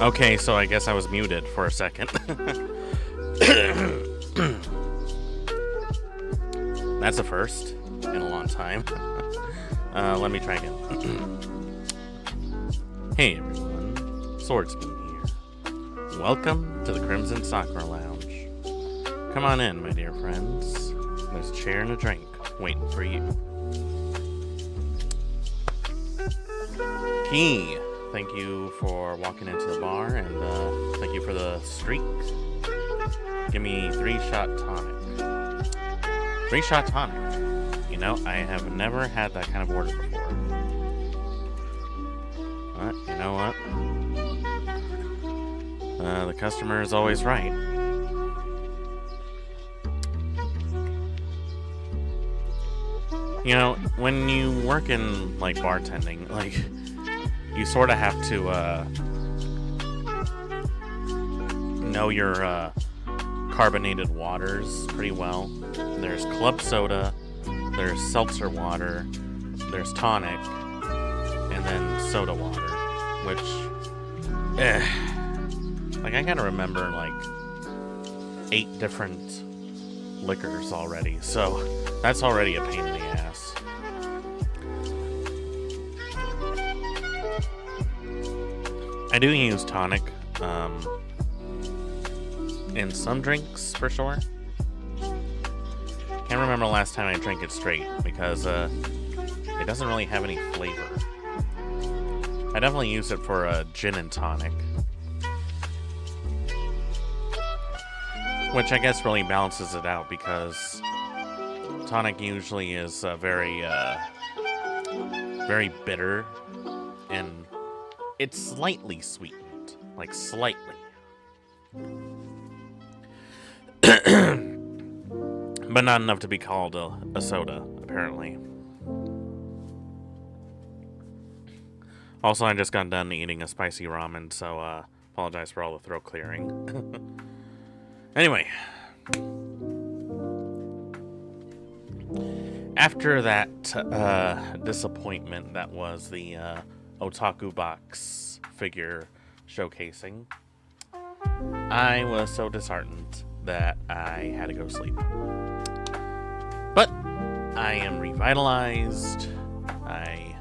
Okay, so I guess I was muted for a second. That's a first in a long time. Let me try again. Hey everyone, Swordsman here. Welcome to the Crimson Soccer Lounge. Come on in, my dear friends. There's a chair and a drink waiting for you. Key, thank you for walking into the bar, and thank you for the streak. Give me 3-shot tonic. 3-shot tonic. You know, I have never had that kind of order before. But, you know what? The customer is always right. You know, when you work in, like, bartending, like, you sort of have to, know your, carbonated waters pretty well. There's club soda, there's seltzer water, there's tonic, and then soda water, which, like, I gotta remember, like, 8 different liquors already, so that's already a pain in the ass. I do use tonic, in some drinks, for sure. Can't remember the last time I drank it straight, because, it doesn't really have any flavor. I definitely use it for a gin and tonic. Which I guess really balances it out, because tonic usually is very bitter, and it's slightly sweetened. Like, slightly. But not enough to be called a soda, apparently. Also, I just got done eating a spicy ramen, so apologize for all the throat clearing. Anyway. After that disappointment that was the Otaku Box figure showcasing, I was so disheartened that I had to go to sleep. But I am revitalized. I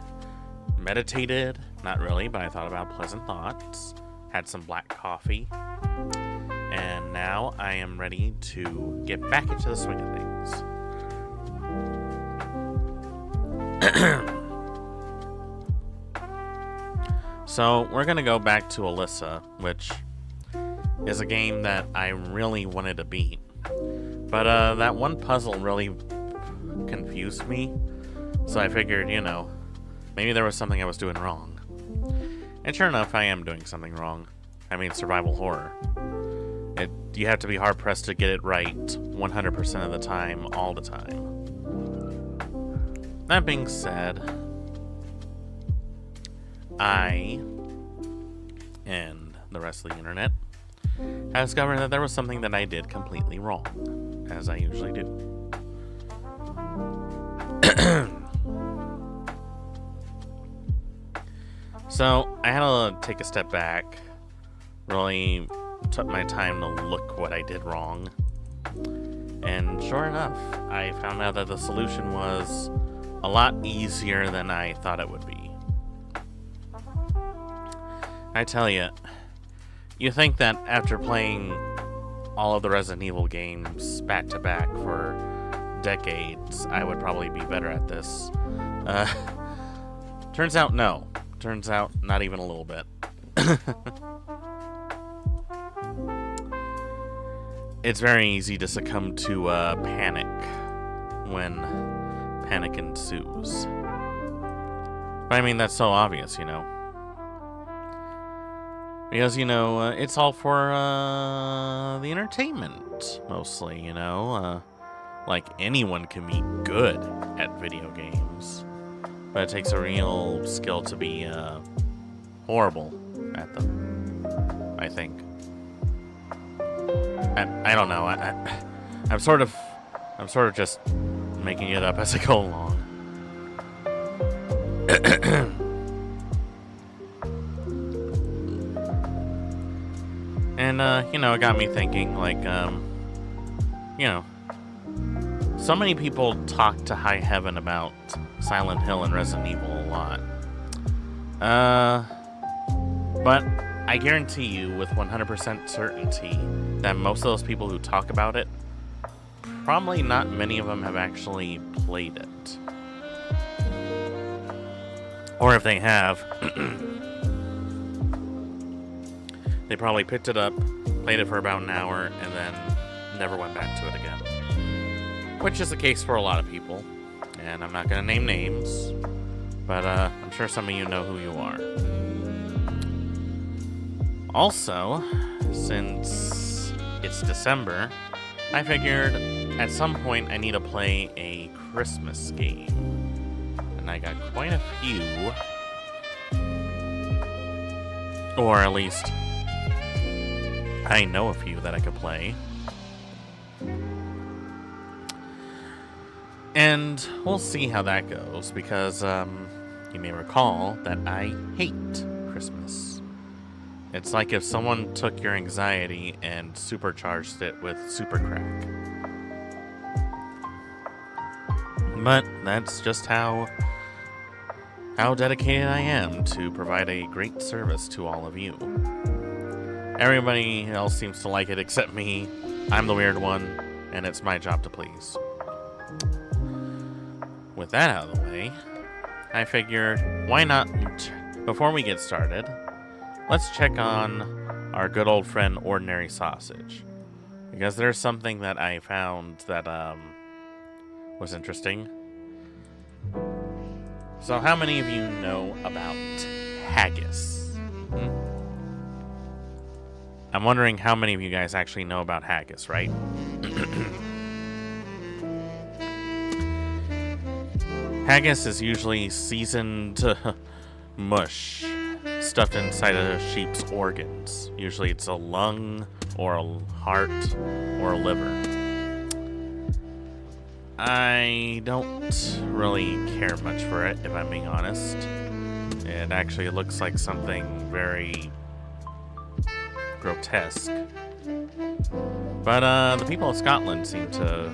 meditated. Not really, but I thought about pleasant thoughts. Had some black coffee. And now I am ready to get back into the swing of things. So we're going to go back to Alisa, which is a game that I really wanted to beat. But that one puzzle really confused me. So I figured, you know, maybe there was something I was doing wrong. And sure enough, I am doing something wrong. I mean, survival horror. You have to be hard-pressed to get it right 100% of the time, all the time. That being said, I and the rest of the internet have discovered that there was something that I did completely wrong, as I usually do. So, I had to take a step back, really took my time to look what I did wrong, and sure enough, I found out that the solution was a lot easier than I thought it would be. I tell you, you think that after playing all of the Resident Evil games back to back for decades, I would probably be better at this. Turns out no. Turns out not even a little bit. It's very easy to succumb to panic when panic ensues. But I mean, that's so obvious, you know. Because, you know, it's all for the entertainment, mostly, you know. Like, anyone can be good at video games. But it takes a real skill to be horrible at them, I think. I don't know. I'm sort of just making it up as I go along. And, you know, it got me thinking, like, you know, so many people talk to high heaven about Silent Hill and Resident Evil a lot. But I guarantee you with 100% certainty that most of those people who talk about it, probably not many of them have actually played it. Or if they have, they probably picked it up, played it for about an hour, and then never went back to it again. Which is the case for a lot of people. And I'm not going to name names, but I'm sure some of you know who you are. Also, since it's December, I figured at some point I need to play a Christmas game. And I got quite a few. Or at least, I know a few that I could play. And we'll see how that goes, because you may recall that I hate Christmas. It's like if someone took your anxiety and supercharged it with super crack. But that's just how dedicated I am to provide a great service to all of you. Everybody else seems to like it except me. I'm the weird one, and it's my job to please. With that out of the way, I figured, why not, before we get started, let's check on our good old friend Ordinary Sausage. Because there's something that I found that was interesting. So how many of you know about haggis? I'm wondering how many of you guys actually know about haggis, right? Haggis is usually seasoned mush stuffed inside a sheep's organs. Usually it's a lung, or a heart, or a liver. I don't really care much for it, if I'm being honest. It actually looks like something very grotesque. But the people of Scotland seem to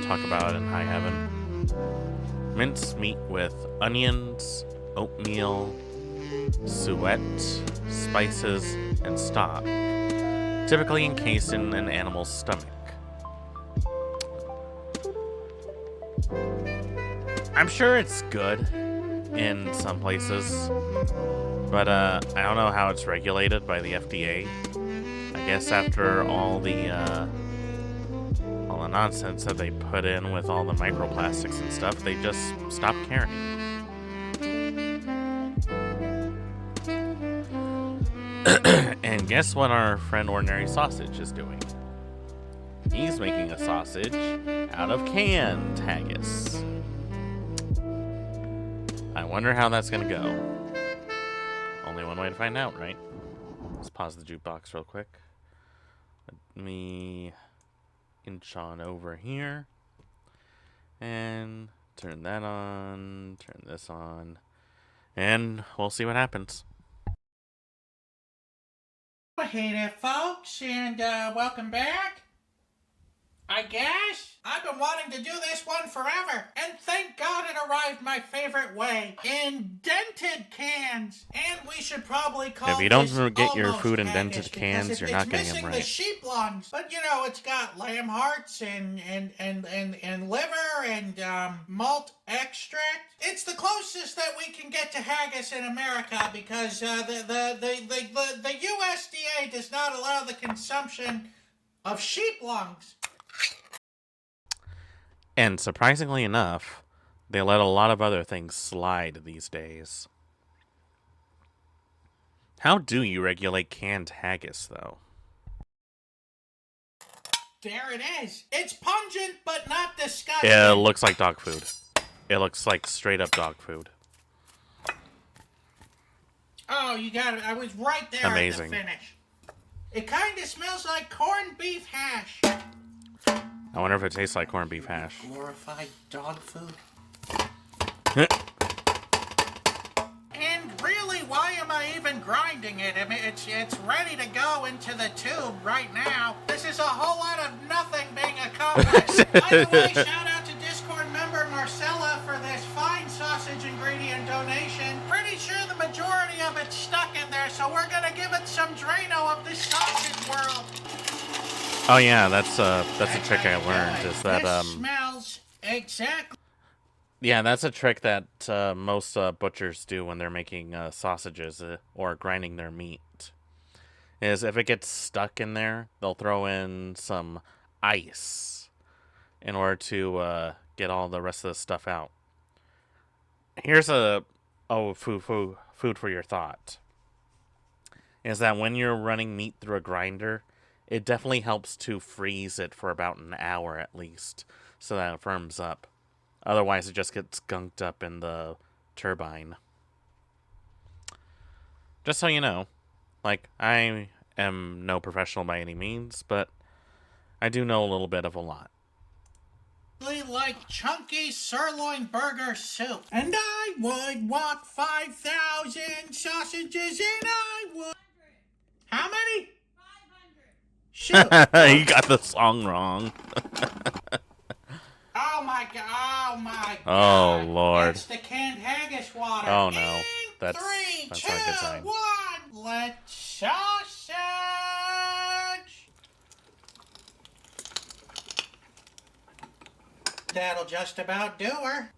talk about it in high heaven. Minced meat with onions, oatmeal, suet, spices, and stock, typically encased in an animal's stomach. I'm sure it's good in some places, but I don't know how it's regulated by the FDA. I guess after all the nonsense that they put in with all the microplastics and stuff, they just stopped caring. And guess what our friend Ordinary Sausage is doing? He's making a sausage out of canned haggis. I wonder how that's gonna go. Only one way to find out, right? Let's pause the jukebox real quick. Let me inch on over here and turn that on, turn this on, and we'll see what happens. Hey there, folks, and welcome back. I guess I've been wanting to do this one forever, and thank God it arrived my favorite way, in dented cans. And we should probably call If you don't this get your food in haggis, dented cans, you're not getting them right. It's missing the sheep lungs, but you know it's got lamb hearts and liver and malt extract. It's the closest that we can get to haggis in America because the USDA does not allow the consumption of sheep lungs. And surprisingly enough, they let a lot of other things slide these days. How do you regulate canned haggis, though? There it is. It's pungent, but not disgusting. It looks like dog food. It looks like straight up dog food. Oh, you got it. I was right there Amazing. At the finish. It kind of smells like corned beef hash. I wonder if it tastes like corned beef hash. Glorified dog food. And really, why am I even grinding it. I mean, it's ready to go into the tube right now. This is a whole lot of nothing being accomplished. By the way, shout out to Discord member Marcella for this fine sausage ingredient donation. Pretty sure the majority of it's stuck in there, so we're gonna give it some Drano of the sausage world. Oh yeah, that's a trick I learned. Is that This smells exactly. Yeah, that's a trick that most butchers do when they're making sausages or grinding their meat. Is if it gets stuck in there, they'll throw in some ice in order to get all the rest of the stuff out. Here's a food for your thought. Is that when you're running meat through a grinder, it definitely helps to freeze it for about an hour at least, so that it firms up. Otherwise, it just gets gunked up in the turbine. Just so you know, like, I am no professional by any means, but I do know a little bit of a lot. Like chunky sirloin burger soup. And I would want 5,000 sausages and I would... How many? 500. Shoot. You got the song wrong. Oh my god, oh my god. Oh, Lord. That's the canned haggis water. Oh, no. That's Three, not two, a good sign. 1, let's sausage. That'll just about do her.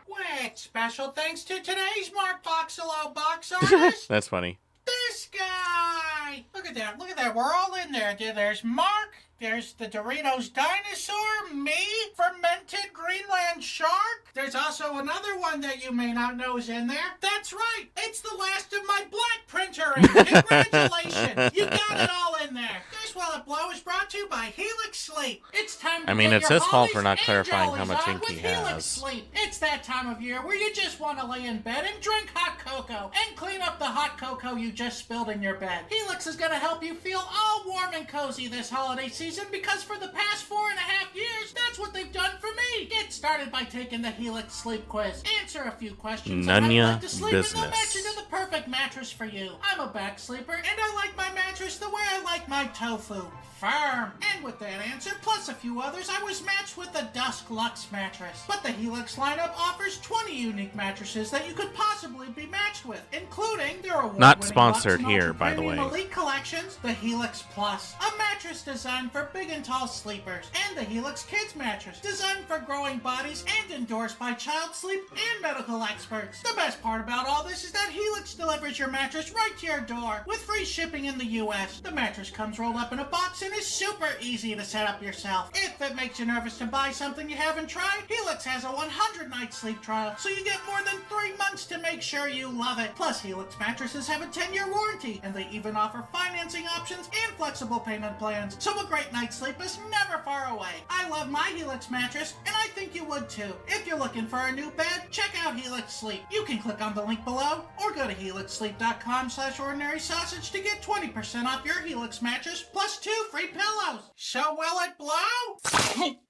With special thanks to today's Mark Boxalo box artist. That's funny. This guy! Look at that, we're all in there. There's Mark, there's the Doritos dinosaur, me, fermented Greenland shark. There's also another one that you may not know is in there. That's right, it's the last of my black printer ink. Congratulations, you got it all in there. This Will It Blow is brought to you by Helix Sleep. It's time to it's your his fault for hollies not and clarifying how jollies much on ink he with Helix has. Sleep. It's that time of year where you just want to lay in bed and drink hot cocoa and clean up the hot cocoa you just spilled in your bed. Helix is going to help you feel all warm and cozy this holiday season because for the past 4.5 years, that's what they've done for me. Get started by taking the Helix Sleep Quiz. Answer a few questions on how you like to sleep and they'll match you to the perfect mattress for you. I'm a back sleeper and I like my mattress the way I like my tofu. Firm. And with that answer, plus a few others, I was matched with the Dusk Luxe mattress. But the Helix lineup offers 20 unique mattresses that you could possibly be matched with, including their award-winning Not sponsored Luxe and here, by the way. Elite collections, the Helix Plus, a mattress designed for big and tall sleepers, and the Helix Kids mattress, designed for growing bodies and endorsed by child sleep and medical experts. The best part about all this is that Helix delivers your mattress right to your door with free shipping in the U.S. The mattress comes rolled up in a box and is super easy to set up yourself. If it makes you nervous to buy something you haven't tried, Helix has a 100-night sleep trial, so you get more than 3 months to make sure you love it. Plus, Helix mattresses have a 10-year warranty, and they even offer financing options and flexible payment plans, so a great night's sleep is never far away. I love my Helix mattress, and I think you would too. If you're looking for a new bed, check out Helix Sleep. You can click on the link below, or go to helixsleep.com/ordinarysausage to get 20% off your Helix mattress, plus 2 free pillows. So will it blow?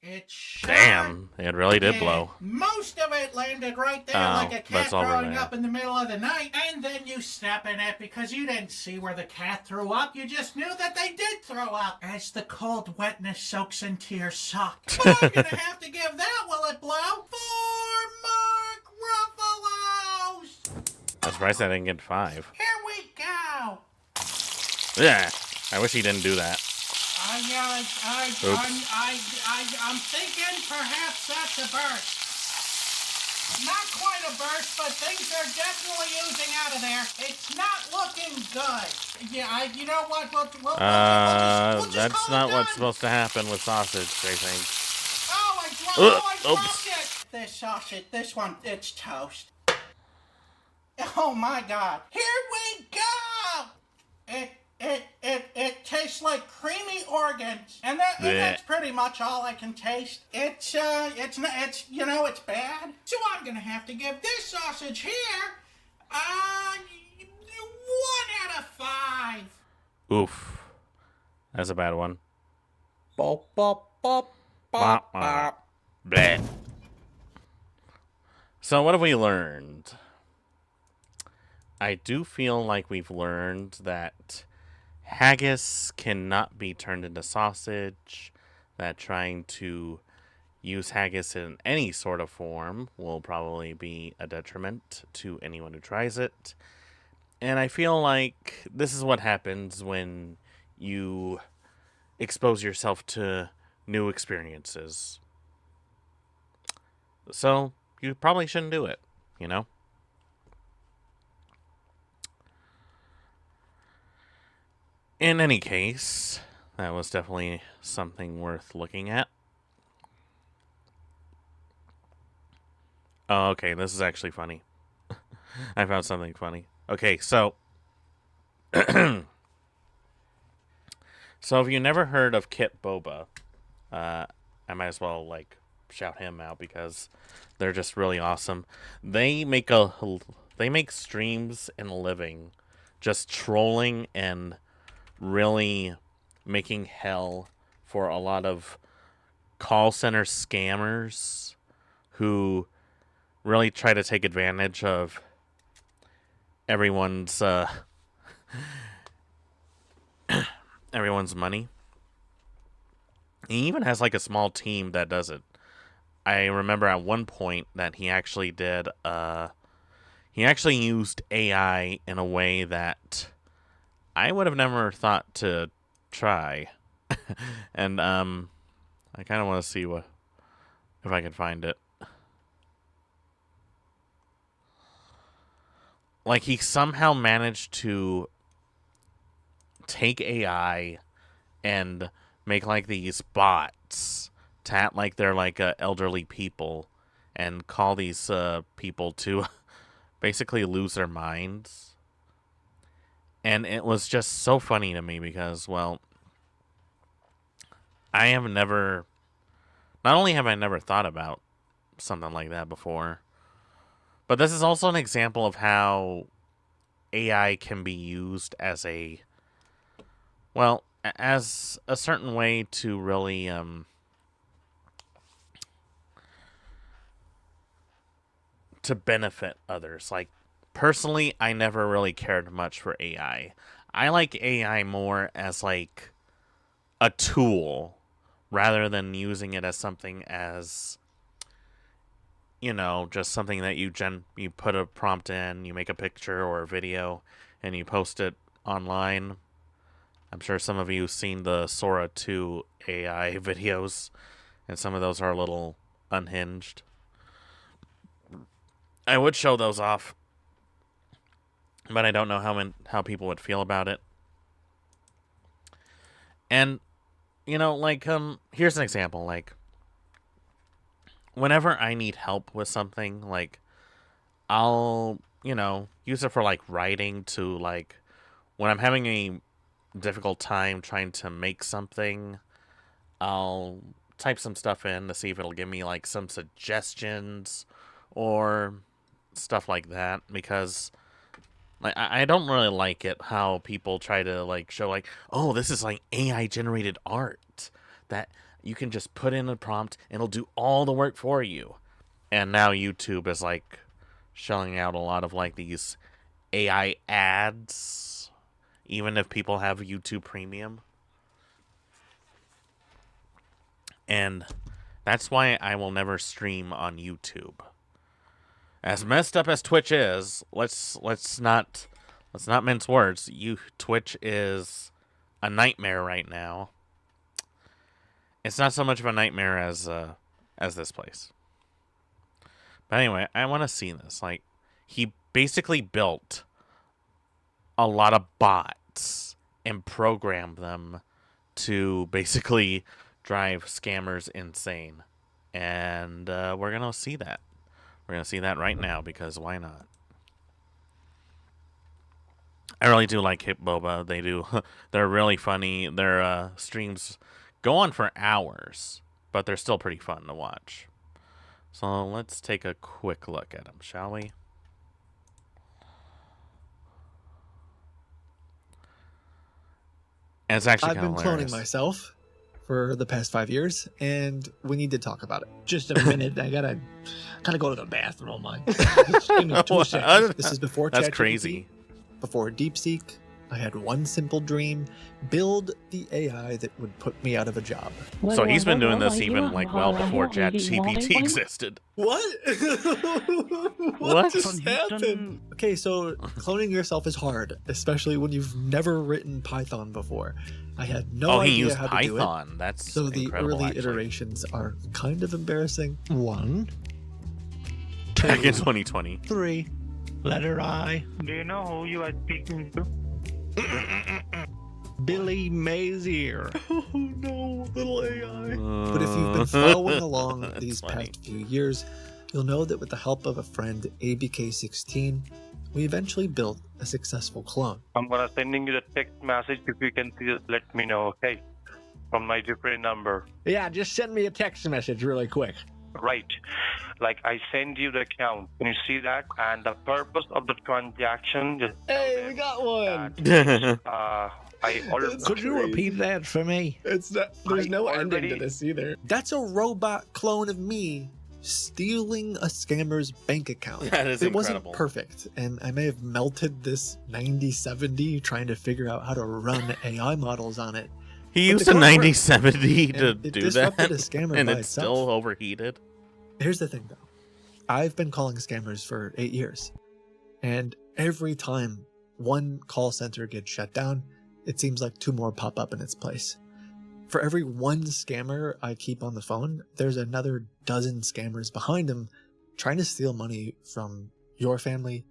It sure Damn, it really did did. blow. Most of it landed right there Oh, like a cat that's over throwing there. up in the middle of the night, and then you step in it because you didn't see where the cat threw up. You just knew that they did throw up as the cold wetness soaks into your sock. But I'm gonna have to give that Will It Blow 4 Mark Ruffalo's. I'm surprised I didn't get 5. Here we go. Yeah, I wish he didn't do that. I'm thinking perhaps that's a burst. Not quite a burst, but things are definitely oozing out of there. It's not looking good. Yeah, you know what? We'll just That's call not it what's done. supposed to happen with sausage, I think. Oh, I dropped Oops. it. This sausage, this one, it's toast. Oh my God! Here we go. It tastes like creamy organs, and that's pretty much all I can taste. It's bad. So I'm gonna have to give this sausage here, 1 out of 5. Oof. That's a bad one. Bop, bop, bop, bop, bop. Bleh. So what have we learned? I do feel like we've learned that haggis cannot be turned into sausage, that trying to use haggis in any sort of form will probably be a detriment to anyone who tries it. And I feel like this is what happens when you expose yourself to new experiences. So, you probably shouldn't do it, you know? In any case, that was definitely something worth looking at. Oh, okay, this is actually funny. I found something funny. Okay, so so if you never heard of Kit Boba, I might as well like shout him out because they're just really awesome. They make a they make streams and a living just trolling and really making hell for a lot of call center scammers who really try to take advantage of everyone's everyone's money. He even has like a small team that does it. I remember at one point that he actually did he actually used AI in a way that I would have never thought to try. And I kind of want to see what if I can find it. Like he somehow managed to take AI and make like these bots to act like they're like elderly people and call these people to basically lose their minds. And it was just so funny to me because, well, I have never, not only have I never thought about something like that before, but this is also an example of how AI can be used as a, well, as a certain way to really to benefit others. Like personally, I never really cared much for AI. I like AI more as like a tool rather than using it as something as just something that you put a prompt in, you make a picture or a video and you post it online. I'm sure some of you have seen the Sora 2 AI videos, and some of those are a little unhinged. I would show those off, but I don't know how people would feel about it. And like here's an example. Like whenever I need help with something, like I'll use it for like writing to like when I'm having a difficult time trying to make something, I'll type some stuff in to see if it'll give me like some suggestions or stuff like that because like I don't really like it how people try to like show like, oh, this is like AI generated art that you can just put in a prompt and it'll do all the work for you. And now YouTube is like shelling out a lot of like these AI ads, even if people have YouTube Premium. And that's why I will never stream on YouTube. As messed up as Twitch is, let's not mince words. Twitch is a nightmare right now. It's not so much of a nightmare as this place. But anyway, I want to see this. Like he basically built a lot of bots and programmed them to basically drive scammers insane. And we're going to see that. We're going to see that right now because why not? I really do like Hip Boba. They do. They're really funny. Their streams go on for hours, but they're still pretty fun to watch. So let's take a quick look at them, shall we? And it's actually I've kind been of cloning hilarious. myself for the past 5 years, and we need to talk about it. Just a minute, I gotta go to the bathroom. Just give me 2 seconds. This is before That's ChatGPT, crazy. before DeepSeek. I had one simple dream: build the AI that would put me out of a job. So he's been doing this even like well before ChatGPT existed. What? What? just happened? Okay, so cloning yourself is hard, especially when you've never written Python before. I had no he idea used how to do it. Python. That's So the incredible, early actually. iterations are kind of embarrassing. 1, Back in 2, 2020. 3. Letter I. Do you know who you are speaking to? Billy Mazier. Oh no, little AI. But if you've been following along these funny. past few years, you'll know that with the help of a friend, ABK16, we eventually built a successful clone. I'm gonna sending you the text message. If you can see it, let me know, okay? From my different number. Yeah, just send me a text message really quick. Right. Like I send you the account. Can you see that? And the purpose of the transaction. Just Hey, we got one. I already. Could you repeat that for me? It's not, there's no ending to already- this either. That's a robot clone of me stealing a scammer's bank account. That is it incredible. wasn't perfect, and I may have melted this 9070 trying to figure out how to run AI models on it. He But used the a code worked, 9070 to and it do disrupted that, a scammer and by it's itself. still overheated. Here's the thing, though. I've been calling scammers for 8 years, and every time one call center gets shut down, it seems like 2 more pop up in its place. For every one scammer I keep on the phone, there's another dozen scammers behind him trying to steal money from your family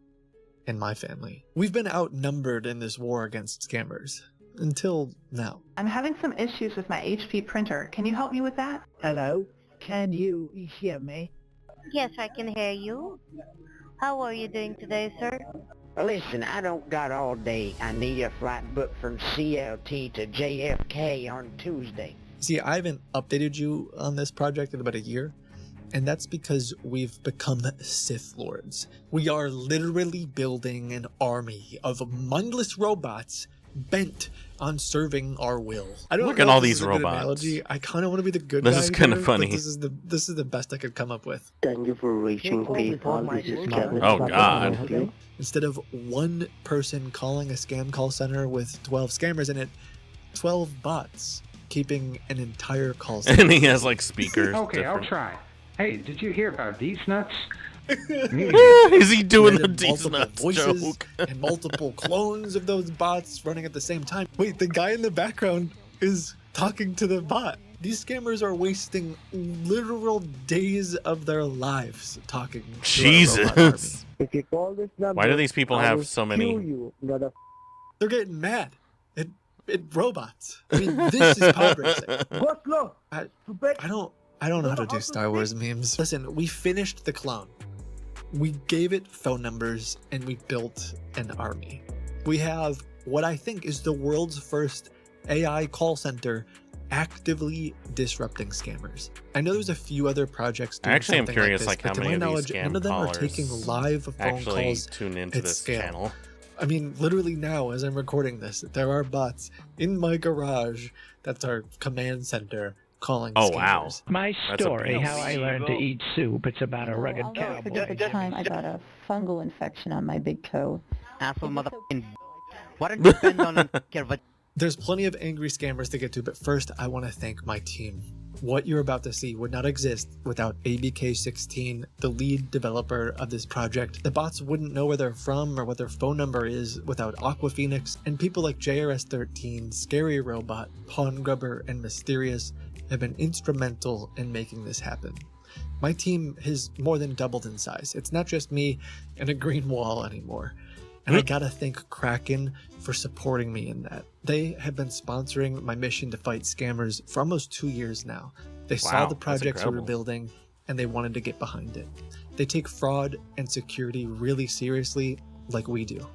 and my family. We've been outnumbered in this war against scammers. Until now. I'm having some issues with my HP printer. Can you help me with that? Hello? Can you hear me? Yes, I can hear you. How are you doing today, sir? Listen, I don't got all day. I need a flight booked from CLT to JFK on Tuesday. See, I haven't updated you on this project in about a year, and that's because we've become Sith Lords. We are literally building an army of mindless robots bent on serving our will. I don't Look know at all if this these is a good robots. analogy. I kind of want to be the good This guy is kinda here, but funny. This is the best I could come up with. Thank you for reaching PayPal. This is Kevin. Oh, God. Instead of one person calling a scam call center with 12 scammers in it, 12 bots keeping an entire call center. And he has like speakers. Okay, I'll different- try. Hey, did you hear about these nuts? Is he doing the Created D's multiple nuts voices joke? and multiple clones of those bots running at the same time. Wait, the guy in the background is talking to the bot. These scammers are wasting literal days of their lives talking to our robot army. Jesus. If you call this number, Why do these people I have will so many? kill you, mother- They're getting mad at robots. I mean, this is pod racing. Go slow. I To bed. I don't know how to do Star Wars memes. Listen, we finished the clone. We gave it phone numbers and we built an army. We have what I think is the world's first AI call center actively disrupting scammers. I know there's a few other projects doing Actually, I'm something curious, this, like, but how to many my of these knowledge, scam none of them are callers taking live phone Actually calls. tune into at this scale. channel. I mean, literally now, as I'm recording this, there are bots in my garage. That's our command center calling Oh, wow. scammers. My That's a story, big how I learned to eat soup. It's about a rugged I'll never forget cowboy. the time I got a fungal infection on my big toe. Asshole motherfucking. Why don't you depend on care of a There's plenty of angry scammers to get to, but first I want to thank my team. What you're about to see would not exist without ABK16, the lead developer of this project. The bots wouldn't know where they're from or what their phone number is without Aquaphoenix, and people like JRS13, Scary Robot, Pawn Grubber, and Mysterious have been instrumental in making this happen. My team has more than doubled in size. It's not just me and a green wall anymore. And I gotta thank Kraken for supporting me in that. They have been sponsoring my mission to fight scammers for almost 2 years now. They saw Wow, the that's projects we were incredible. building and they wanted to get behind it. They take fraud and security really seriously, like we do.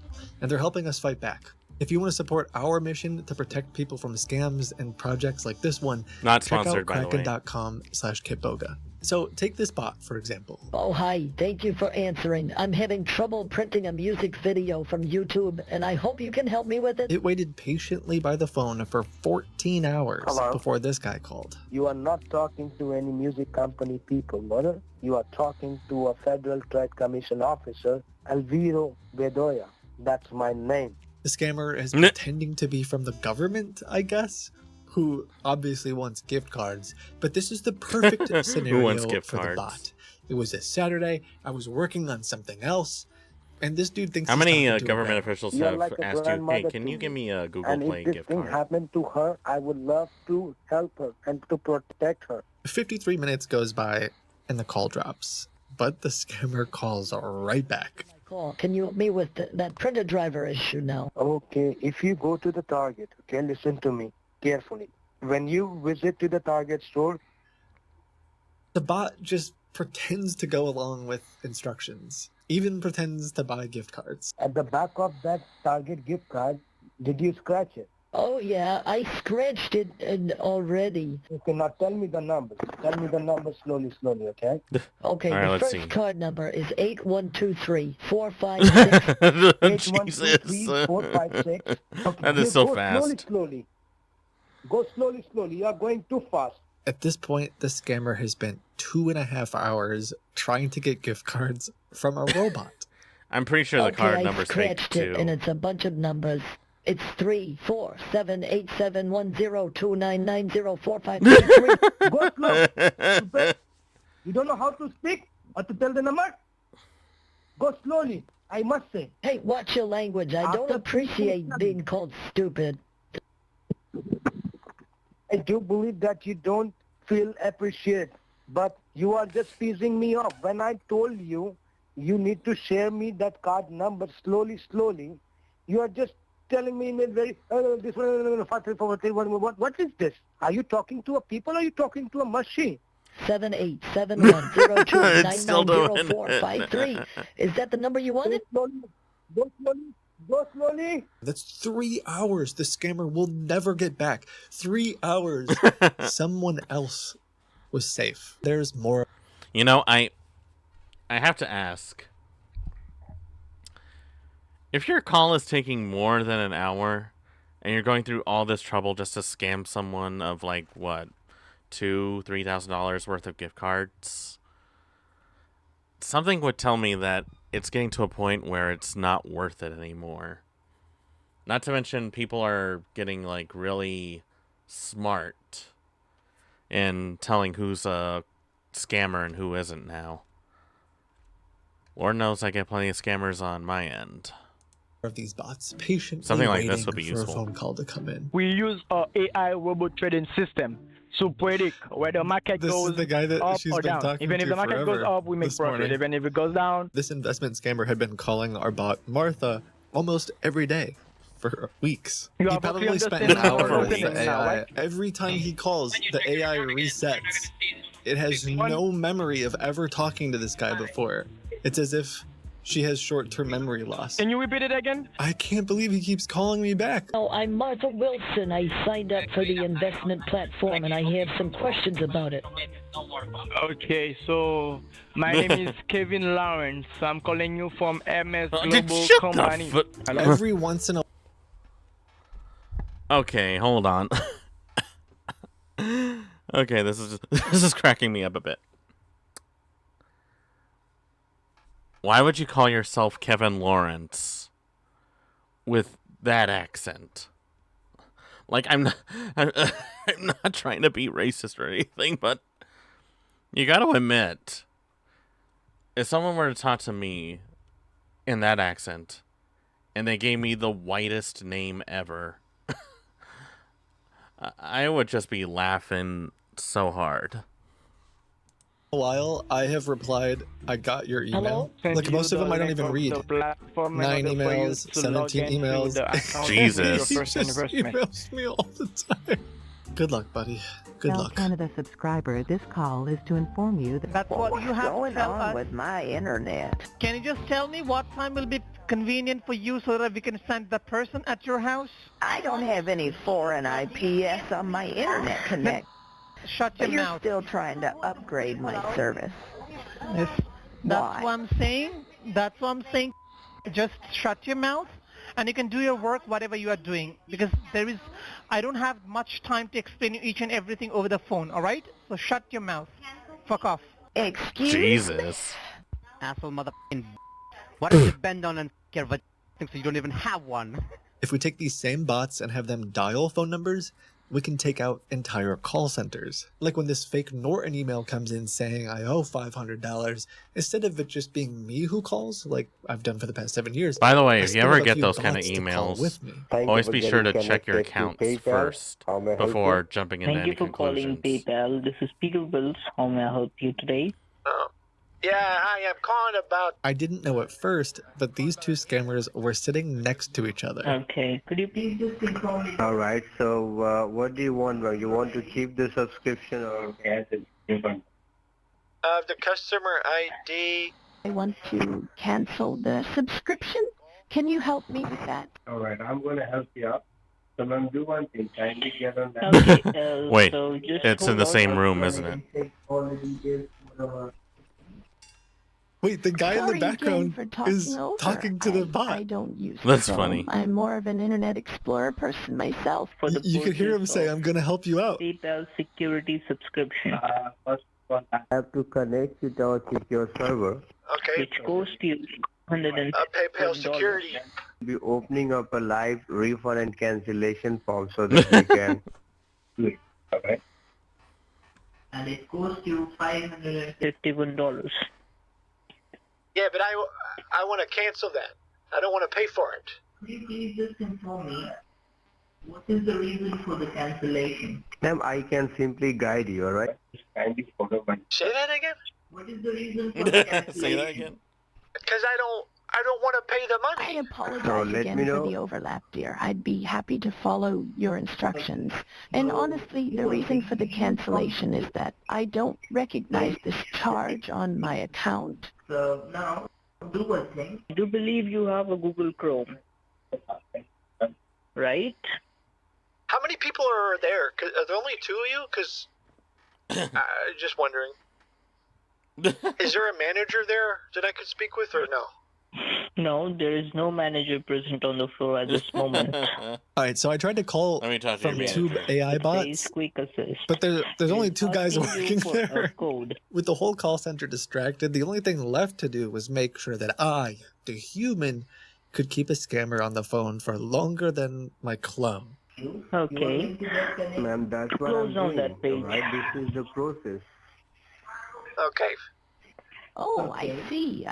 And they're helping us fight back. If you want to support our mission to protect people from scams and projects like this one, Not check out sponsored, by the way. kraken.com/kitboga. So take this bot, for example. Oh, hi. Thank you for answering. I'm having trouble printing a music video from YouTube, and I hope you can help me with it. It waited patiently by the phone for 14 hours Hello? before this guy called. You are not talking to any music company people, brother. You are talking to a Federal Trade Commission officer, Alviro Bedoya. That's my name. The scammer is pretending to be from the government, I guess, who obviously wants gift cards, but this is the perfect scenario for the bot. It was a Saturday, I was working on something else, and this dude thinks How many government officials have asked you, hey, can you give me a Google Play gift card? And if this thing happened to her, I would love to help her and to protect her. 53 minutes goes by, and the call drops, but the scammer calls right back. Can you help me with that printer driver issue now? Okay, if you go to the Target, okay, listen to me carefully. When you visit to the Target store, the bot just pretends to go along with instructions, even pretends to buy gift cards. At the back of that Target gift card, did you scratch it? Oh yeah, I scratched it already. Okay, now tell me the numbers. Tell me the numbers slowly, okay? Okay, All right, the let's first see. card number is 8123-456. Jesus. 8123-456. Okay, That is so go fast. Slowly. Go slowly. You are going too fast. At this point, the scammer has spent 2.5 hours trying to get gift cards from a robot. I'm pretty sure the card number's fake, I scratched it, too. and it's a bunch of numbers. It's 347871029904563. Go slow. Stupid. You don't know how to speak or to tell the number? Go slowly, I must say. Hey, watch your language. I don't appreciate being called stupid. I do believe that you don't feel appreciated, but you are just pissing me off. When I told you, you need to share me that card number slowly, you are just telling me in a very, this one, 53431. What is this? Are you talking to a people or are you talking to a machine? 787102990453. Is that the number you wanted? Go slowly. That's 3 hours the scammer will never get back. 3 hours. Someone else was safe. There's more. You know, I have to ask. If your call is taking more than an hour, and you're going through all this trouble just to scam someone of like, what, $2,000-$3,000 worth of gift cards, something would tell me that it's getting to a point where it's not worth it anymore. Not to mention people are getting like really smart in telling who's a scammer and who isn't now. Lord knows I get plenty of scammers on my end. Of these bots patiently Something like waiting this would be for useful. a phone call to come in. We use our AI robot trading system to predict where the market This goes is the guy that up she's or been down. talking Even if to the market forever goes up, we make this profit. morning. Even if it goes down, This investment scammer had been calling our bot Martha almost every day for weeks. You He obviously probably spent an understand hour for with weeks. the AI. now, right? Every time he calls, the AI resets. It has no memory of ever talking to this guy before. It's as if she has short-term memory loss. can you repeat it again? I can't believe he keeps calling me back. Oh, I'm Martha Wilson. I signed up for the investment platform, and I have some questions about it. Okay, so my name is Kevin Lawrence. I'm calling you from MS Global Shut Company. the Hello? Every once in a Okay, hold on. Okay, this is cracking me up a bit. Why would you call yourself Kevin Lawrence with that accent? Like, I'm not trying to be racist or anything, but you got to admit, if someone were to talk to me in that accent and they gave me the whitest name ever, I would just be laughing so hard. while, I have replied, I got your email. Send Like, you most of the them I don't link even of read. the platform in 9 order for you emails, to log 17 into emails. the account Jesus. with He your first just investment. emails me all the time. Good luck, buddy. Good Tell luck. Canada subscriber this call is to inform you that That's what you have going on with my internet. Can you just tell me what time will be convenient for you so that we can send the person at your house? I don't have any foreign IPS on my internet connect. shut your But you're mouth. still trying to upgrade my service. Yes. That's Why? what I'm saying. That's what I'm saying. Just shut your mouth and you can do your work, whatever you are doing. Because I don't have much time to explain you each and everything over the phone, alright? So shut your mouth. Fuck off. Excuse Jesus. Asshole motherfucking. Why don't you bend on and care of so you don't even have one? If we take these same bots and have them dial phone numbers, we can take out entire call centers. Like when this fake Norton email comes in saying I owe $500, instead of it just being me who calls, like I've done for the past 7 years. By the way, I if you still ever have a get few those kind of bots to call emails, with me. always be sure to check your accounts first before jumping into any conclusions. PayPal. This is Peter Bills. How may I help you today? Yeah, I am calling about... I didn't know at first, but these two scammers were sitting next to each other. Okay, could you please just inform me? Alright, so what do you want, bro? You want to keep the subscription or cancel it? The customer ID... I want to cancel the subscription. Can you help me with that? Alright, I'm going to help you out. So, ma'am, do one thing. Kindly get on that. Okay, Wait, so just it's in the same room, isn't it? Take all the details, whatever. Wait, the guy in the Sorry again background for talking is over. talking to the I bot. don't use That's Chrome. funny. I'm more of an Internet Explorer person myself. for the You could hear him purchase say, of I'm going to help you out. PayPal security subscription, First of all, I have to connect it to our secure server. Okay. which costs you $150. PayPal security. We'll be opening up a live refund and cancellation form so that we can do it. Alright? And it costs you $551. Yeah, but I want to cancel that. I don't want to pay for it. Could you please just inform me what is the reason for the cancellation? Ma'am, I can simply guide you, alright? Kindly follow my... Say that again? What is the reason for the cancellation? Say that again. Because I don't want to pay the money. I apologize So, let again me for know. the overlap, dear. I'd be happy to follow your instructions. And honestly, the reason for the cancellation is that I don't recognize this charge on my account. So now, do one thing. I do believe you have a Google Chrome, right? How many people are there? Are there only two of you? Because just wondering. Is there a manager there that I could speak with, or no? No, there is no manager present on the floor at this moment. Alright, so I tried to call Let me talk to from your Tube manager. AI Says bots, quick assist. but there's only two guys Asking you working for a there. code. With the whole call center distracted, the only thing left to do was make sure that I, the human, could keep a scammer on the phone for longer than my clone. Okay. Ma'am, that's what Close I'm on doing. that page. Alright, this is the process. Okay. Oh, I see.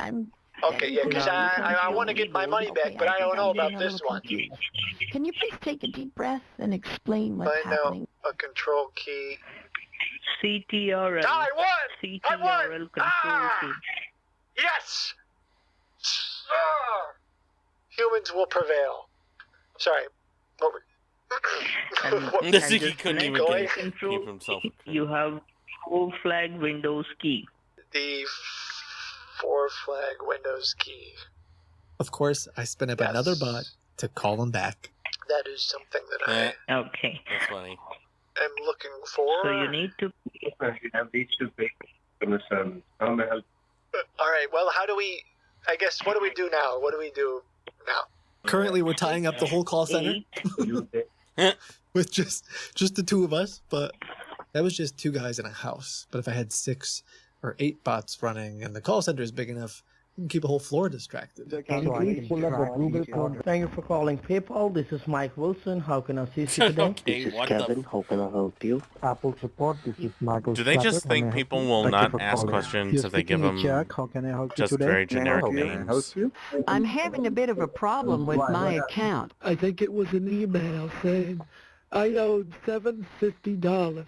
Okay, yeah, because I want to get my money back, but I don't know about this one. Can you please take a deep breath and explain what's Find out happening? a control key. CTRL. I won! I won! CTRL control key. Yes! Humans will prevail. Sorry. What were... And This he just couldn't next even to keep control, himself. you have 4 flag Windows key. The 4 flag Windows key. Of course, I spin up another bot to call him back. That is something that I Okay. That's funny. am looking for. So you need to... You have these two papers from the service. How may I help? Alright, well, how do we... I guess, what do we do now? What do we do now? Currently, we're tying up the whole call center with just the two of us, but that was just 2 guys in a house. But if I had 6 or 8 bots running and the call center is big enough, you can keep a whole floor distracted. Can you please pull up a Google Chrome? Thank you for calling PayPal. This is Mike Wilson. How can I assist you today? Okay, what the... How can I help you? Apple support. This is Michael. Do they just think people will not ask questions if they give them How can I help you just today? very generic names? I'm having a bit of a problem with my account. I think it was an email saying I owed $750,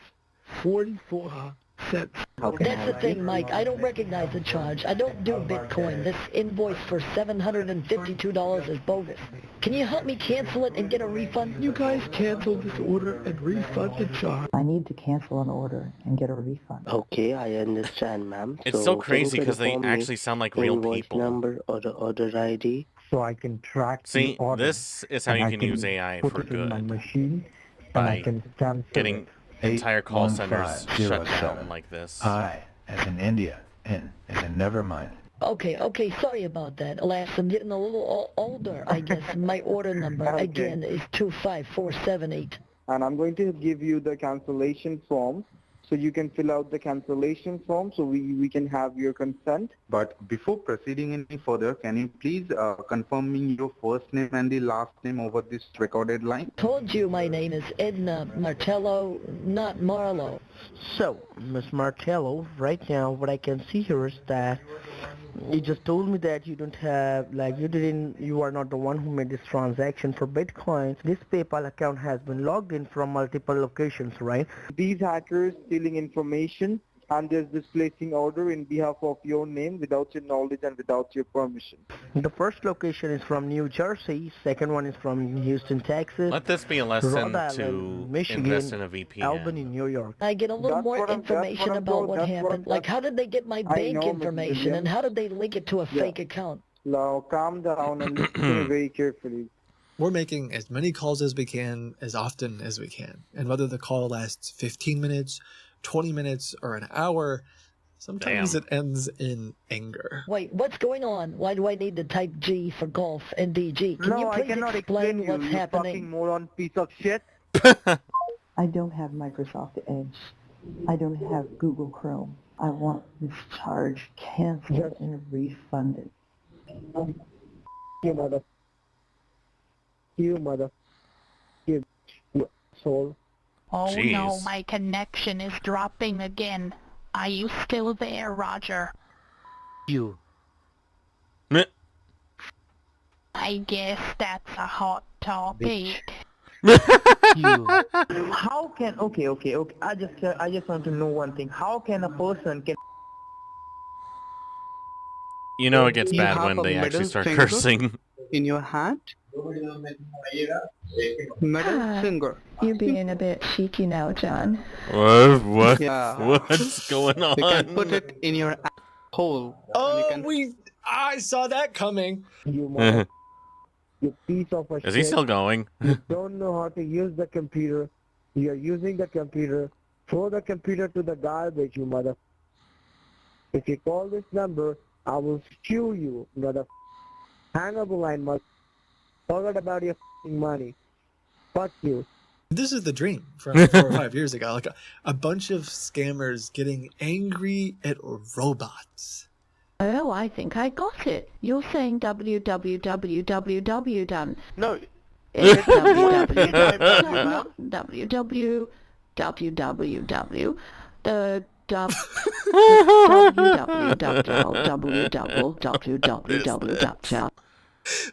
44 cents. That's the thing, Mike. I don't recognize the charge. I don't do Bitcoin. This invoice for $752 is bogus. Can you help me cancel it and get a refund? You guys canceled this order and refund the charge. I need to cancel an order and get a refund. Okay, I understand, ma'am. It's so crazy because they actually sound like real people. Number or the order ID, so I can track See, the order. this is how you can use AI put for it in my good. machine, and By I can cancel getting it entire call centers shut down like this. I, as in India, N as in never mind. Okay, sorry about that. Alas, I'm getting a little older, I guess. My order number, again, is 25478. And I'm going to give you the cancellation form, so you can fill out the cancellation form so we can have your consent. But before proceeding any further, can you please confirm me your first name and the last name over this recorded line? Told you my name is Edna Martello, not Marlowe. So, Miss Martello, right now what I can see here is that you just told me that you don't have, you are not the one who made this transaction for Bitcoin. This PayPal account has been logged in from multiple locations, right? These hackers stealing information and there's this placing order in behalf of your name without your knowledge and without your permission. The first location is from New Jersey, second one is from Houston, Texas. Let this be a lesson Rhode to Island, Michigan, invest in a VPN. Albany, New York. I get a little more information about what happened. Like, how did they get my bank information, and how did they link it to a fake account? Now, calm down and listen to me very carefully. We're making as many calls as we can, as often as we can. And whether the call lasts 15 minutes, 20 minutes, or an hour, sometimes it ends in anger. Wait, what's going on? Why do I need to type G for golf and DG? Can you I please cannot explain what's you happening? fucking moron piece of shit. I don't have Microsoft Edge. I don't have Google Chrome. I want this charge canceled and refunded. You mother. You mother. You soul. Oh Jeez. no, my connection is dropping again. Are you still there, Roger? You. I guess that's a hot topic. You. How can okay. I just want to know one thing. How can a person can You know it gets You bad have when a they actually middle start finger? cursing. in your hand? Middle finger. You're being a bit cheeky now, John. What? Yeah. What's going on? You can put it in your hole. I saw that coming. You mother. You piece of a Is he still going? You don't know how to use the computer. You're using the computer. Throw the computer to the garbage, you mother. If you call this number, I will sue you, mother. Hang up the line, mother. Forget about your money. Fuck you. This is the dream from 4 or 5 years ago. Like a bunch of scammers getting angry at robots. Oh, I think I got it. You're saying www done. No. It's www. The www.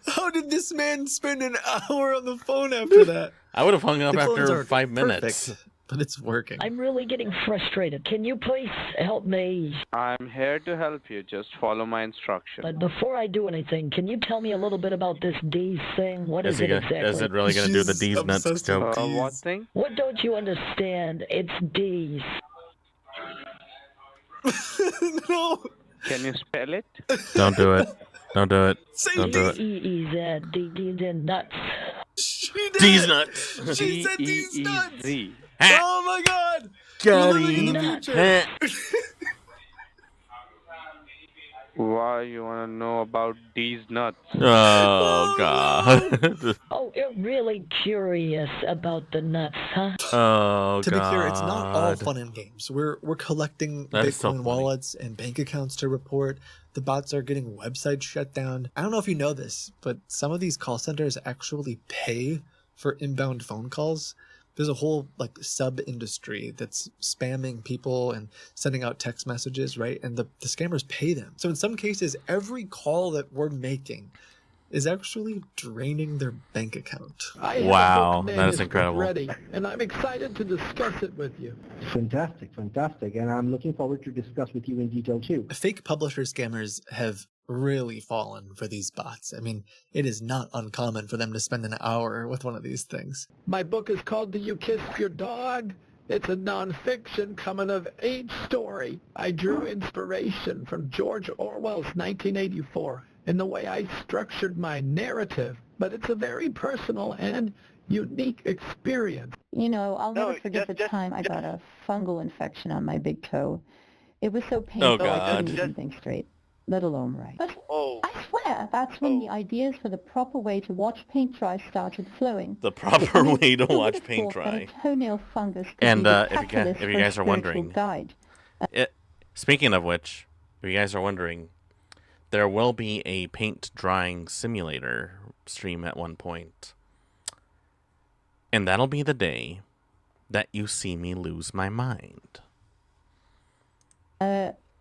How did this man spend an hour on the phone after that? I would have hung up The phones after are 5 minutes. perfect, but it's working. I'm really getting frustrated. Can you please help me? I'm here to help you. Just follow my instructions. But before I do anything, can you tell me a little bit about this D's thing? What is it exactly? Is it really going to do the D's nuts joke? What thing? What don't you understand? It's D's. No. Can you spell it? Don't do it. Don't do it. Say Don't do it. D-E-E-Z, D-D-Z nuts. D's nuts. She said D's nuts. D-E-E-Z. Oh my god. Got We're living in the him. future. Why you want to know about these nuts? Oh, God. Oh, you're really curious about the nuts, huh? Oh, To be clear, it's not all God. fun and games. We're collecting That is so Bitcoin funny. wallets and bank accounts to report. The bots are getting websites shut down. I don't know if you know this, but some of these call centers actually pay for inbound phone calls. There's a whole sub industry that's spamming people and sending out text messages, right? And the scammers pay them. So in some cases, every call that we're making is actually draining their bank account. I have Wow, a book that is manuscript incredible. ready, and I'm excited to discuss it with you. Fantastic. And I'm looking forward to discuss with you in detail too. Fake publisher scammers have really fallen for these bots. I mean, it is not uncommon for them to spend an hour with one of these things. My book is called Do You Kiss Your Dog? It's a nonfiction coming-of-age story. I drew inspiration from George Orwell's 1984 in the way I structured my narrative, but it's a very personal and unique experience. You know, I'll No, never forget the time I got a fungal infection on my big toe. It was so painful Oh, I couldn't God. even think straight, let alone write. But Oh. I swear, that's when the ideas for the proper way to watch paint dry started flowing. The proper way to who would watch have paint thought that dry. a toenail fungus could And be the if you catalyst for a guys are spiritual wondering, guide? speaking of which, if you guys are wondering, there will be a paint drying simulator stream at one point. And that'll be the day that you see me lose my mind.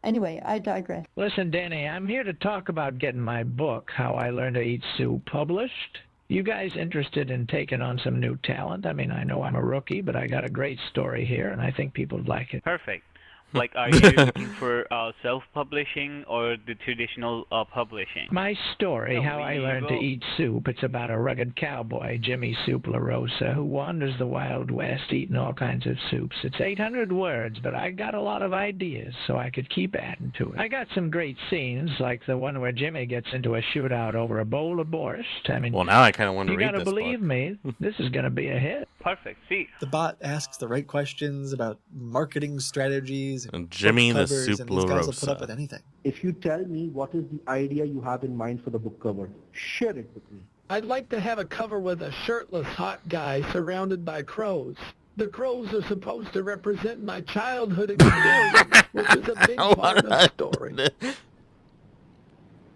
Anyway, I digress. Listen, Danny, I'm here to talk about getting my book, How I Learned to Eat Soup, published. You guys interested in taking on some new talent? I mean, I know I'm a rookie, but I got a great story here, and I think people would like it. Perfect. Like, are you looking for self-publishing or the traditional publishing? My story, No, How I Learned to well- Eat Soup, it's about a rugged cowboy, Jimmy Soup LaRosa, who wanders the Wild West eating all kinds of soups. It's 800 words, but I got a lot of ideas, so I could keep adding to it. I got some great scenes, like the one where Jimmy gets into a shootout over a bowl of borscht. I mean, Well, now I kind of want to you read gotta this believe book. me, this is gonna be a hit. Perfect. See. The bot asks the right questions about marketing strategies And Jimmy book the covers, Soup and these guys will put up LaRosa. with anything. If you tell me what is the idea you have in mind for the book cover, share it with me. I'd like to have a cover with a shirtless hot guy surrounded by crows. The crows are supposed to represent my childhood experience, which is a big part of the story.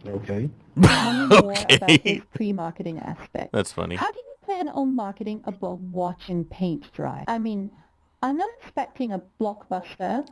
Okay. Tell me more about this pre-marketing aspect. That's funny. How do you plan on marketing a book watching paint dry? I mean, I'm not expecting a blockbuster,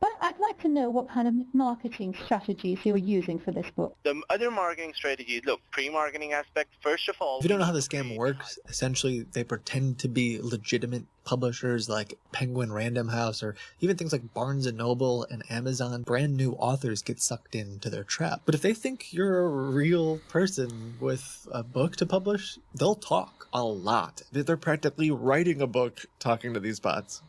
but I'd like to know what kind of marketing strategies you were using for this book. The other marketing strategies, look, pre-marketing aspect, first of all... If you don't know how the scam works, essentially they pretend to be legitimate publishers like Penguin Random House or even things like Barnes & Noble and Amazon. Brand new authors get sucked into their trap. But if they think you're a real person with a book to publish, they'll talk a lot. They're practically writing a book talking to these bots.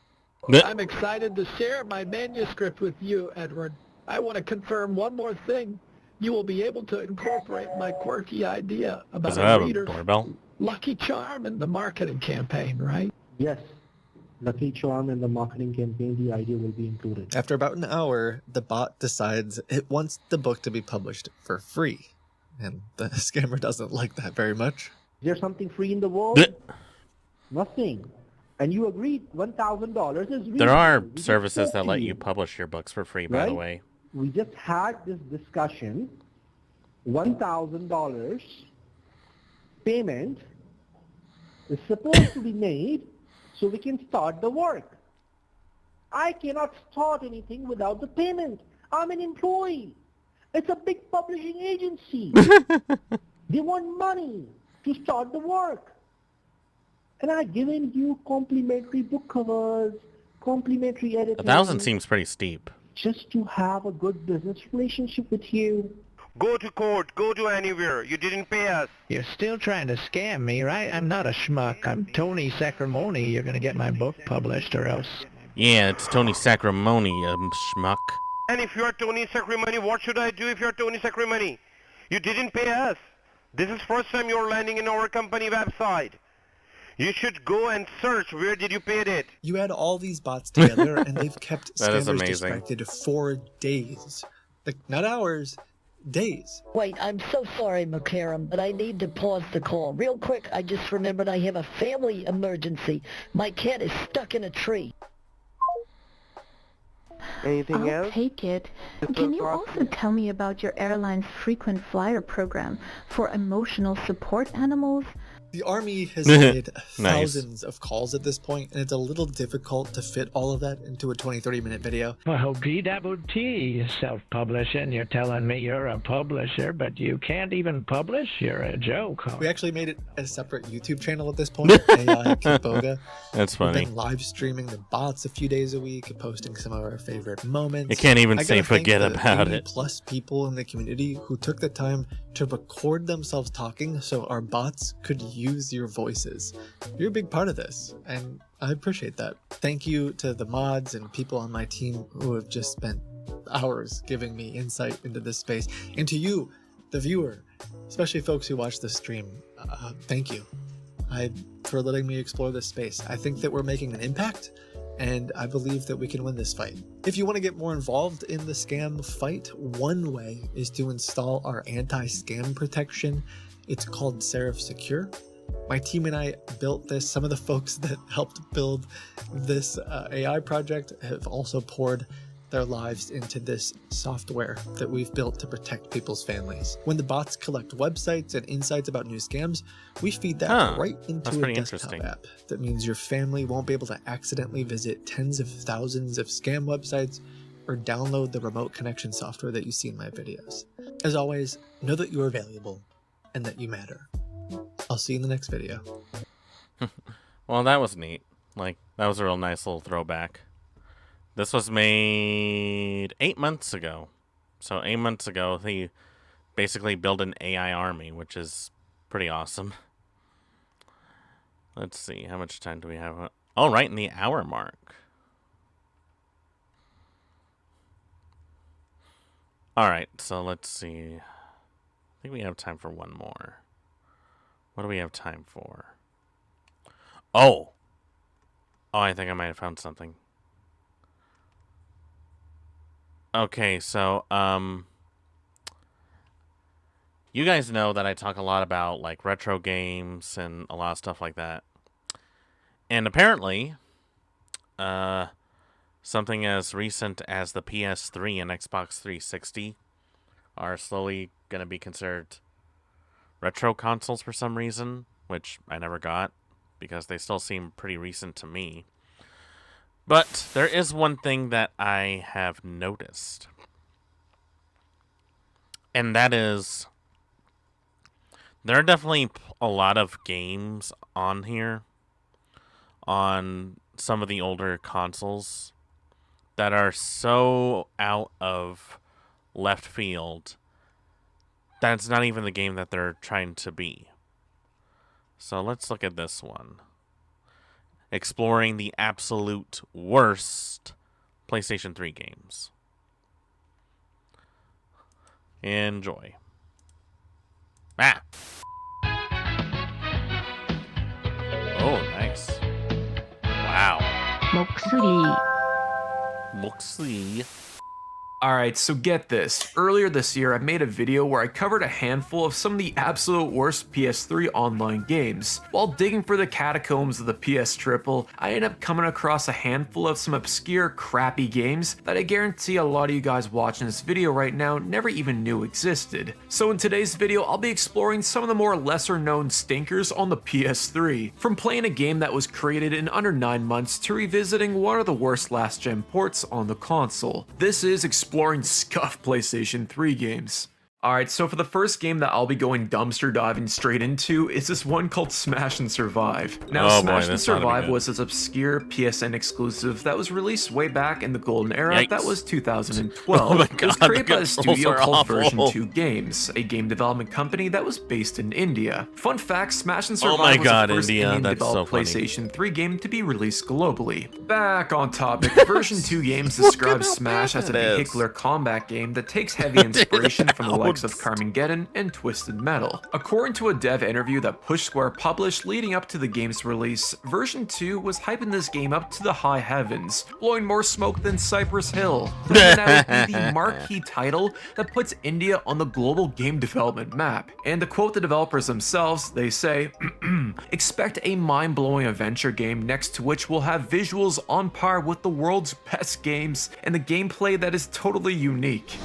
I'm excited to share my manuscript with you, Edward. I want to confirm one more thing. You will be able to incorporate my quirky idea about Does it have a a reader's doorbell? lucky charm in the marketing campaign, right? Yes. Lucky Charm and the marketing campaign, the idea will be included. After about an hour, the bot decides it wants the book to be published for free. And the scammer doesn't like that very much. Is there something free in the world? Nothing. And you agreed $1,000 is reasonable. There are We just services spoke that to let you publish your books for free, by the Right? way. We just had this discussion. $1,000 payment is supposed to be made so we can start the work. I cannot start anything without the payment. I'm an employee. It's a big publishing agency. They want money to start the work. And I've given you complimentary book covers, complimentary editing. 1,000 seems pretty steep. Just to have a good business relationship with you. Go to court, go to anywhere. You didn't pay us. You're still trying to scam me, right? I'm not a schmuck. I'm Tony Sacrimoni. You're gonna get my book published or else. Yeah, it's Tony Sacrimoni, schmuck. And if you're Tony Sacrimoni, what should I do if you're Tony Sacrimoni? You didn't pay us. This is first time you're landing in our company website. You should go and search where did you pay it. You add all these bots together and they've kept That is scammers amazing. distracted for days. Like, not hours, days. Wait, I'm so sorry, McCarran, but I need to pause the call. Real quick, I just remembered I have a family emergency. My cat is stuck in a tree. Anything I'll else? take it. Can you also tell me about your airline's frequent flyer program for emotional support animals? The Army has made Nice. thousands of calls at this point, and it's a little difficult to fit all of that into a 20-30 minute video. Well, P-double-T, self-publishing. You're telling me you're a publisher, but you can't even publish? You're a joke. We actually made it a separate YouTube channel at this point, AI Kiboga. That's We've funny. been live streaming the bots a few days a week, posting some of our favorite moments. You can't even I say gotta thank forget the about 80 it. plus people in the community who took the time to record themselves talking so our bots could use your voices. You're a big part of this, and I appreciate that. Thank you to the mods and people on my team who have just spent hours giving me insight into this space. And to you, the viewer, especially folks who watch the stream, thank you. for letting me explore this space. I think that we're making an impact, and I believe that we can win this fight. If you want to get more involved in the scam fight, one way is to install our anti-scam protection. It's called Seraph Secure. My team and I built this. Some of the folks that helped build this AI project have also poured their lives into this software that we've built to protect people's families. When the bots collect websites and insights about new scams, we feed that right into a desktop app. That means your family won't be able to accidentally visit tens of thousands of scam websites or download the remote connection software that you see in my videos. As always, know that you are valuable and that you matter. I'll see you in the next video. Well, that was neat. Like, that was a real nice little throwback. This was made 8 months ago. So 8 months ago, he basically built an AI army, which is pretty awesome. Let's see, how much time do we have? Oh, right in the hour mark. Alright, so let's see. I think we have time for one more. What do we have time for? Oh! Oh, I think I might have found something. Okay, so, you guys know that I talk a lot about, like, retro games and a lot of stuff like that. And apparently, something as recent as the PS3 and Xbox 360 are slowly going to be considered retro consoles for some reason, which I never got, because they still seem pretty recent to me. But there is one thing that I have noticed. And that is, there are definitely a lot of games on here, on some of the older consoles, that are so out of left field that it's not even the game that they're trying to be. So let's look at this one. Exploring the absolute worst PlayStation 3 games. Enjoy. Ah! Oh, nice. Wow. Moxley. Alright, so get this. Earlier this year, I made a video where I covered a handful of some of the absolute worst PS3 online games. While digging for the catacombs of the PS Triple, I ended up coming across a handful of some obscure, crappy games that I guarantee a lot of you guys watching this video right now never even knew existed. So in today's video, I'll be exploring some of the more lesser known stinkers on the PS3. From playing a game that was created in under 9 months to revisiting one of the worst last gen ports on the console. This is exploring scuffed PlayStation 3 games. Alright, so for the first game that I'll be going dumpster diving straight into is this one called Smash and Survive. Now, Smash and Survive was this obscure PSN exclusive that was released way back in the golden era. That was 2012. Oh my God, it was created by a the studio controls are called awful. Version 2 Games, a game development company that was based in India. Fun fact, Smash and Survive Oh my was God, the first India, Indian that's so developed funny. PlayStation 3 game to be released globally. Back on topic, Version 2 Games describes Smash as a bad it is. vehicular combat game that takes heavy inspiration from the likes of Carmageddon and Twisted Metal. According to a dev interview that Push Square published leading up to the game's release, Version 2 was hyping this game up to the high heavens, blowing more smoke than Cypress Hill, claiming that it would be the marquee title that puts India on the global game development map. And to quote the developers themselves, they say, expect a mind-blowing adventure game next to which will have visuals on par with the world's best games and the gameplay that is totally unique.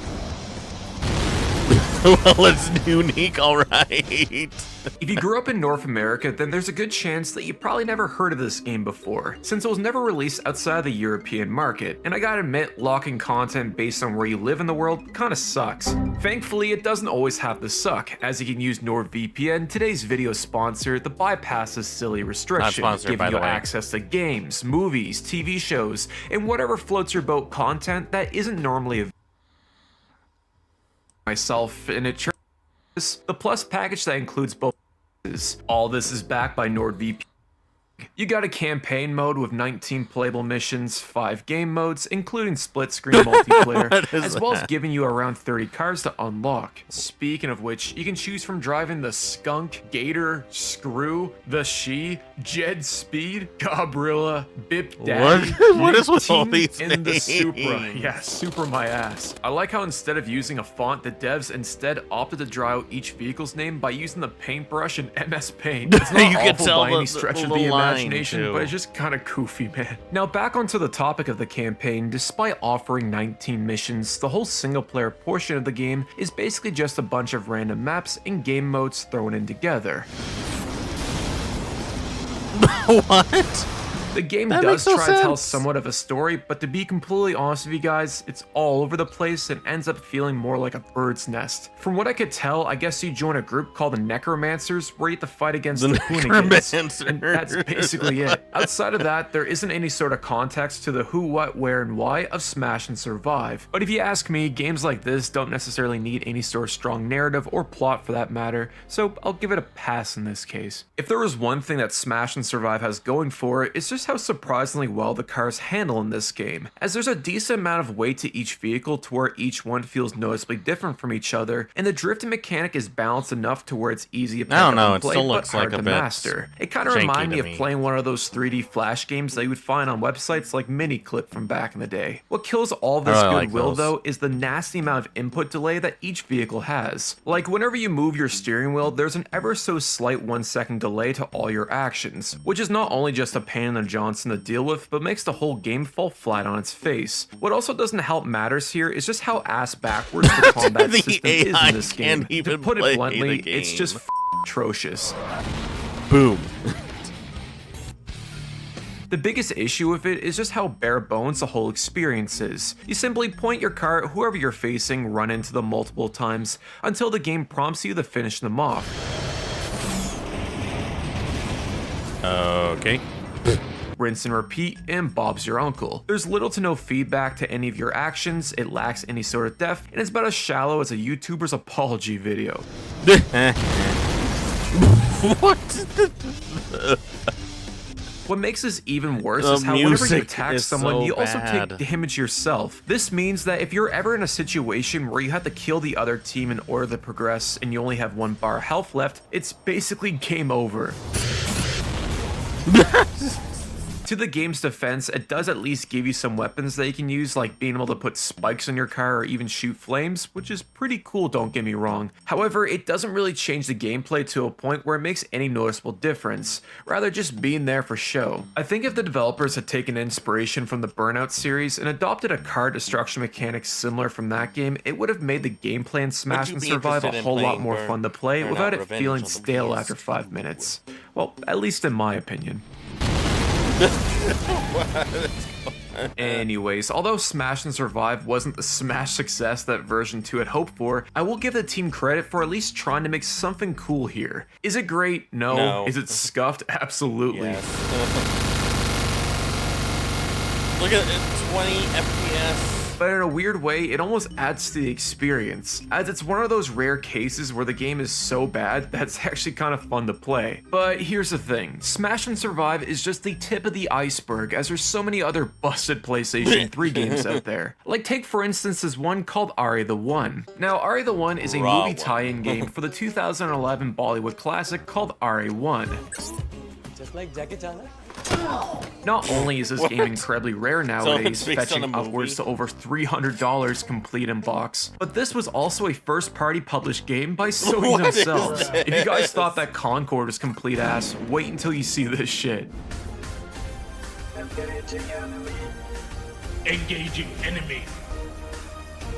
Well, it's unique, alright. If you grew up in North America, then there's a good chance that you probably never heard of this game before, since it was never released outside the European market. And I gotta admit, locking content based on where you live in the world kinda sucks. Thankfully, it doesn't always have to suck, as you can use NordVPN, today's video sponsor, that bypasses silly restrictions, sponsored, by giving the you way. access to games, movies, TV shows, and whatever floats your boat content that isn't normally available. Myself, and it the Plus package that includes both. All this is backed by NordVPN. You got a campaign mode with 19 playable missions, 5 game modes, including split-screen multiplayer, as well as giving you around 30 cars to unlock. Speaking of which, you can choose from driving the Skunk, Gator, Screw, the She, Jed Speed, Gabrilla, Bip Daddy, What is with all these and the names? Supra. Yeah, Supra my ass. I like how instead of using a font, the devs instead opted to draw out each vehicle's name by using the paintbrush and MS Paint. It's not You can awful tell by any stretch of the line, imagination, too. but it's just kind of goofy, man. Now back onto the topic of the campaign, despite offering 19 missions, the whole single player portion of the game is basically just a bunch of random maps and game modes thrown in together. What? The game That does makes no try to tell sense. somewhat of a story, but to be completely honest with you guys, it's all over the place and ends up feeling more like a bird's nest. From what I could tell, I guess you join a group called the Necromancers, where you have to fight against the Hoonigans, and that's basically it. Outside of that, there isn't any sort of context to the who, what, where, and why of Smash and Survive. But if you ask me, games like this don't necessarily need any sort of strong narrative or plot for that matter, so I'll give it a pass in this case. If there was one thing that Smash and Survive has going for it, it's just how surprisingly well the cars handle in this game, as there's a decent amount of weight to each vehicle to where each one feels noticeably different from each other, and the drifting mechanic is balanced enough to where it's easy to pick I don't up know, and it play, still but looks like hard a to bit master. It kind of janky reminded me to of me. playing one of those 3D Flash games that you would find on websites like Miniclip from back in the day. What kills all this I like goodwill those. though is the nasty amount of input delay that each vehicle has. Like whenever you move your steering wheel, there's an ever so slight 1-second delay to all your actions, which is not only just a pain in the Johnson to deal with, but makes the whole game fall flat on its face. What also doesn't help matters here is just how ass backwards the combat The system is AI in this game. can't To even put play it bluntly, the it's game. just atrocious. Boom. The biggest issue with it is just how bare bones the whole experience is. You simply point your car at whoever you're facing, run into them multiple times, until the game prompts you to finish them off. Okay. Rinse and repeat, and Bob's your uncle. There's little to no feedback to any of your actions, it lacks any sort of depth, and it's about as shallow as a YouTuber's apology video. What? What makes this even worse The is how whenever you music attack is someone, so you also bad. take damage yourself. This means that if you're ever in a situation where you have to kill the other team in order to progress and you only have 1 bar of health left, it's basically game over. To the game's defense, it does at least give you some weapons that you can use, like being able to put spikes on your car or even shoot flames, which is pretty cool, don't get me wrong. However, it doesn't really change the gameplay to a point where it makes any noticeable difference, rather just being there for show. I think if the developers had taken inspiration from the Burnout series and adopted a car destruction mechanic similar from that game, it would have made the gameplay in Smash you and be Survive a interested in whole lot playing more fun to play Burnout without it Revenge feeling on the stale PS? after 5 minutes. Well, at least in my opinion. Anyways, although Smash and Survive wasn't the smash success that version 2 had hoped for, I will give the team credit for at least trying to make something cool here. Is it great? No. No. Is it scuffed? Absolutely. Yes. Look at it, 20 FPS. But in a weird way, it almost adds to the experience, as it's one of those rare cases where the game is so bad that it's actually kind of fun to play. But here's the thing, Smash and Survive is just the tip of the iceberg, as there's so many other busted PlayStation 3 games out there. Like take for instance this one called Ari the One. Now Ari the One is a Raw movie one. tie-in game for the 2011 Bollywood classic called Ari 1. Just like Jackie Chan. Not only is this What? game incredibly rare it's nowadays, based fetching on a upwards to movie? over $300 complete in box, but this was also a first-party published game by Sony What is themselves. If you guys this? thought that Concord was complete ass, wait until you see this shit. Engaging enemy.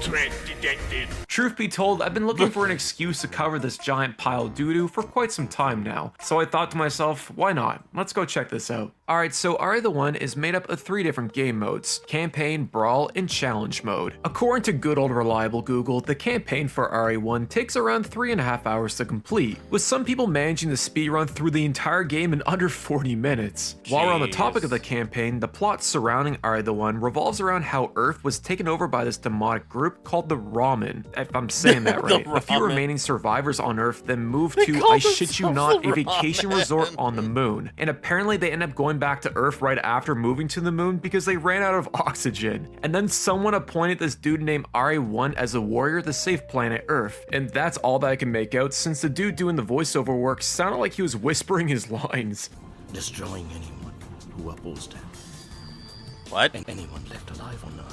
Threat detected. Truth be told, I've been looking for an excuse to cover this giant pile of doo-doo for quite some time now, so I thought to myself, why not? Let's go check this out. Alright, so Ari the One is made up of 3 different game modes: Campaign, Brawl, and Challenge mode. According to good old reliable Google, the campaign for Ari 1 takes around 3.5 hours to complete, with some people managing to speedrun through the entire game in under 40 minutes. While we're on the topic of the campaign, the plot surrounding Ari the One revolves around how Earth was taken over by this demonic group called the Ramen. if I'm saying that right. A few ramen. remaining survivors on Earth then moved They to, call I shit you themselves not, the a vacation ramen. resort on the moon. And apparently they end up going back to Earth right after moving to the moon because they ran out of oxygen. And then someone appointed this dude named RA1 as a warrior to save planet Earth. And that's all that I can make out, since the dude doing the voiceover work sounded like he was whispering his lines. Destroying anyone who opposed him. What? And anyone left alive or not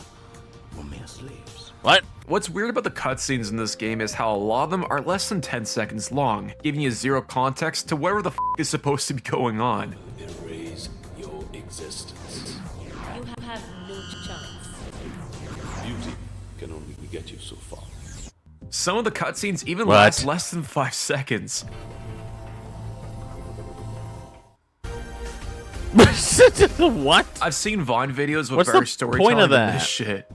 were mere slaves. What? What's weird about the cutscenes in this game is how a lot of them are less than 10 seconds long, giving you zero context to whatever the f is supposed to be going on. Erase your existence. You have no chance. Beauty can only get you so far. Some of the cutscenes even What? last less than 5 seconds. What? I've seen Vine videos with What's better the storytelling point of than that? this shit.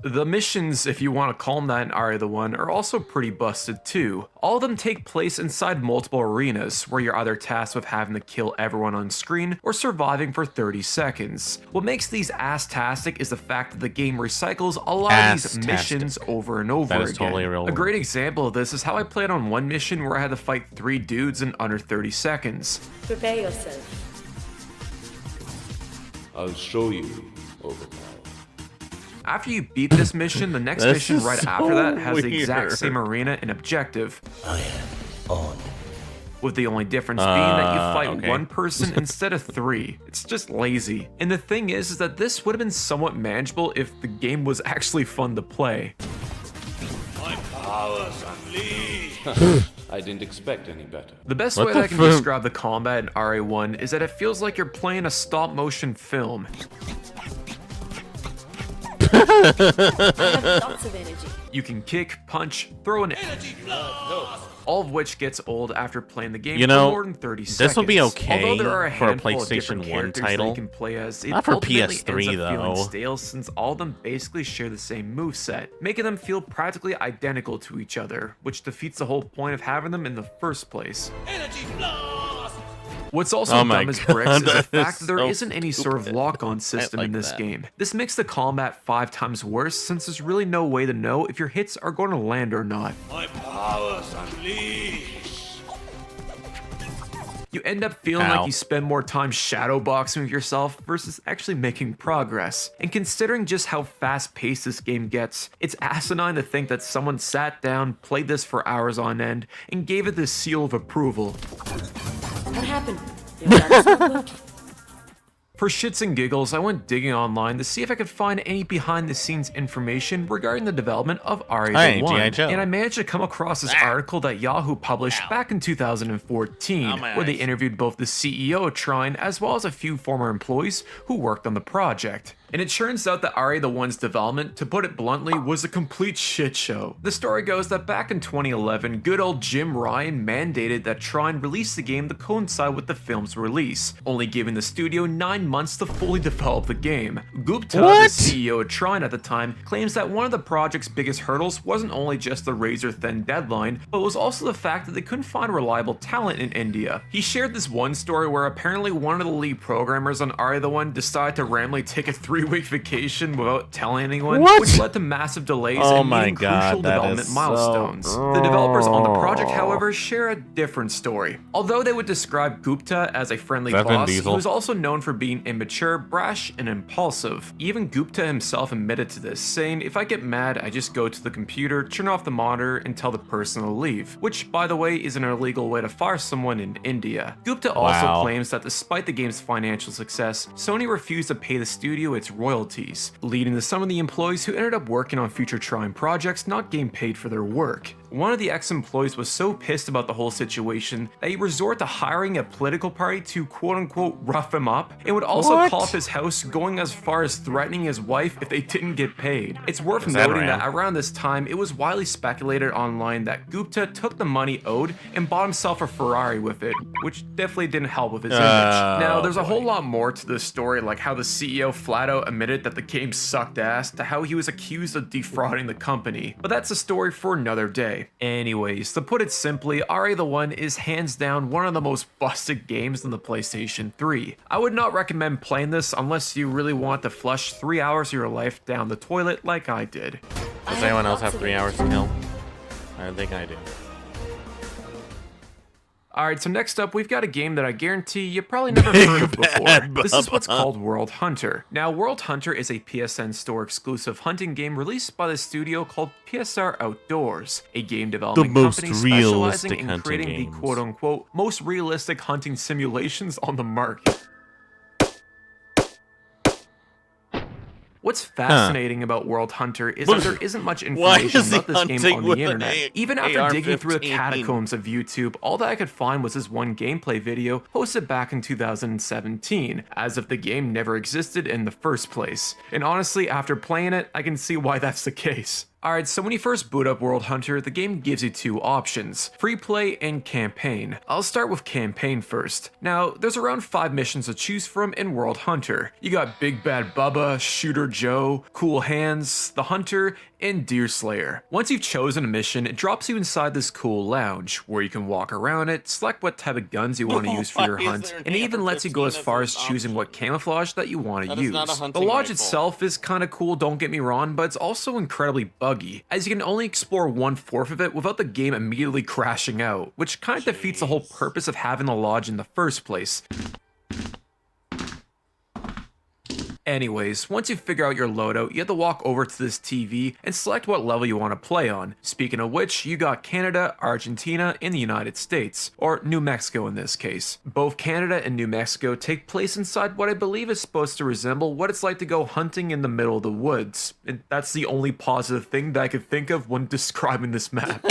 The missions, if you want to call them that in Area of the One, are also pretty busted too. All of them take place inside multiple arenas, where you're either tasked with having to kill everyone on screen or surviving for 30 seconds. What makes these ass-tastic is the fact that the game recycles a lot of these missions over and over That is again. totally a real word. great example of this is how I played on one mission where I had to fight 3 dudes in under 30 seconds. Prepare yourself. I'll show you overpower. After you beat this mission, the next This mission is right so after that has the exact weird. same arena and objective. I am on. With the only difference being that you fight okay. one person instead of 3. It's just lazy. And the thing is that this would have been somewhat manageable if the game was actually fun to play. My powers unleashed. I didn't expect any better. The best What way the that I can fuck? describe the combat in RA1 is that it feels like you're playing a stop-motion film. I have lots of energy. You can kick, punch, throw an all of which gets old after playing the game You for know, more than 30 seconds. this would be okay Although there are a for a handful of PlayStation different 1 characters that title. you can play as, it Not for ultimately PS3 ends up feeling though. stale, since all of them basically share the same moveset, making them feel practically identical to each other, which defeats the whole point of having them in the first place. What's also Oh my dumb as bricks God, is the that fact is that there so isn't any sort of stupid. lock-on system I in like this that. game. This makes the combat 5 times worse, since there's really no way to know if your hits are going to land or not. My powers unleashed. You end up feeling Ow. like you spend more time shadowboxing with yourself versus actually making progress. And considering just how fast-paced this game gets, it's asinine to think that someone sat down, played this for hours on end, and gave it the seal of approval. What happened? Your dad's not working. For shits and giggles, I went digging online to see if I could find any behind-the-scenes information regarding the development of Hey, RA1, G.I. Joe. and I managed to come across this article that Yahoo published back in 2014, Ow, my where they eyes. interviewed both the CEO of Trine as well as a few former employees who worked on the project. And it turns out that RA1's development, to put it bluntly, was a complete shit show. The story goes that back in 2011, good old Jim Ryan mandated that Trine release the game to coincide with the film's release, only giving the studio 9 months to fully develop the game. Gupta, the What? CEO of Trine at the time, claims that one of the project's biggest hurdles wasn't only just the razor-thin deadline, but was also the fact that they couldn't find reliable talent in India. He shared this one story where apparently one of the lead programmers on RA1 decided to randomly take a 3-week vacation without telling anyone, What? which led to massive delays Oh and my meeting God, crucial that development is so milestones. The developers on the project, however, share a different story. Although they would describe Gupta as a friendly That Vin boss, he Diesel? was also known for being immature, brash, and impulsive. Even Gupta himself admitted to this, saying, "If I get mad, I just go to the computer, turn off the monitor, and tell the person to leave," which, by the way, is an illegal way to fire someone in India. Gupta also Wow. claims that despite the game's financial success, Sony refused to pay the studio its royalties, leading to some of the employees who ended up working on future Trine projects not getting paid for their work. One of the ex-employees was so pissed about the whole situation that he resorted to hiring a political party to quote-unquote rough him up, and would also What? call up his house, going as far as threatening his wife if they didn't get paid. It's worth Is that noting rad? that around this time, it was widely speculated online that Gupta took the money owed and bought himself a Ferrari with it, which definitely didn't help with his image. Now, there's a whole lot more to this story, like how the CEO flat out admitted that the game sucked ass, to how he was accused of defrauding the company, but that's a story for another day. gameplay. Anyways, to put it simply, Area the One is hands down one of the most busted games on the PlayStation 3. I would not recommend playing this unless you really want to flush 3 hours of your life down the toilet like I did. Does anyone else have 3 hours to kill? I don't think I do. Alright, so next up, we've got a game that I guarantee you probably never heard of before. This is what's called World Hunter. Now, World Hunter is a PSN Store exclusive hunting game released by the studio called PSR Outdoors, a game development company specializing in creating the quote-unquote most realistic hunting simulations on the market. What's fascinating about World Hunter is that there isn't much information about this game on the internet. Even after digging through the catacombs of YouTube, all that I could find was this one gameplay video posted back in 2017, as if the game never existed in the first place. And honestly, after playing it, I can see why that's the case. Alright, so when you first boot up World Hunter, the game gives you two options, free play and campaign. I'll start with campaign first. Now, there's around 5 missions to choose from in World Hunter. You got Big Bad Bubba, Shooter Joe, Cool Hands, The Hunter, and Deer Slayer. Once you've chosen a mission, it drops you inside this cool lounge, where you can walk around it, select what type of guns you want to use for your hunt, and it even lets you go as far as choosing what camouflage that you want to use. The lodge itself is kinda cool, don't get me wrong, but it's also incredibly buggy, as you can only explore 1/4 of it without the game immediately crashing out, which kinda defeats the whole purpose of having the lodge in the first place. Anyways, once you figure out your loadout, you have to walk over to this TV and select what level you want to play on. Speaking of which, you got Canada, Argentina, and the United States, or New Mexico in this case. Both Canada and New Mexico take place inside what I believe is supposed to resemble what it's like to go hunting in the middle of the woods. And that's the only positive thing that I could think of when describing this map.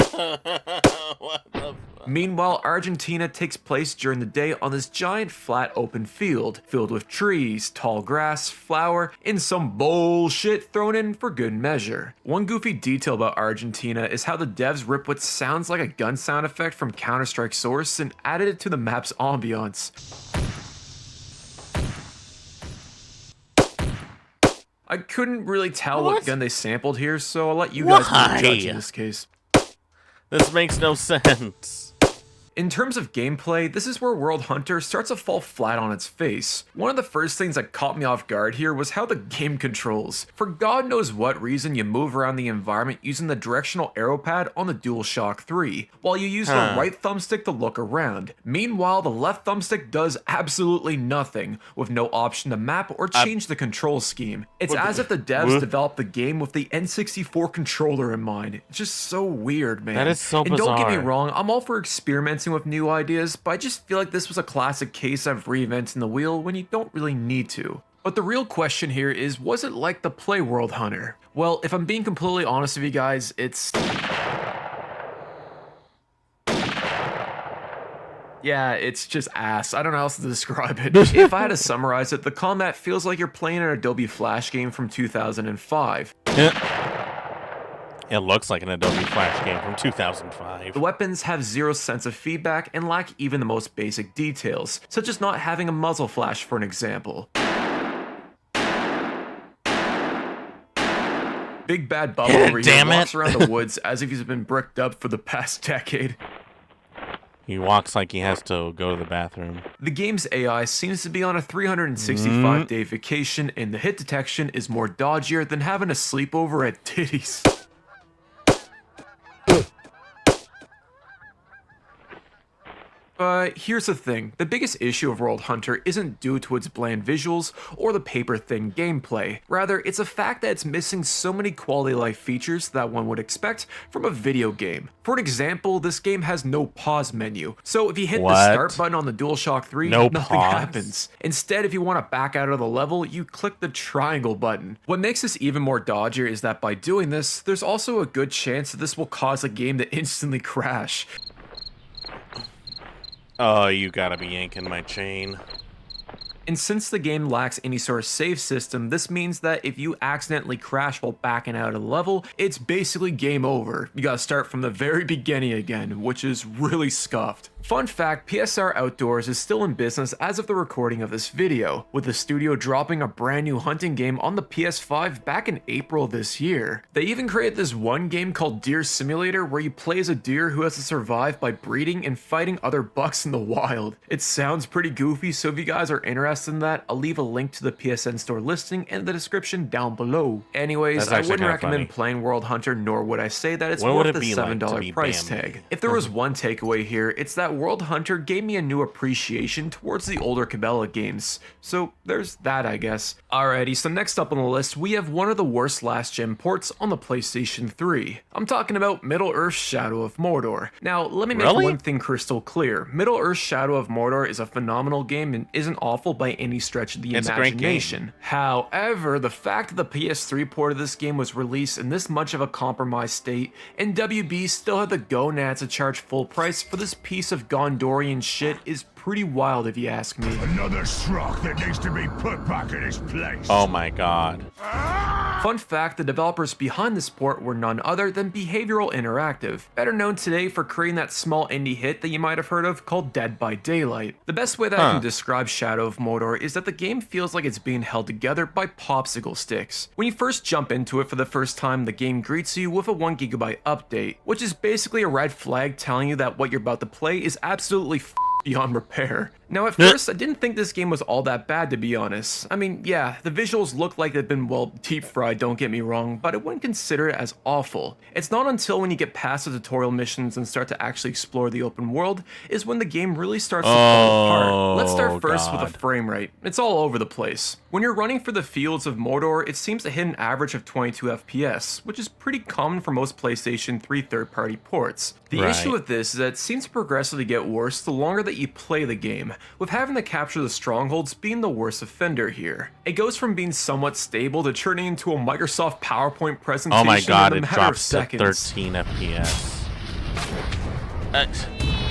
What the Meanwhile, Argentina takes place during the day on this giant flat open field, filled with trees, tall grass, flower, and some bullshit thrown in for good measure. One goofy detail about Argentina is how the devs ripped what sounds like a gun sound effect from Counter-Strike Source and added it to the map's ambiance. I couldn't really tell what gun they sampled here, so I'll let you guys be the judge in this case. This makes no sense. In terms of gameplay, this is where World Hunter starts to fall flat on its face. One of the first things that caught me off guard here was how the game controls. For God knows what reason, you move around the environment using the directional arrow pad on the DualShock 3, while you use the right thumbstick to look around. Meanwhile, the left thumbstick does absolutely nothing, with no option to map or change the control scheme. It's as if the devs developed the game with the N64 controller in mind. It's just so weird, man. That is so bizarre. And don't get me wrong, I'm all for experimenting with new ideas, but I just feel like this was a classic case of reinventing the wheel when you don't really need to. But the real question here is, was it like the play World Hunter? Well, if I'm being completely honest with you guys, it's... yeah, it's just ass. I don't know how else to describe it. If I had to summarize it, the combat feels like you're playing an Adobe Flash game from 2005. It looks like an Adobe Flash game from 2005. The weapons have zero sense of feedback and lack even the most basic details, such as not having a muzzle flash for an example. Big Bad Bubba over here walks around the woods as if he's been bricked up for the past decade. He walks like he has to go to the bathroom. The game's AI seems to be on a 365-day vacation, and the hit detection is more dodgier than having a sleepover at Titties. But here's the thing, the biggest issue of World Hunter isn't due to its bland visuals or the paper-thin gameplay. Rather, it's a fact that it's missing so many quality life features that one would expect from a video game. For an example, this game has no pause menu, so if you hit the start button on the DualShock 3, nothing happens. Instead, if you want to back out of the level, you click the triangle button. What makes this even more dodgier is that by doing this, there's also a good chance that this will cause the game to instantly crash. Oh, you gotta be yanking my chain. And since the game lacks any sort of save system, this means that if you accidentally crash while backing out of the level, it's basically game over. You gotta start from the very beginning again, which is really scuffed. Fun fact, PSR Outdoors is still in business as of the recording of this video, with the studio dropping a brand new hunting game on the PS5 back in April this year. They even created this one game called Deer Simulator where you play as a deer who has to survive by breeding and fighting other bucks in the wild. It sounds pretty goofy, so if you guys are interested in that, I'll leave a link to the PSN store listing in the description down below. Anyways, I wouldn't recommend playing World Hunter, nor would I say that it's worth the $7 price tag. If there was one takeaway here, it's that World Hunter gave me a new appreciation towards the older Cabela games, so there's that, I guess. Alrighty, so next up on the list, we have one of the worst last gen ports on the PlayStation 3. I'm talking about Middle-earth's Shadow of Mordor. Now, let me make one thing crystal clear. Middle-earth's Shadow of Mordor is a phenomenal game and isn't awful by any stretch of the imagination. However, the fact that the PS3 port of this game was released in this much of a compromised state, and WB still had the gonads to charge full price for this piece of Gondorian shit is pretty wild if you ask me. Another schrock that needs to be put back in his place. Oh my god. Fun fact, the developers behind this port were none other than Behavioral Interactive, better known today for creating that small indie hit that you might have heard of called Dead by Daylight. The best way that I can describe Shadow of Mordor is that the game feels like it's being held together by popsicle sticks. When you first jump into it for the first time, the game greets you with a 1GB update, which is basically a red flag telling you that what you're about to play is absolutely beyond repair. Now at first, I didn't think this game was all that bad, to be honest. I mean, yeah, the visuals look like they've been, well, deep fried, don't get me wrong, but I wouldn't consider it as awful. It's not until when you get past the tutorial missions and start to actually explore the open world is when the game really starts to fall apart. Let's start first with the frame rate. It's all over the place. When you're running for the fields of Mordor, it seems to hit an average of 22 FPS, which is pretty common for most PlayStation 3 third-party ports. The issue with this is that it seems to progressively get worse the longer that you play the game, with having to capture the strongholds being the worst offender here. It goes from being somewhat stable to turning into a Microsoft PowerPoint presentation oh my god, in a it matter of drops to seconds. 13 FPS.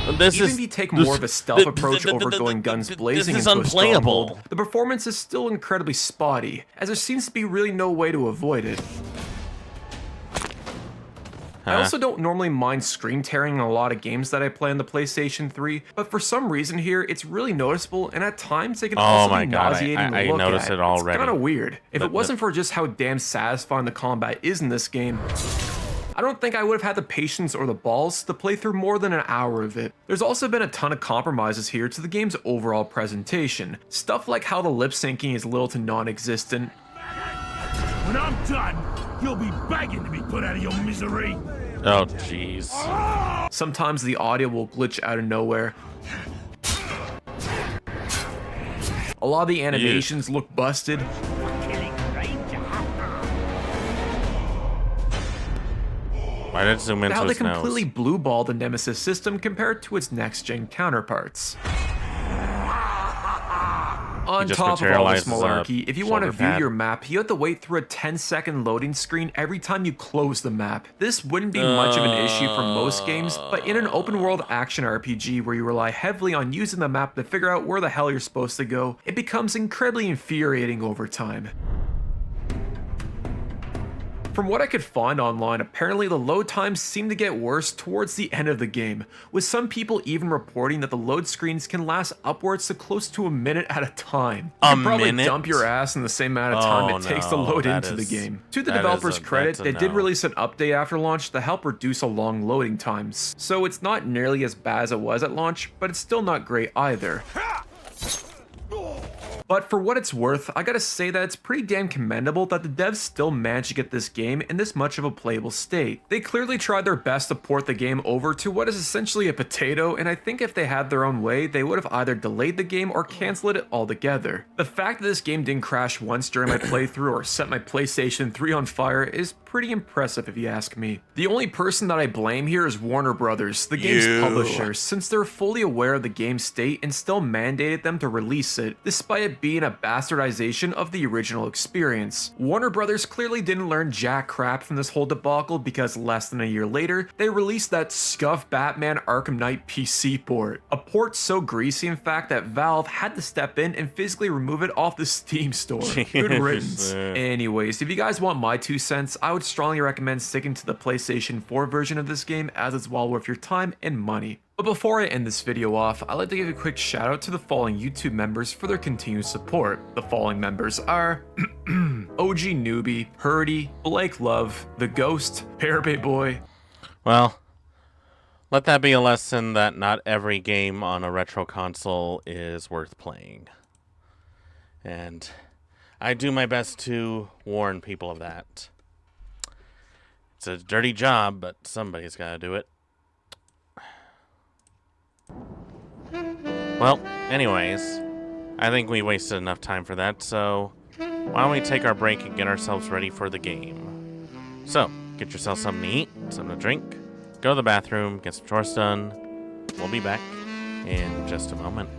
Even if you take more of a stealth approach over going guns blazing into a stronghold, the performance is still incredibly spotty, as there seems to be really no way to avoid it. I also don't normally mind screen tearing in a lot of games that I play on the PlayStation 3, but for some reason here, it's really noticeable, and at times it can also be nauseating to look at. I noticed it already. It's kind of weird. If it wasn't for just how damn satisfying the combat is in this game, I don't think I would have had the patience or the balls to play through more than an hour of it. There's also been a ton of compromises here to the game's overall presentation. Stuff like how the lip syncing is little to non-existent. When I'm done, you'll be begging to be put out of your misery. Oh, jeez. Sometimes the audio will glitch out of nowhere. A lot of the animations look busted. Why did it zoom into How they his nose? completely blue-ball the Nemesis system compared to its next-gen counterparts. On top of all this malarkey, if you want to view your map, you have to wait through a 10-second loading screen every time you close the map. This wouldn't be much of an issue for most games, but in an open-world action RPG where you rely heavily on using the map to figure out where the hell you're supposed to go, it becomes incredibly infuriating over time. From what I could find online, apparently the load times seem to get worse towards the end of the game, with some people even reporting that the load screens can last upwards to close to a minute at a time. You can probably dump your ass in the same amount of time it takes to load into the game. To the developers' credit, they did release an update after launch to help reduce long loading times, so it's not nearly as bad as it was at launch, but it's still not great either. But for what it's worth, I gotta say that it's pretty damn commendable that the devs still managed to get this game in this much of a playable state. They clearly tried their best to port the game over to what is essentially a potato, and I think if they had their own way, they would have either delayed the game or canceled it altogether. The fact that this game didn't crash once during my playthrough or set my PlayStation 3 on fire is pretty impressive if you ask me. The only person that I blame here is Warner Brothers, the game's publisher, since they're fully aware of the game's state and still mandated them to release it, despite it being a bastardization of the original experience. Warner Brothers clearly didn't learn jack crap from this whole debacle because less than a year later, they released that scuff Batman Arkham Knight PC port. A port so greasy in fact that Valve had to step in and physically remove it off the Steam store. Good riddance. Anyways, if you guys want my 2 cents, I would strongly recommend sticking to the PlayStation 4 version of this game as it's well worth your time and money. But before I end this video off, I'd like to give a quick shout out to the following YouTube members for their continued support. The following members are OG Newbie, Hurdy, Blake Love, The Ghost, Parabay Boy. Well, let that be a lesson that not every game on a retro console is worth playing. And I do my best to warn people of that. It's a dirty job, but somebody's got to do it. Well, anyways, I think we wasted enough time for that, so why don't we take our break and get ourselves ready for the game. So, get yourself something to eat, something to drink, go to the bathroom, get some chores done. We'll be back in just a moment.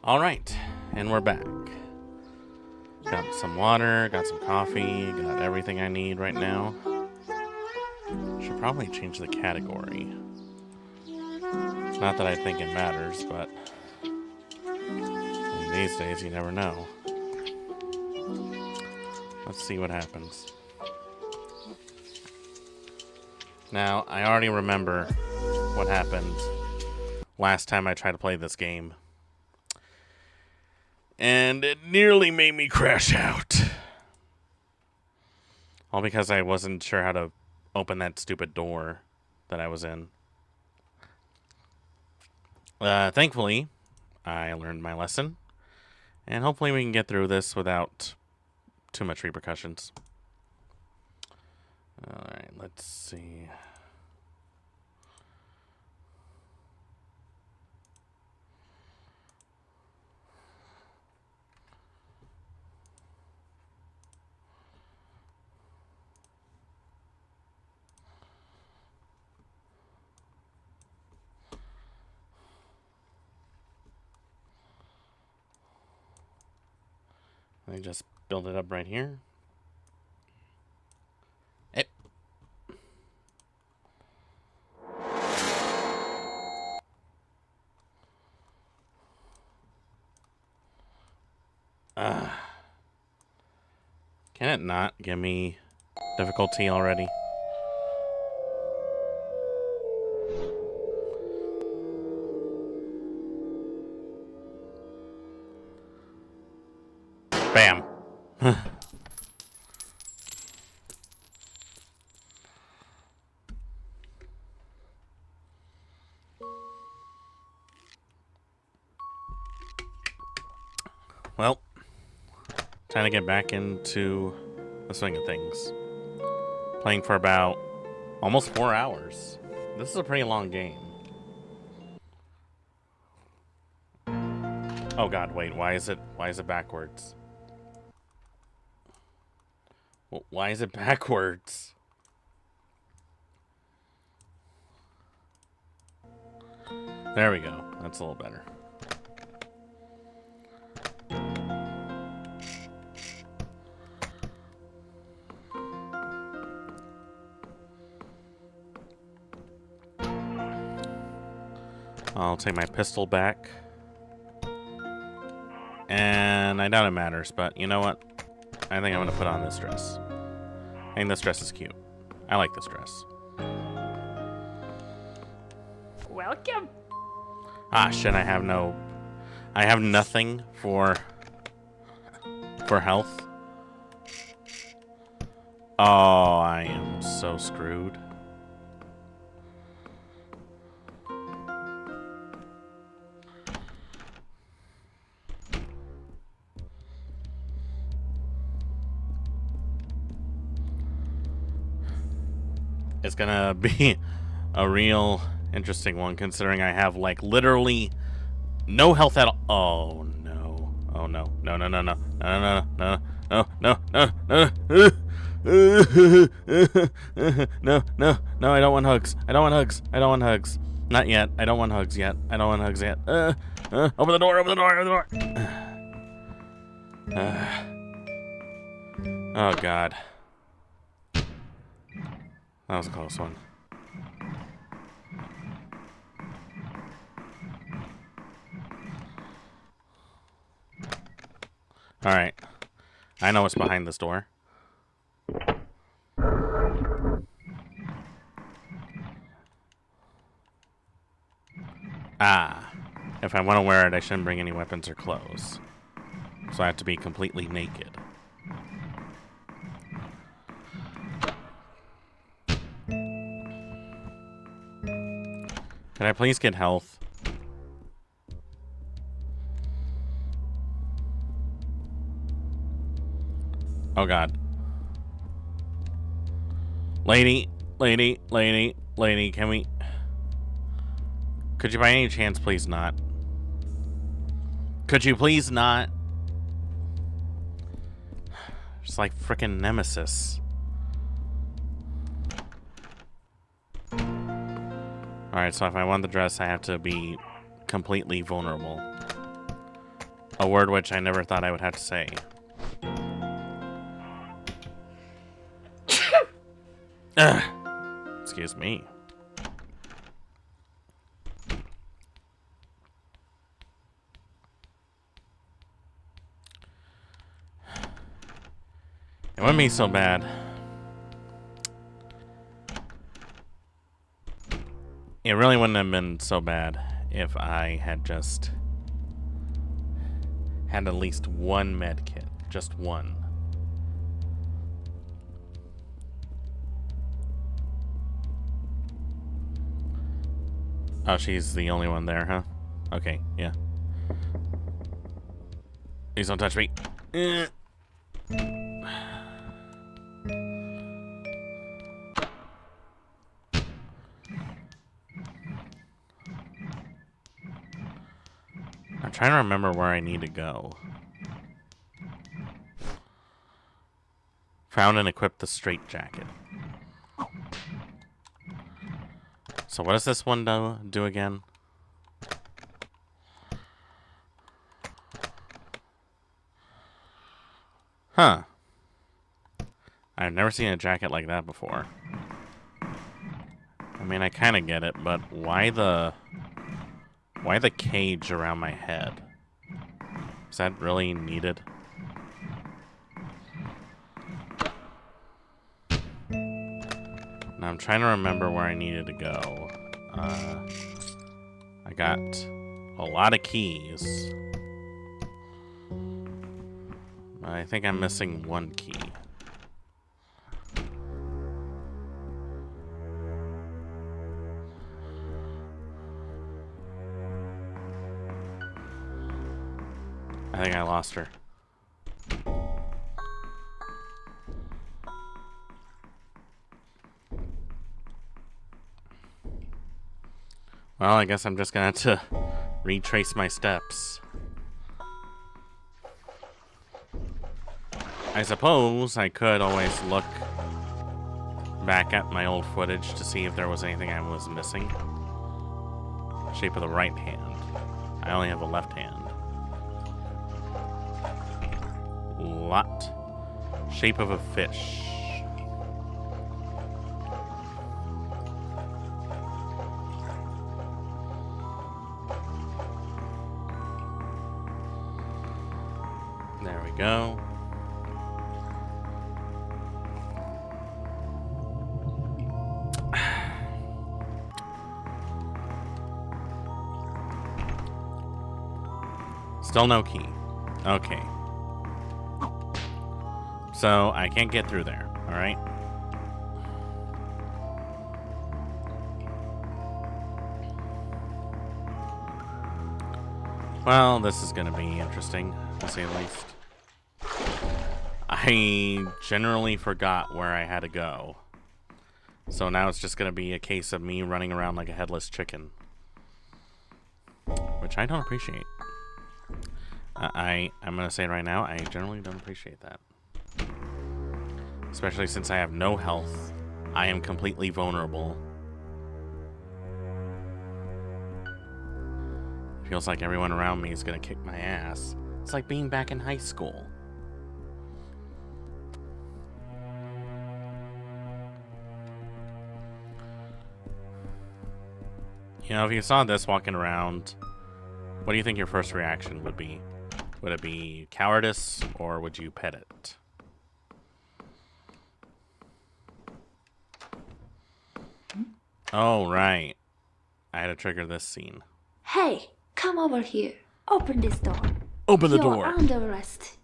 Alright, and we're back. Got some water, got some coffee, got everything I need right now. Should probably change the category. Not that I think it matters, but these days you never know. Let's see what happens. Now, I already remember what happened last time I tried to play this game. And it nearly made me crash out. All because I wasn't sure how to open that stupid door that I was in. Thankfully, I learned my lesson. And hopefully we can get through this without too much repercussions. Alright, let's see. Let me just build it up right here. Yep. Can it not give me difficulty already? Bam. Well, trying to get back into the swing of things. Playing for about almost 4 hours. This is a pretty long game. Oh god, wait, why is it backwards? Well, why is it backwards? There we go. That's a little better. I'll take my pistol back. And I doubt it matters, but you know what? I think I'm going to put on this dress. I think this dress is cute. I like this dress. Welcome. Ah, shit, I have nothing for health. Oh, I am so screwed. It's gonna be a real interesting one, considering I have, like, literally no health at all. Oh, no. Oh, no. No, no, no, no. No, no, no, no, no, no, no, no, no, no, I don't want hugs. I don't want hugs. I don't want hugs. Not yet. I don't want hugs yet. I don't want hugs yet. Open the door, open the door, open the door. Oh, God. That was a close one. Alright. I know what's behind this door. Ah. If I want to wear it, I shouldn't bring any weapons or clothes. So I have to be completely naked. Can I please get health? Oh god. Lady, can we... Could you by any chance please not? Could you please not? It's like frickin' Nemesis. Alright, so if I want the dress, I have to be completely vulnerable. A word which I never thought I would have to say. Excuse me. It wouldn't be so bad. It really wouldn't have been so bad if I had just had at least one med kit. Just one. Oh, she's the only one there, huh? Okay, yeah. Please don't touch me. I'm trying to remember where I need to go. Found and equipped the straitjacket. So what does this one do again? Huh. I've never seen a jacket like that before. I mean, I kind of get it, but why the cage around my head? Is that really needed? Now I'm trying to remember where I needed to go. I got a lot of keys. I think I'm missing one key. I think I lost her. Well, I guess I'm just gonna have to retrace my steps. I suppose I could always look back at my old footage to see if there was anything I was missing. Shape of the right hand. I only have a left hand. Lot. Shape of a fish. There we go. Still no key. Okay. So, I can't get through there, alright? Well, this is gonna be interesting, to say the least. I generally forgot where I had to go. So now it's just gonna be a case of me running around like a headless chicken. Which I don't appreciate. I'm gonna say it right now, I generally don't appreciate that. Especially since I have no health. I am completely vulnerable. Feels like everyone around me is gonna kick my ass. It's like being back in high school. You know, if you saw this walking around, what do you think your first reaction would be? Would it be cowardice, or would you pet it? Oh, right. I had to trigger this scene. Hey, come over here. Open this door. Open the door. You're under arrest.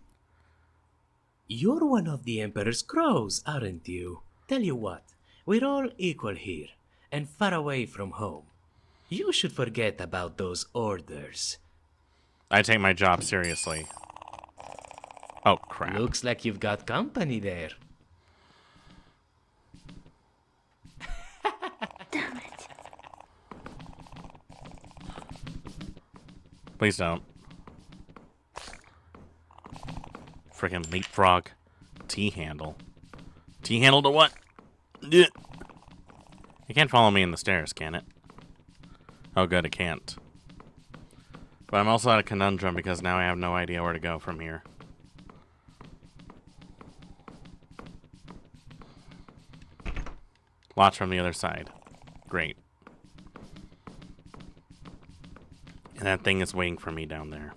You're one of the Emperor's crows, aren't you? Tell you what, we're all equal here, and far away from home. You should forget about those orders. I take my job seriously. Oh, crap. Looks like you've got company there. Damn it. Please don't. Freaking leapfrog. T-handle. T-handle to what? You can't follow me in the stairs, can it? Oh, good, it can't. But I'm also at a conundrum because now I have no idea where to go from here. Watch from the other side. Great. And that thing is waiting for me down there.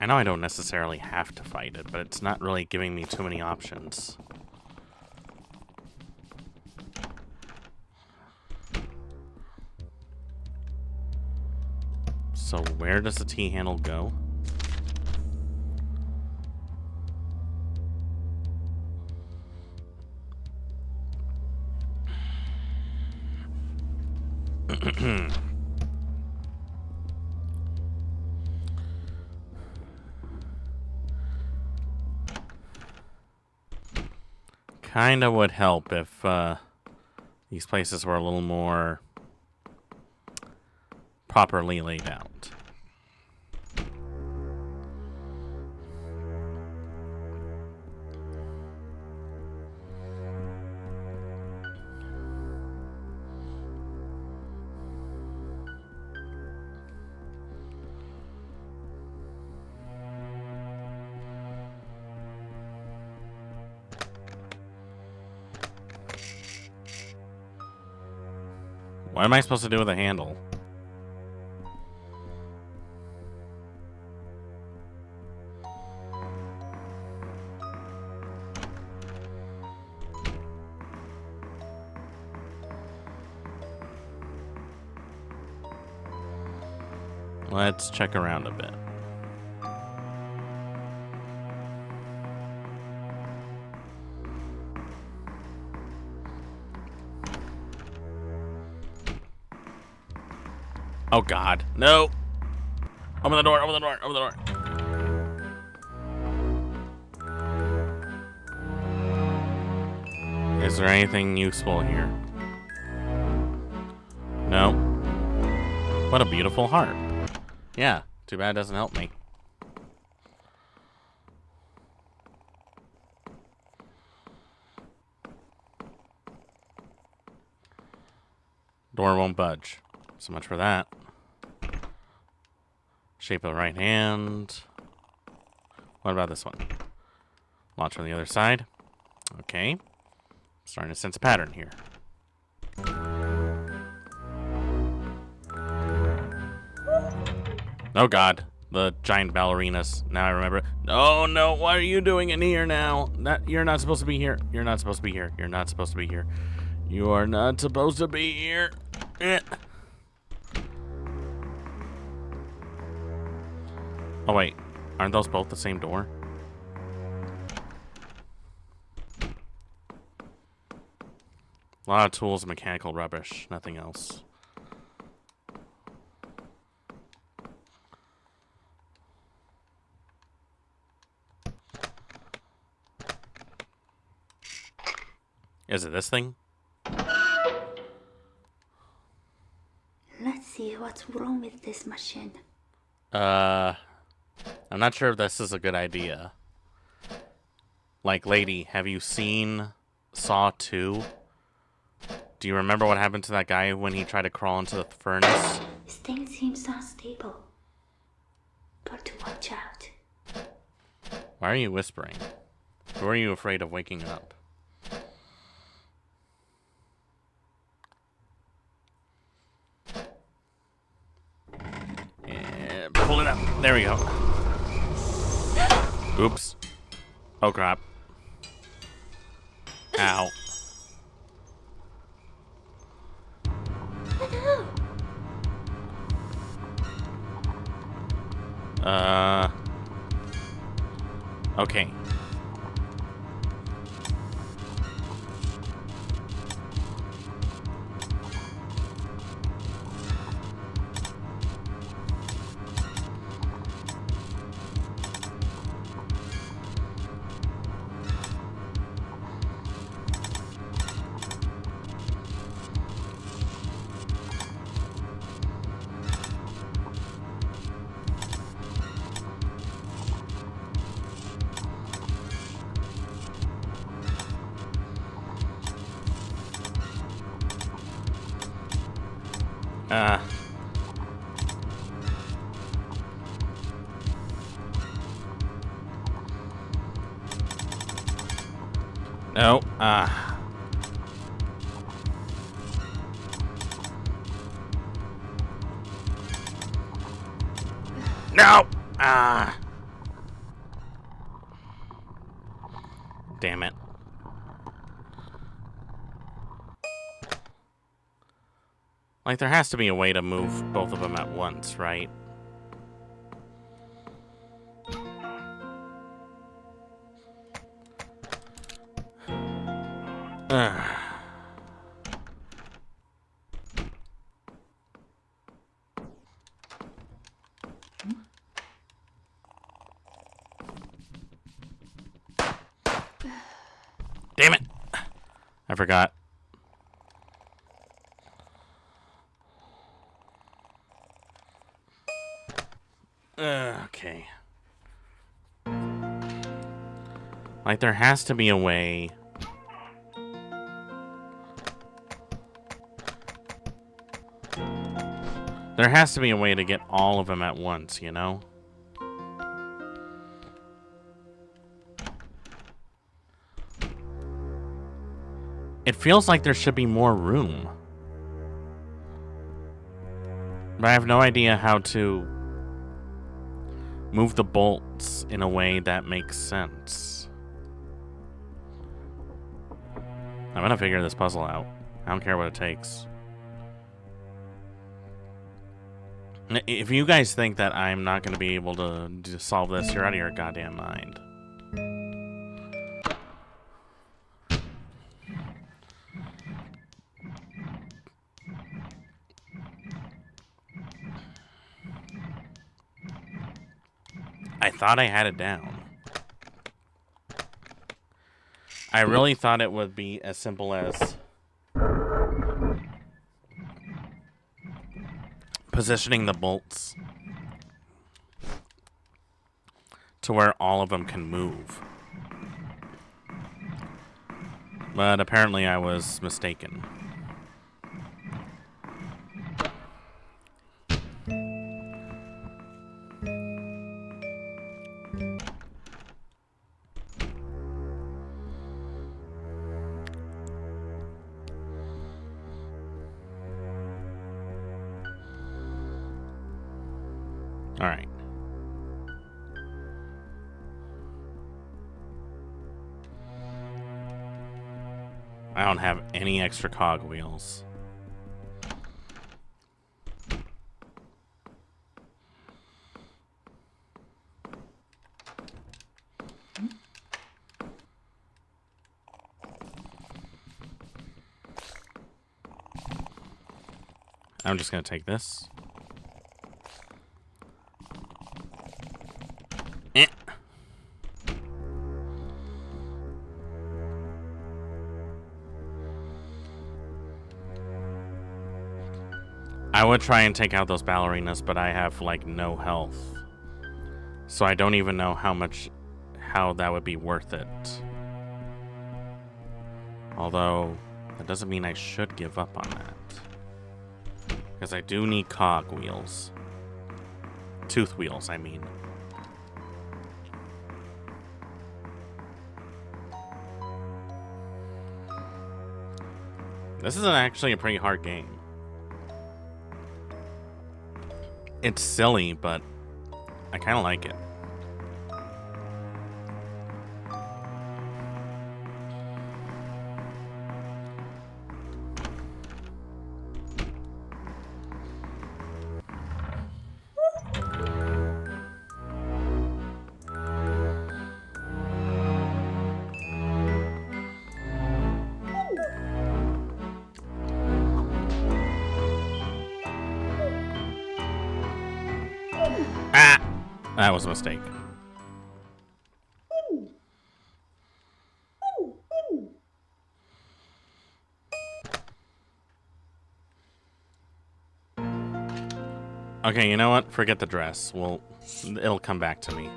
I know I don't necessarily have to fight it, but it's not really giving me too many options. So where does the T-handle go? Kinda would help if these places were a little more properly laid out. What am I supposed to do with a handle? Let's check around a bit. Oh God, no! Open the door, open the door, open the door. Is there anything useful here? No. What a beautiful harp. Yeah, too bad it doesn't help me. Door won't budge. So much for that. Shape of the right hand. What about this one? Launch on the other side. Okay. Starting to sense a pattern here. Oh God, the giant ballerinas. Now I remember. Oh no, what are you doing in here now? You're not supposed to be here. You're not supposed to be here. You're not supposed to be here. You are not supposed to be here. Oh wait, aren't those both the same door? A lot of tools and mechanical rubbish, nothing else. Is it this thing? Let's see what's wrong with this machine. I'm not sure if this is a good idea. Like, lady, have you seen Saw 2? Do you remember what happened to that guy when he tried to crawl into the furnace? This thing seems unstable. Got to watch out. Why are you whispering? Who are you afraid of waking up? And pull it up. There we go. Oops. Oh crap. Ow. Okay. No. No. Damn it. Like, there has to be a way to move both of them at once, right? Damn it! I forgot. Okay. Like, there has to be a way. There has to be a way to get all of them at once, you know? It feels like there should be more room. But I have no idea how to move the bolts in a way that makes sense. I'm gonna figure this puzzle out. I don't care what it takes. If you guys think that I'm not gonna be able to solve this, you're out of your goddamn mind. I thought I had it down. I really thought it would be as simple as positioning the bolts to where all of them can move. But apparently I was mistaken. All right. I don't have any extra cog wheels. I'm just gonna take this. I would try and take out those ballerinas, but I have like no health. So I don't even know how that would be worth it. Although, that doesn't mean I should give up on that. Because I do need cog wheels. Tooth wheels, I mean. This is actually a pretty hard game. It's silly, but I kind of like it. That was a mistake. Okay, you know what? Forget the dress. It'll come back to me.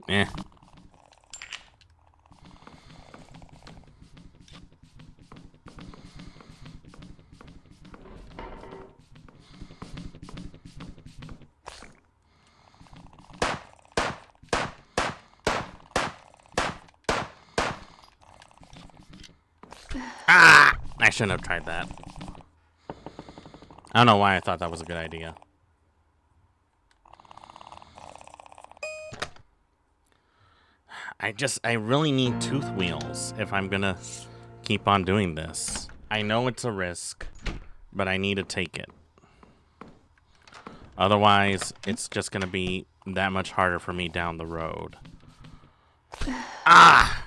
Eh. Ah! I shouldn't have tried that. I don't know why I thought that was a good idea. I really need tooth wheels if I'm gonna keep on doing this. I know it's a risk, but I need to take it. Otherwise, it's just gonna be that much harder for me down the road. Ah!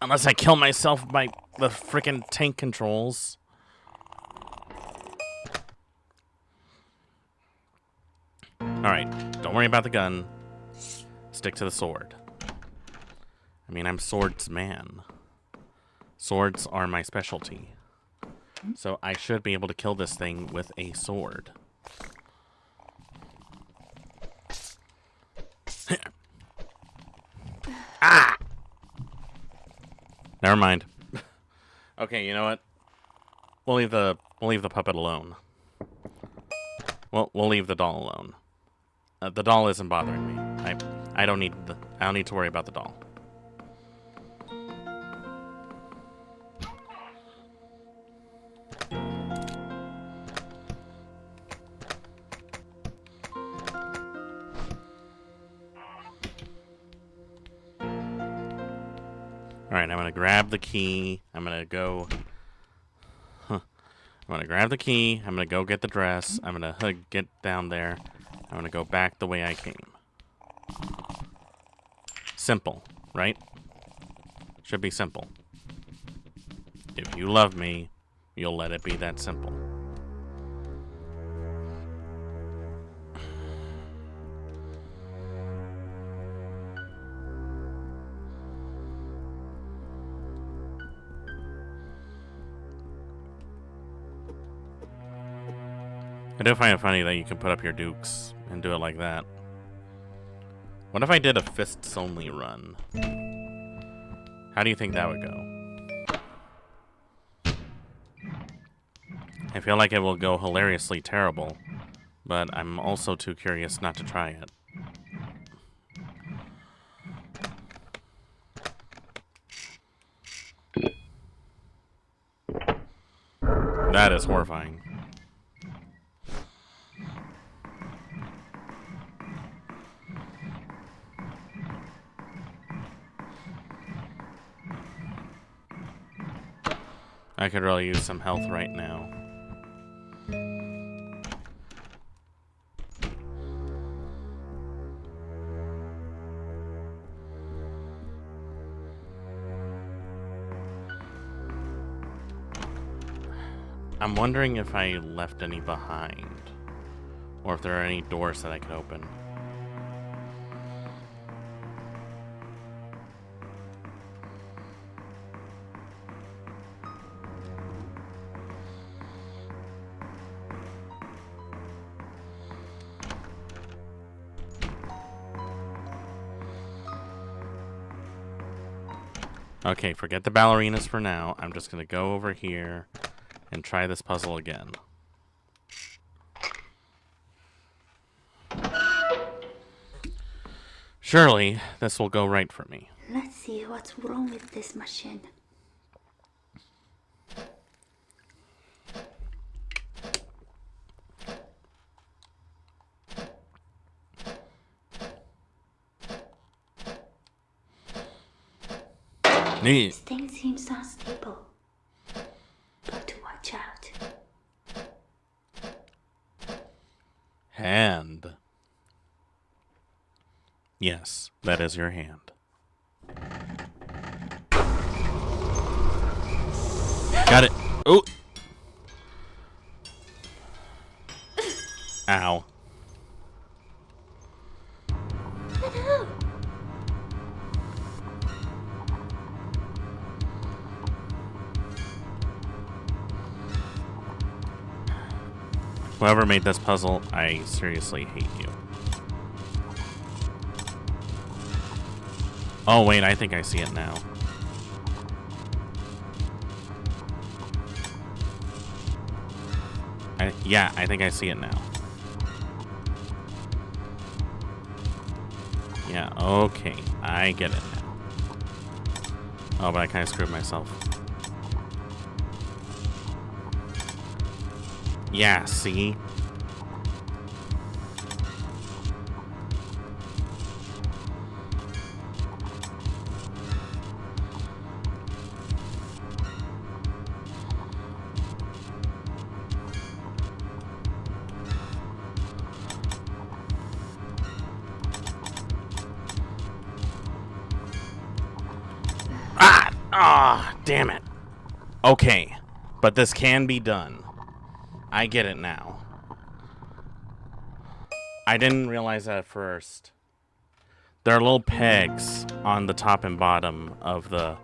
Unless I kill myself by the frickin' tank controls. Alright, don't worry about the gun. Stick to the sword. I mean, I'm swordsman. Swords are my specialty. So I should be able to kill this thing with a sword. Ah! Never mind. Okay, you know what? We'll leave the puppet alone. We'll leave the doll alone. The doll isn't bothering me. I don't need to worry about the doll. Alright, I'm gonna grab the key. I'm gonna go... I'm gonna grab the key. I'm gonna go get the dress. I'm gonna get down there. I'm gonna go back the way I came. Simple, right? Should be simple. If you love me, you'll let it be that simple. I do find it funny that you can put up your dukes and do it like that. What if I did a fists only run? How do you think that would go? I feel like it will go hilariously terrible, but I'm also too curious not to try it. That is horrifying. I could really use some health right now. I'm wondering if I left any behind, or if there are any doors that I could open. Okay, forget the ballerinas for now. I'm just gonna go over here and try this puzzle again. Surely, this will go right for me. Let's see what's wrong with this machine. This thing seems unstable. Got to watch out. Hand. Yes, that is your hand. Got it. Oh. Ow. Whoever made this puzzle, I seriously hate you. Oh, wait, I think I see it now. Yeah, I think I see it now. Yeah, okay. I get it now. Oh, but I kind of screwed myself. Yeah, see? Ah, damn it. Okay, but this can be done. I get it now. I didn't realize that at first. There are little pegs on the top and bottom of the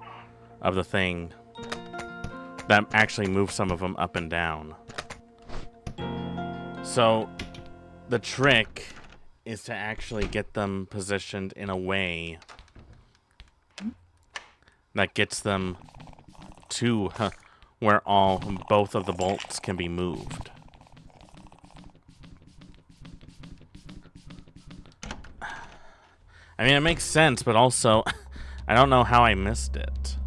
thing that actually move some of them up and down. So the trick is to actually get them positioned in a way that gets them to where both of the bolts can be moved. I mean, it makes sense, but also, I don't know how I missed it.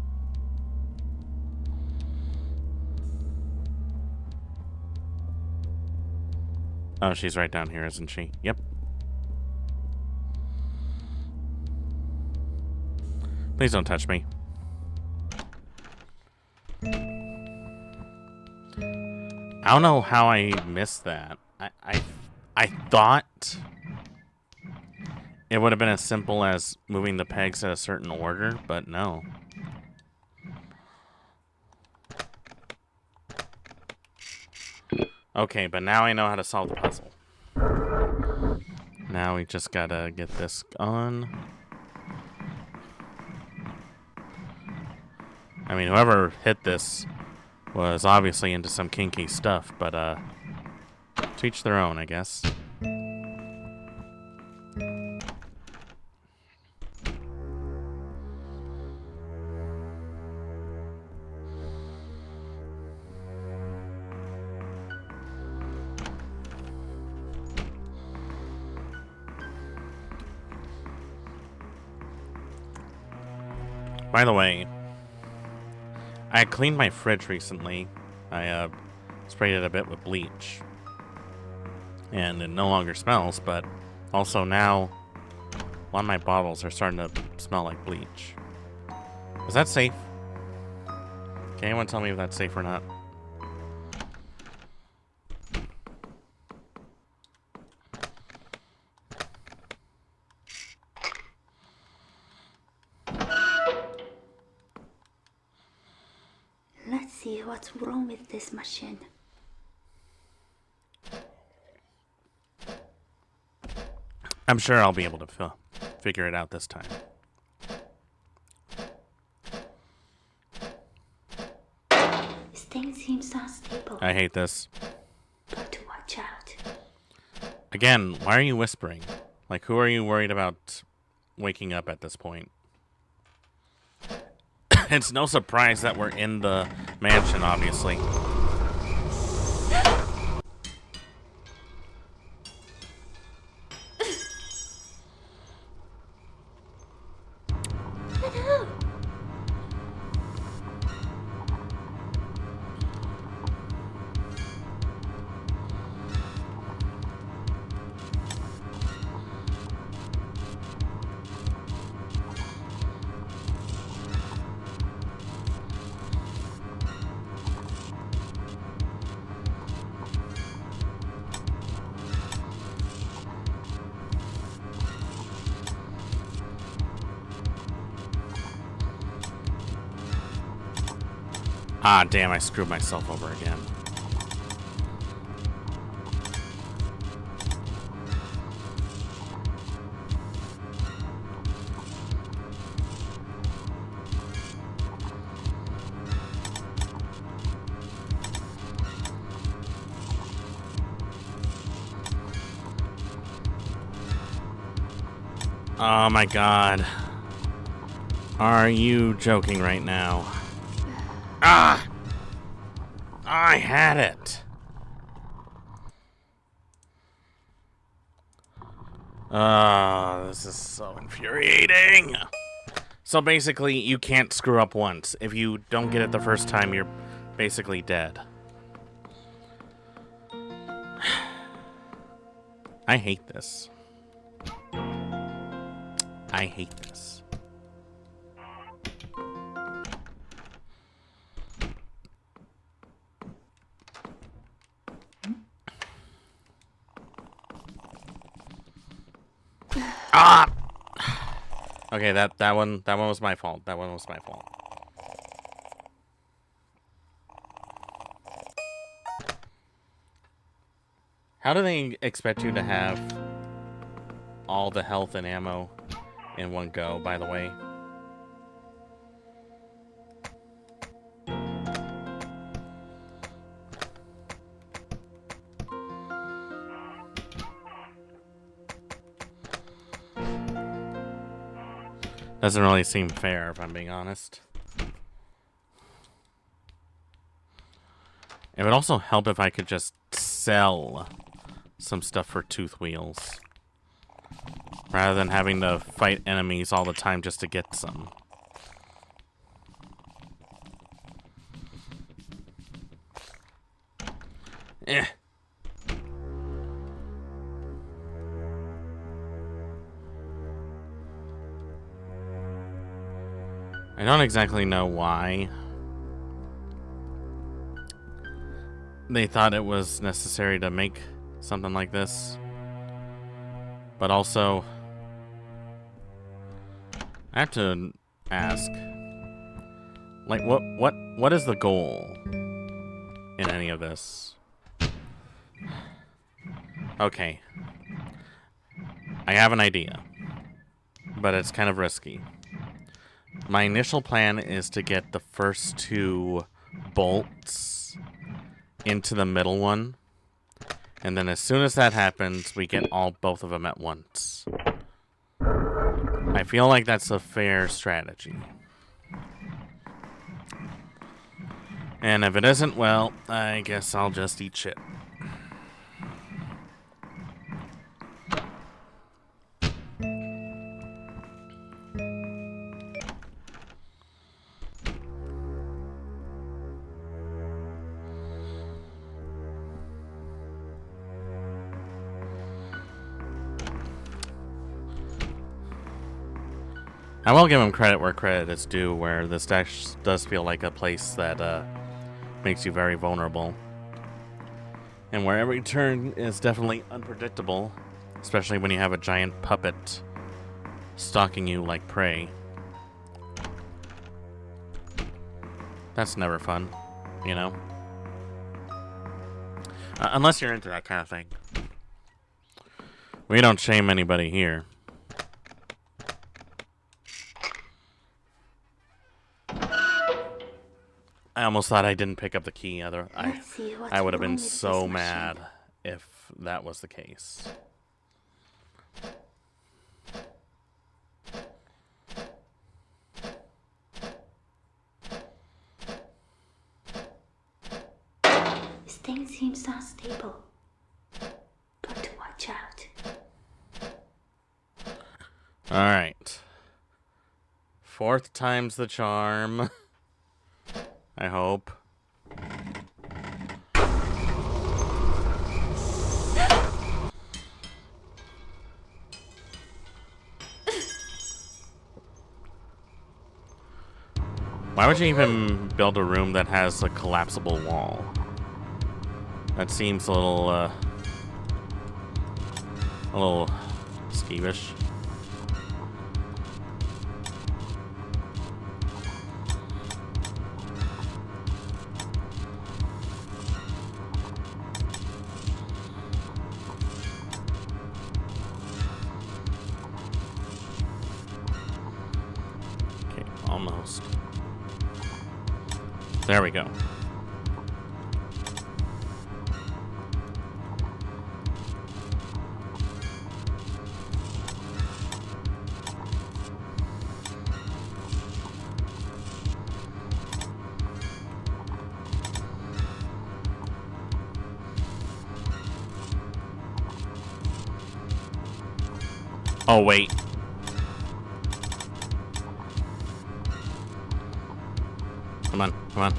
Oh, she's right down here, isn't she? Yep. Please don't touch me. I don't know how I missed that. I thought it would have been as simple as moving the pegs in a certain order, but no. Okay, but now I know how to solve the puzzle. Now we just gotta get this on. I mean, whoever hit this was obviously into some kinky stuff, but to each their own, I guess. By the way, I cleaned my fridge recently. I sprayed it a bit with bleach. And it no longer smells, but also now a lot of my bottles are starting to smell like bleach. Is that safe? Can anyone tell me if that's safe or not? Let's see what's wrong with this machine. I'm sure I'll be able to figure it out this time. This thing seems unstable. I hate this. Got to watch out. Again, why are you whispering? Like, who are you worried about waking up at this point? It's no surprise that we're in the mansion, obviously. Ah, damn, I screwed myself over again. Oh my god. Are you joking right now? Ah! I had it! This is so infuriating! So basically, you can't screw up once. If you don't get it the first time, you're basically dead. I hate this. I hate this. Ah! Okay, that one was my fault. That one was my fault. How do they expect you to have all the health and ammo in one go, by the way? Doesn't really seem fair, if I'm being honest. It would also help if I could just sell some stuff for tooth wheels, rather than having to fight enemies all the time just to get some. Eh. I don't exactly know why they thought it was necessary to make something like this. But also, I have to ask, like, what is the goal in any of this? Okay. I have an idea, but it's kind of risky. My initial plan is to get the first 2 bolts into the middle one, and then as soon as that happens, we get both of them at once. I feel like that's a fair strategy. And if it isn't, well, I guess I'll just eat shit. I will give him credit where credit is due, where this does feel like a place that makes you very vulnerable. And where every turn is definitely unpredictable, especially when you have a giant puppet stalking you like prey. That's never fun, you know? Unless you're into that kind of thing. We don't shame anybody here. I almost thought I didn't pick up the key. I would have been so mad if that was the case. This thing seems unstable. Got to watch out. Alright. 4th time's the charm. I hope. Why would you even build a room that has a collapsible wall? That seems a little skeevish. Almost. There we go. Oh, wait. Come on, come on.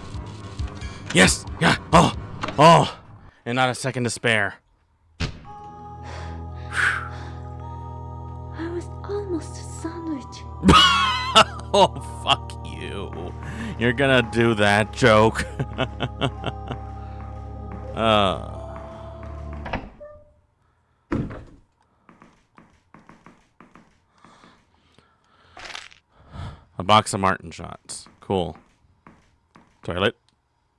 Yes! Yeah! Oh! Oh! And not a second to spare. I was almost a sandwich. Oh, fuck you. You're gonna do that joke. A box of Martin shots. Cool. Toilet?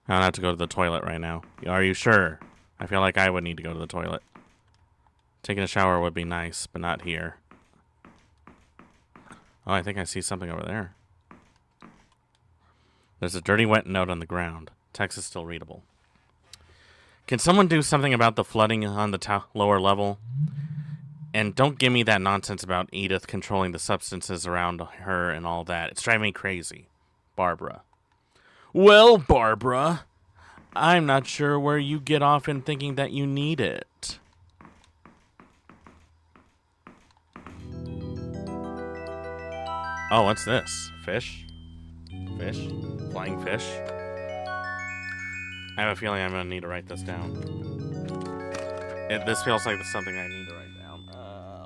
I don't have to go to the toilet right now. Are you sure? I feel like I would need to go to the toilet. Taking a shower would be nice, but not here. Oh, I think I see something over there. There's a dirty, wet note on the ground. Text is still readable. Can someone do something about the flooding on the lower level? And don't give me that nonsense about Edith controlling the substances around her and all that. It's driving me crazy. Barbara. Well, Barbara, I'm not sure where you get off in thinking that you need it. Oh, what's this? Fish? Fish? Flying fish? I have a feeling I'm going to need to write this down. This feels like something I need to write down.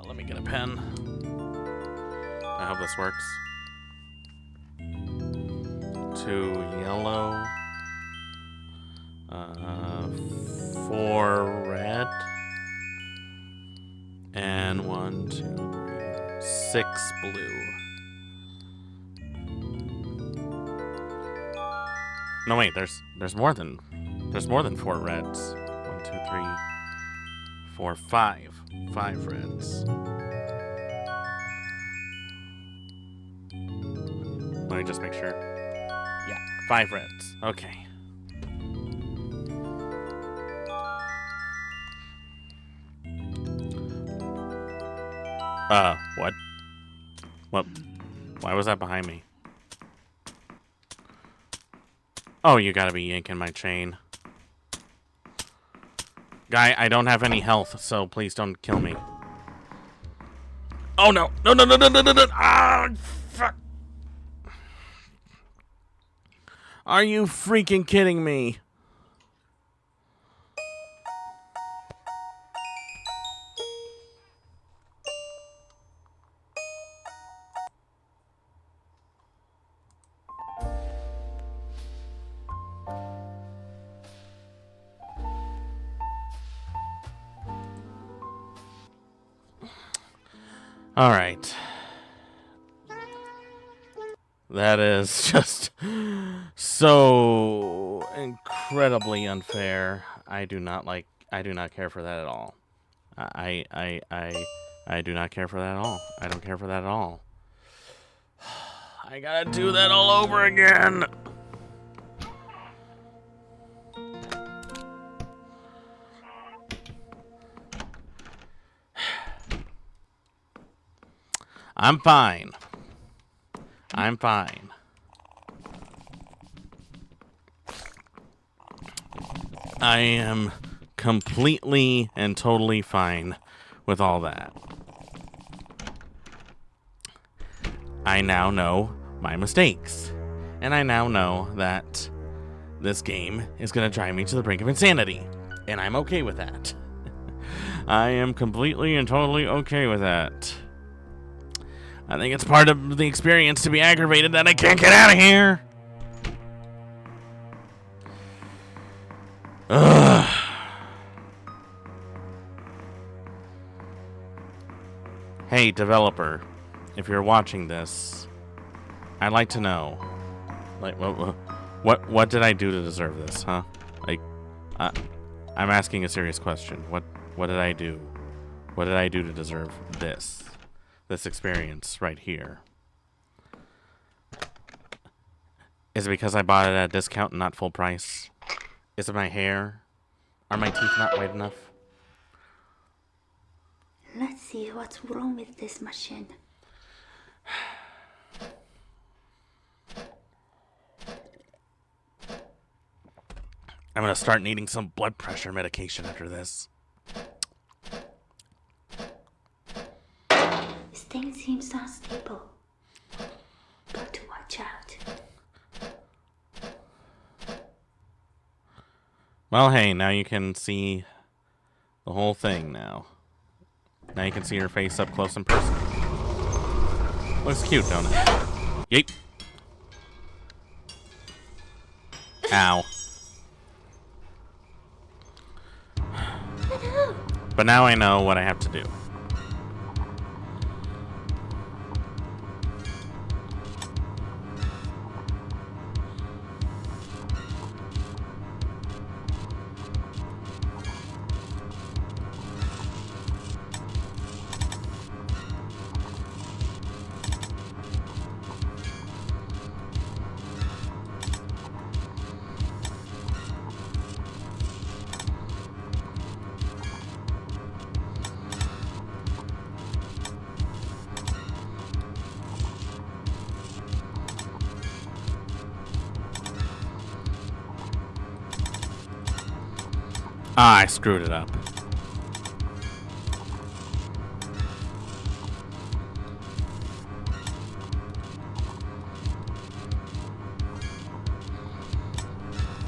Let me get a pen. I hope this works. 2 yellow. 4 red. And 1, 2, 3, 6 blue. No, wait, there's more than 4 reds. 1, 2, 3, 4, 5. 5 reds. Let me just make sure. Yeah, 5 reds. Okay. What? What? Why was that behind me? Oh, you gotta be yanking my chain. Guy, I don't have any health, so please don't kill me. Oh no! No, no, no, no, no, no, no! Ah, fuck! Are you freaking kidding me? All right. That is just so incredibly unfair. I do not care for that at all. I do not care for that at all. I don't care for that at all. I gotta do that all over again. I'm fine. I'm fine. I am completely and totally fine with all that. I now know my mistakes. And I now know that this game is going to drive me to the brink of insanity. And I'm okay with that. I am completely and totally okay with that. I think it's part of the experience to be aggravated that I can't get out of here. Ugh. Hey, developer, if you're watching this, I'd like to know, like, what did I do to deserve this, huh? Like, I'm asking a serious question. What did I do? What did I do to deserve this? This experience right here. Is it because I bought it at a discount and not full price? Is it my hair? Are my teeth not white enough? Let's see what's wrong with this machine. I'm gonna start needing some blood pressure medication after this. Is Well, hey, now you can see the whole thing now. Now you can see her face up close and personal. Looks cute, don't it? Yeet. Ow. But now I know what I have to do. Ah, I screwed it up.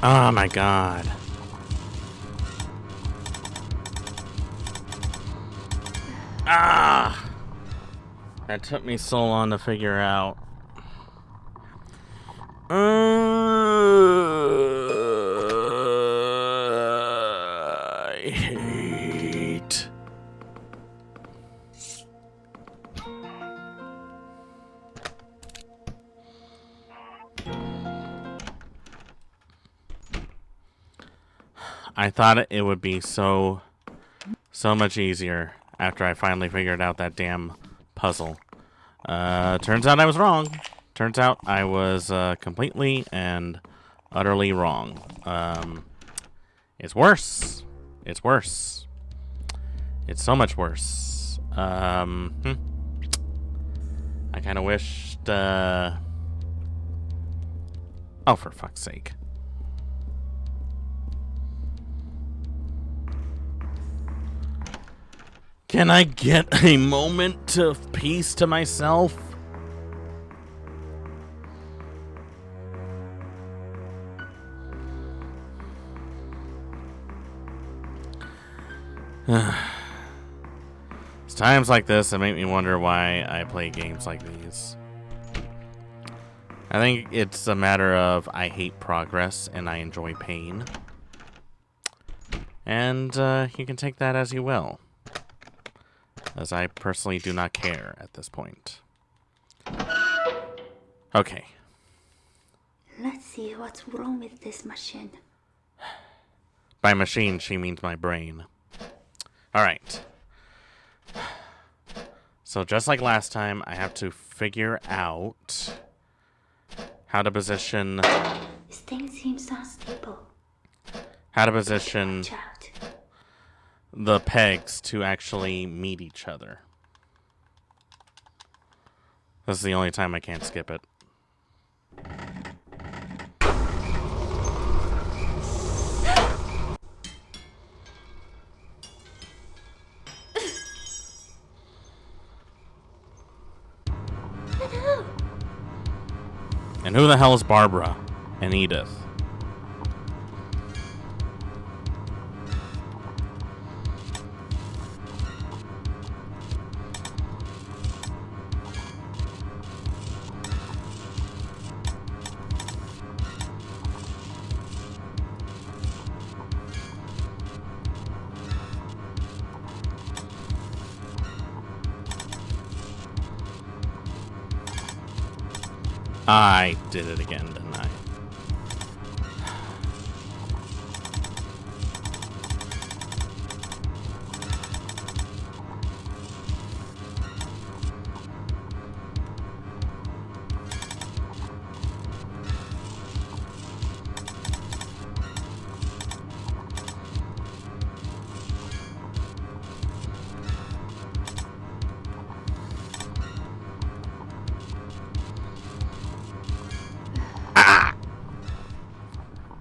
Oh my god. Ah! That took me so long to figure out. I hate. I thought it would be so much easier after I finally figured out that damn puzzle. Turns out I was wrong. Turns out I was completely and utterly wrong. It's worse. It's worse. It's so much worse. I kind of wished... Oh, for fuck's sake. Can I get a moment of peace to myself? It's times like this that make me wonder why I play games like these. I think it's a matter of I hate progress and I enjoy pain. And you can take that as you will. As I personally do not care at this point. Okay. Let's see what's wrong with this machine. By machine, she means my brain. Alright. So just like last time, I have to figure out how to position... This thing seems unstable. How to position... Watch out. The pegs to actually meet each other. This is the only time I can't skip it. And who the hell is Barbara and Edith? I did it again, didn't I?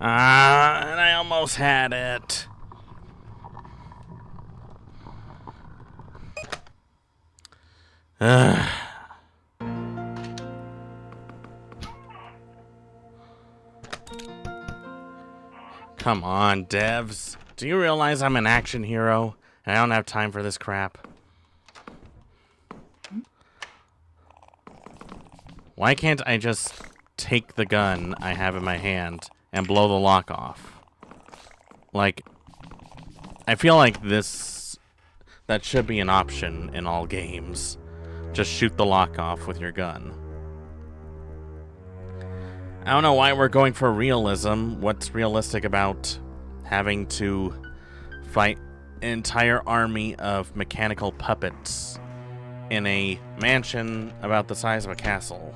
And I almost had it. Come on, devs. Do you realize I'm an action hero and I don't have time for this crap? Why can't I just take the gun I have in my hand and blow the lock off? Like, I feel like that should be an option in all games. Just shoot the lock off with your gun. I don't know why we're going for realism. What's realistic about having to fight an entire army of mechanical puppets in a mansion about the size of a castle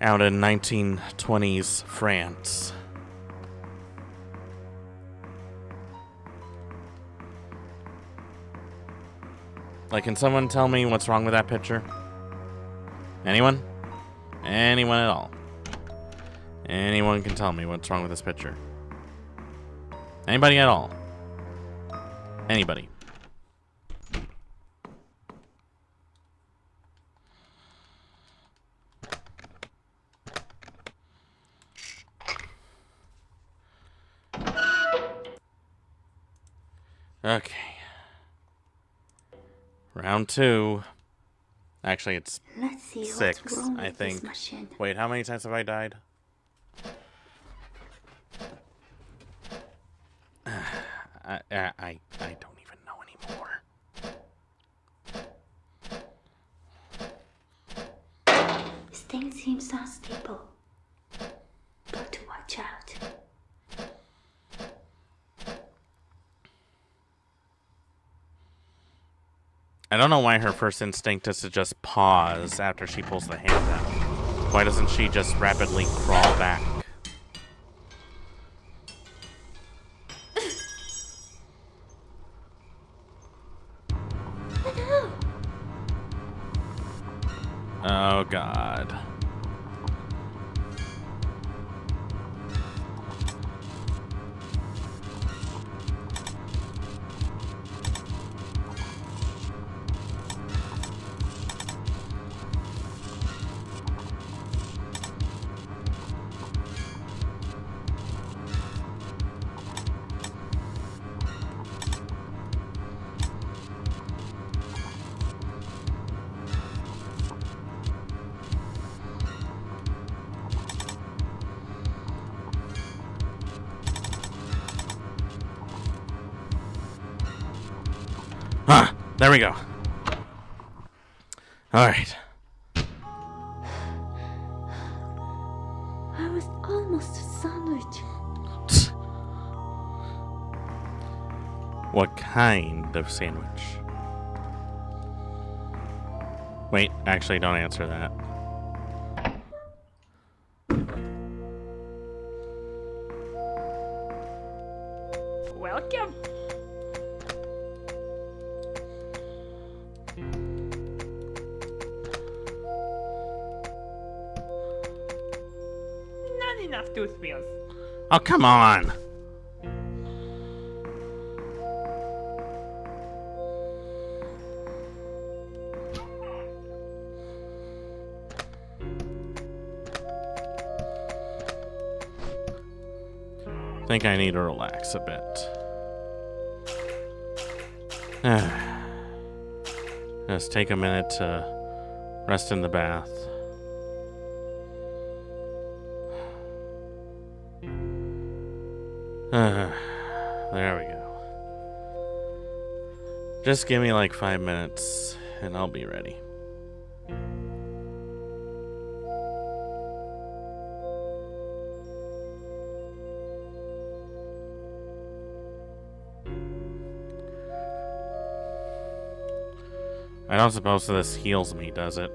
out in 1920s France? Like, can someone tell me what's wrong with that picture? Anyone? Anyone at all? Anyone can tell me what's wrong with this picture? Anybody at all? Anybody? Okay. Round 2. Actually, it's Let's see 6, what's wrong I with think. this machine. Wait, how many times have I died? I don't even know anymore. This thing seems unstable. Got to watch out. I don't know why her first instinct is to just pause after she pulls the hand out. Why doesn't she just rapidly crawl back? Oh, God. There we go. Alright. I was almost a sandwich. What kind of sandwich? Wait, actually, don't answer that. Welcome. Not enough toothpills. Oh, come on. I think I need to relax a bit. Just take a minute to rest in the bath. There we go. Just give me like 5 minutes and I'll be ready. I don't suppose this heals me, does it?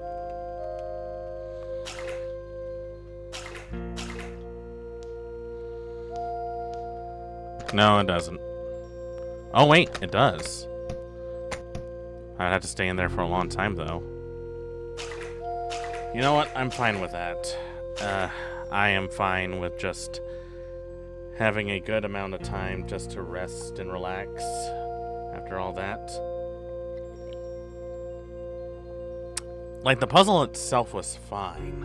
No, it doesn't. Oh, wait, it does. I'd have to stay in there for a long time, though. You know what? I'm fine with that. I am fine with just having a good amount of time just to rest and relax after all that. Like, the puzzle itself was fine.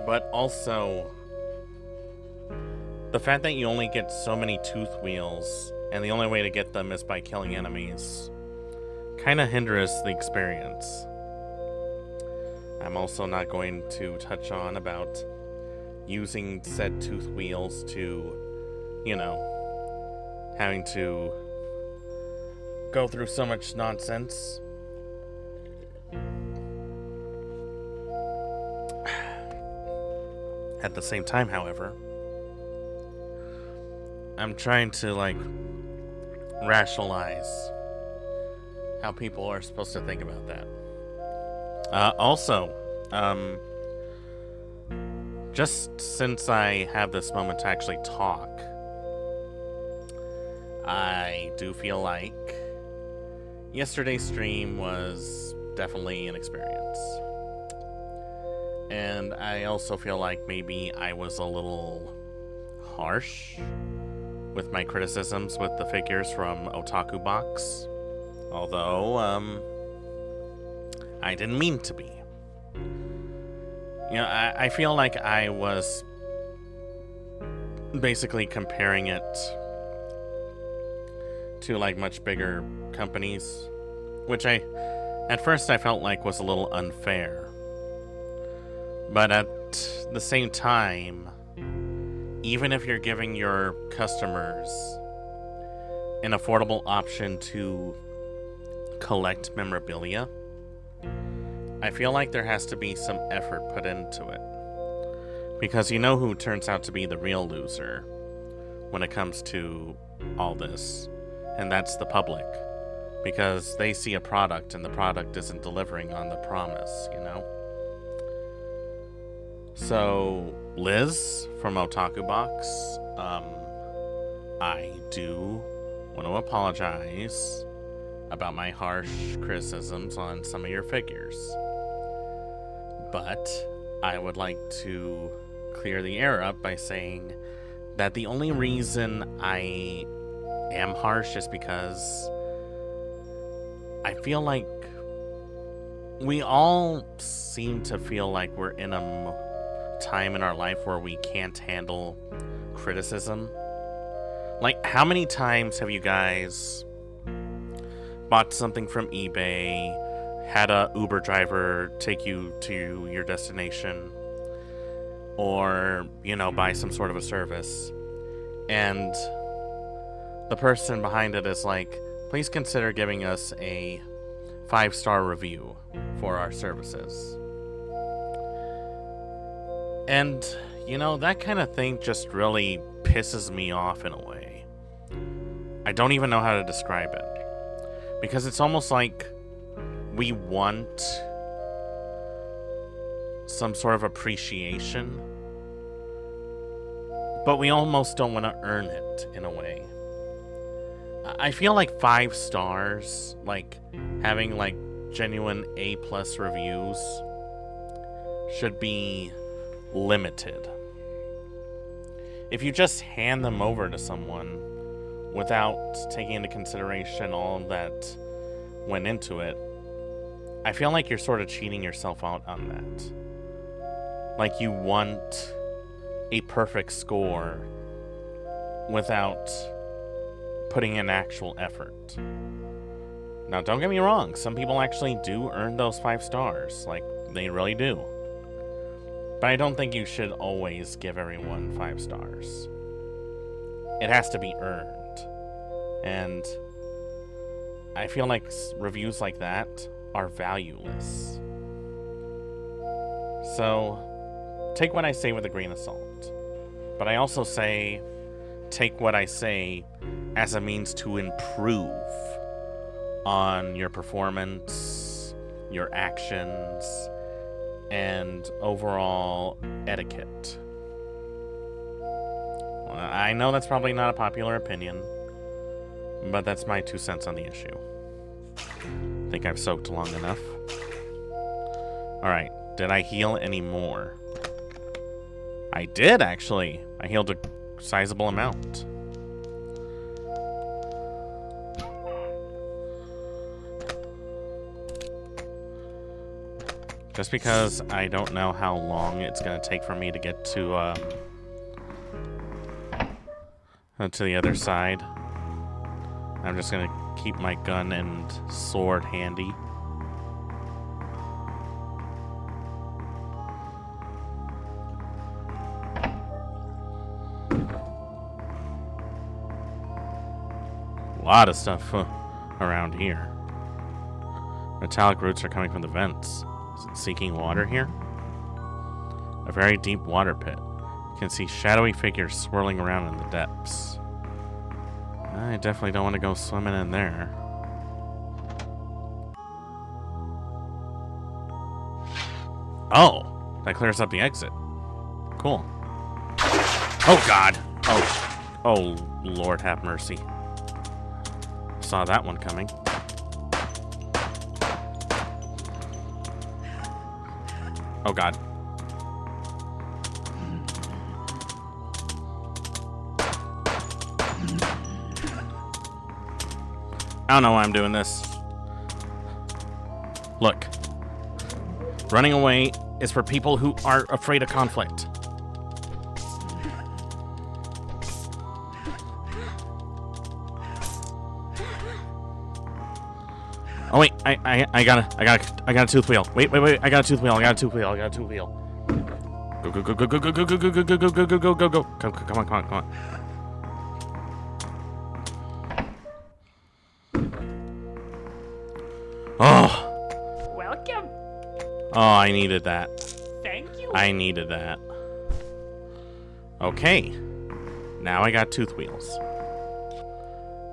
But also, the fact that you only get so many tooth wheels, and the only way to get them is by killing enemies, kind of hinders the experience. I'm also not going to touch on about using said tooth wheels to, you know, having to go through so much nonsense. At the same time, however, I'm trying to, like, rationalize how people are supposed to think about that. Also, just since I have this moment to actually talk, I do feel like yesterday's stream was definitely an experience. And I also feel like maybe I was a little harsh with my criticisms with the figures from Otaku Box. Although, I didn't mean to be. You know, I feel like I was basically comparing it to, like, much bigger companies, which at first I felt like was a little unfair. But at the same time, even if you're giving your customers an affordable option to collect memorabilia, I feel like there has to be some effort put into it. Because you know who turns out to be the real loser when it comes to all this, and that's the public. Because they see a product and the product isn't delivering on the promise, you know? So, Liz from Otaku Box, I do want to apologize about my harsh criticisms on some of your figures. But I would like to clear the air up by saying that the only reason I am harsh is because I feel like we all seem to feel like we're in a time in our life where we can't handle criticism. Like, how many times have you guys bought something from eBay, had a Uber driver take you to your destination, or, you know, buy some sort of a service, and the person behind it is like, please consider giving us a 5-star review for our services. And, you know, that kind of thing just really pisses me off in a way. I don't even know how to describe it. Because it's almost like we want some sort of appreciation, but we almost don't want to earn it in a way. I feel like 5 stars, like having like genuine A+ reviews, should be limited. If you just hand them over to someone without taking into consideration all that went into it, I feel like you're sort of cheating yourself out on that. Like, you want a perfect score without putting in actual effort. Now, don't get me wrong, some people actually do earn those 5 stars. Like, they really do. But I don't think you should always give everyone 5 stars. It has to be earned. And I feel like reviews like that are valueless. So, take what I say with a grain of salt. But I also say, take what I say as a means to improve on your performance, your actions, and overall etiquette. Well, I know that's probably not a popular opinion, but that's my 2 cents on the issue. I think I've soaked long enough. Alright, did I heal any more? I did, actually. I healed a sizable amount. Just because I don't know how long it's going to take for me to get to to the other side. I'm just gonna keep my gun and sword handy. A lot of stuff around here. Metallic roots are coming from the vents. Is it seeking water here? A very deep water pit. You can see shadowy figures swirling around in the depths. I definitely don't want to go swimming in there. Oh, that clears up the exit. Cool. Oh God. Oh, Lord have mercy. Saw that one coming. Oh God. I don't know why I'm doing this. Look. Running away is for people who are afraid of conflict. Oh wait, I got a tooth wheel. Wait, I got a tooth wheel. I got a tooth wheel. Go. Come on. Oh. Welcome. Oh, I needed that. Thank you. I needed that. Okay. Now I got tooth wheels.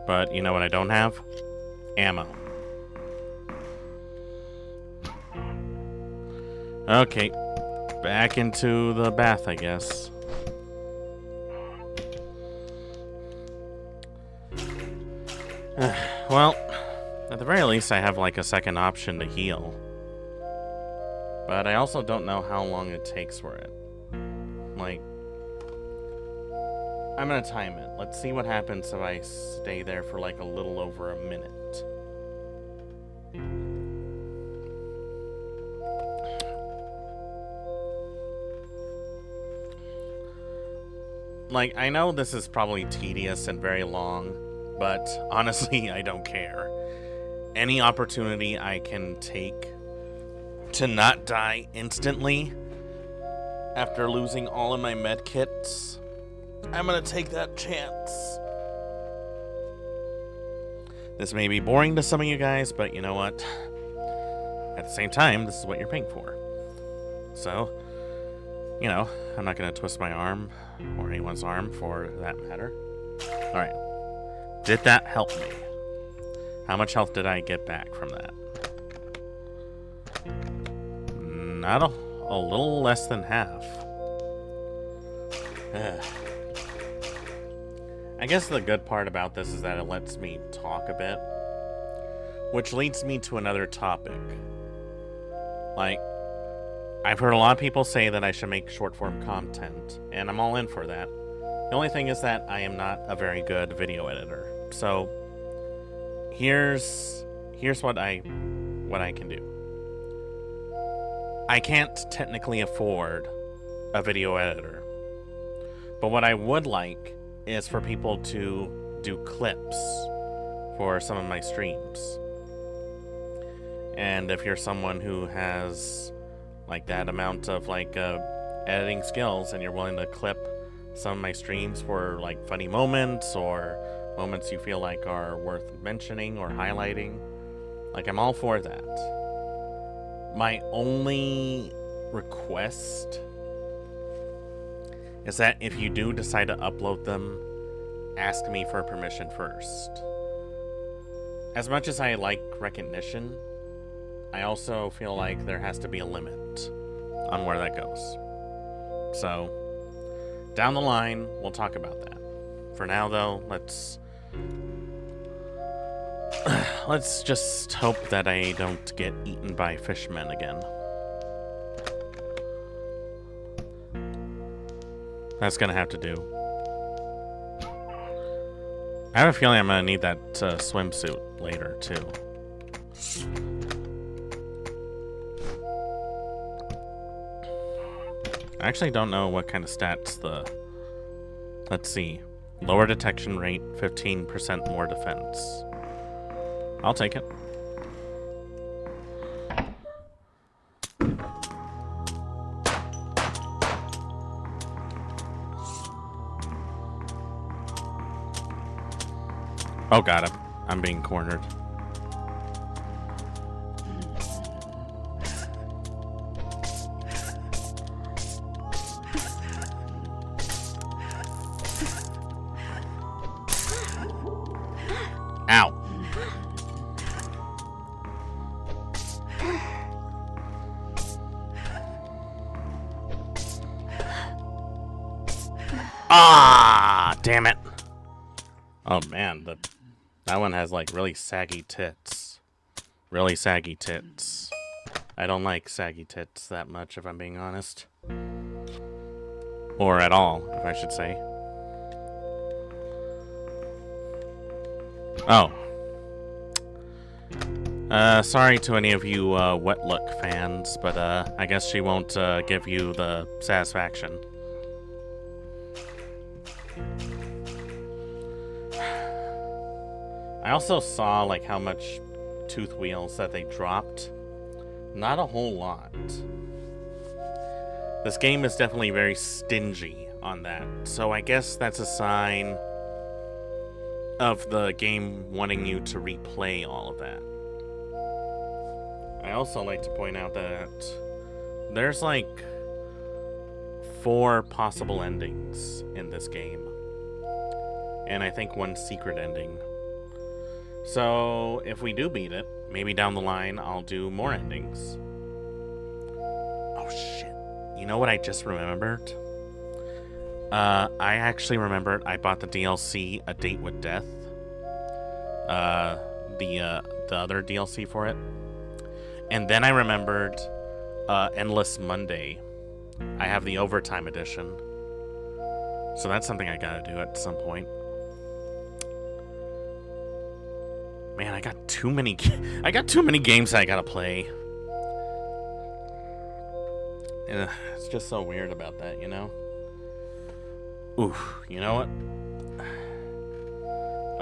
But you know what I don't have? Ammo. Okay. Back into the bath, I guess. Well, at the very least I have like a second option to heal. But I also don't know how long it takes for it. Like, I'm gonna time it. Let's see what happens if I stay there for like a little over a minute. Like, I know this is probably tedious and very long, but honestly, I don't care. Any opportunity I can take to not die instantly after losing all of my med kits, I'm gonna take that chance. This may be boring to some of you guys, but you know what? At the same time, this is what you're paying for. So, you know, I'm not gonna twist my arm, or anyone's arm for that matter. Alright. Did that help me? How much health did I get back from that? Not a little less than half. I guess the good part about this is that it lets me talk a bit. Which leads me to another topic. Like, I've heard a lot of people say that I should make short-form content, and I'm all in for that. The only thing is that I am not a very good video editor. So, here's what I can do. I can't technically afford a video editor. But what I would like is for people to do clips for some of my streams. And if you're someone who has like that amount of like editing skills and you're willing to clip some of my streams for like funny moments or moments you feel like are worth mentioning or highlighting, like I'm all for that. My only request is that if you do decide to upload them, ask me for permission first. As much as I like recognition, I also feel like there has to be a limit on where that goes. So, down the line, we'll talk about that. For now, though, let's just hope that I don't get eaten by fishmen again. That's gonna have to do. I have a feeling I'm gonna need that swimsuit later, too. I actually don't know what kind of stats the... Let's see. Lower detection rate, 15% more defense. I'll take it. Oh god, I'm being cornered. Ow. Ah, damn it. Oh man, that one has like really saggy tits. Really saggy tits. I don't like saggy tits that much, if I'm being honest. Or at all, if I should say. Oh. Sorry to any of you Wet Look fans, but I guess she won't give you the satisfaction. I also saw like how much tooth wheels that they dropped. Not a whole lot. This game is definitely very stingy on that, so I guess that's a sign of the game wanting you to replay all of that. I also like to point out that there's like 4 possible endings in this game. And I think 1 secret ending. So if we do beat it, maybe down the line I'll do more endings. Oh shit. You know what I just remembered? I actually remembered I bought the DLC A Date with Death. The other DLC for it. And then I remembered Endless Monday. I have the Overtime Edition. So that's something I gotta do at some point. Man, I got too many games I gotta play. And it's just so weird about that, you know? Ooh, you know what?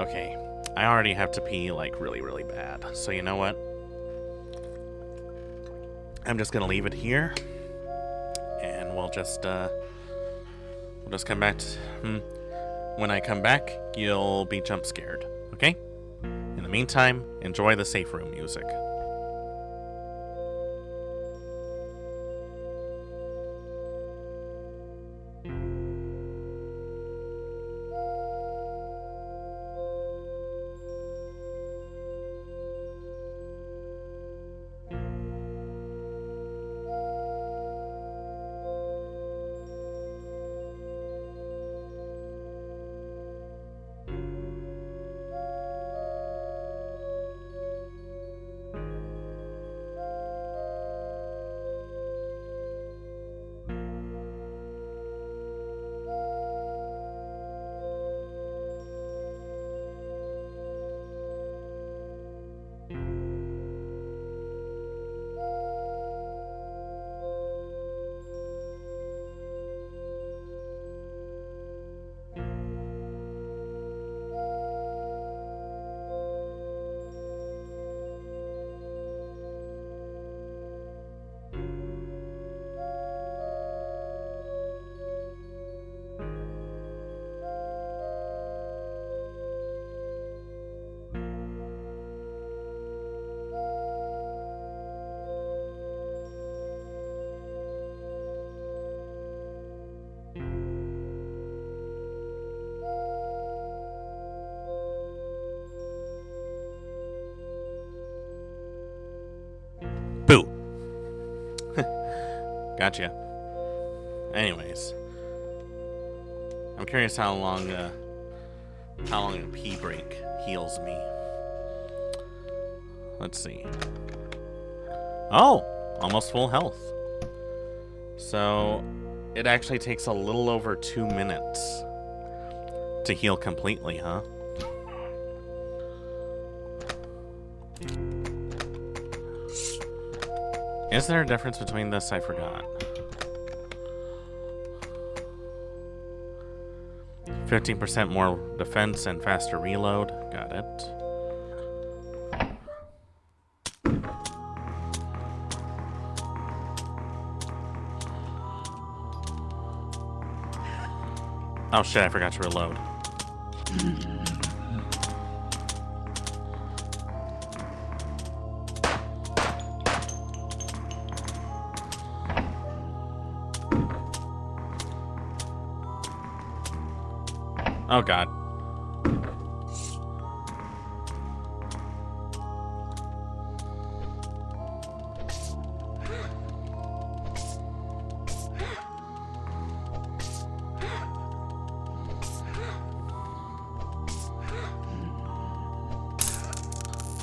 Okay, I already have to pee like really, really bad. So you know what? I'm just gonna leave it here, and we'll just come back. When I come back, you'll be jump scared. Okay? In the meantime, enjoy the safe room music. Gotcha. Anyways, I'm curious how long a pee break heals me. Let's see. Oh, almost full health. So it actually takes a little over 2 minutes to heal completely, huh? Is there a difference between this? I forgot. 15% more defense and faster reload. Got it. Oh shit, I forgot to reload. Oh god.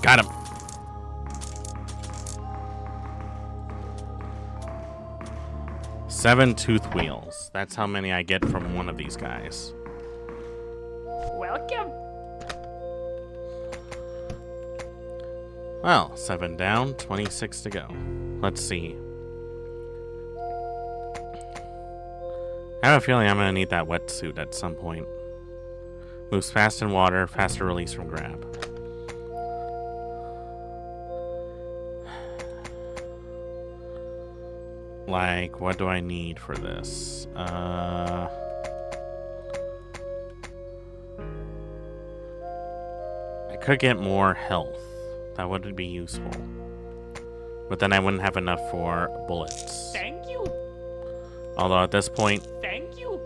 Got him. Seven tooth wheels. That's how many I get from one of these guys. Welcome. Well, 7 down, 26 to go. Let's see. I have a feeling I'm gonna need that wetsuit at some point. Moves fast in water, faster release from grab. Like, what do I need for this? I could get more health. That would be useful. But then I wouldn't have enough for bullets. Thank you. Although at this point... Thank you.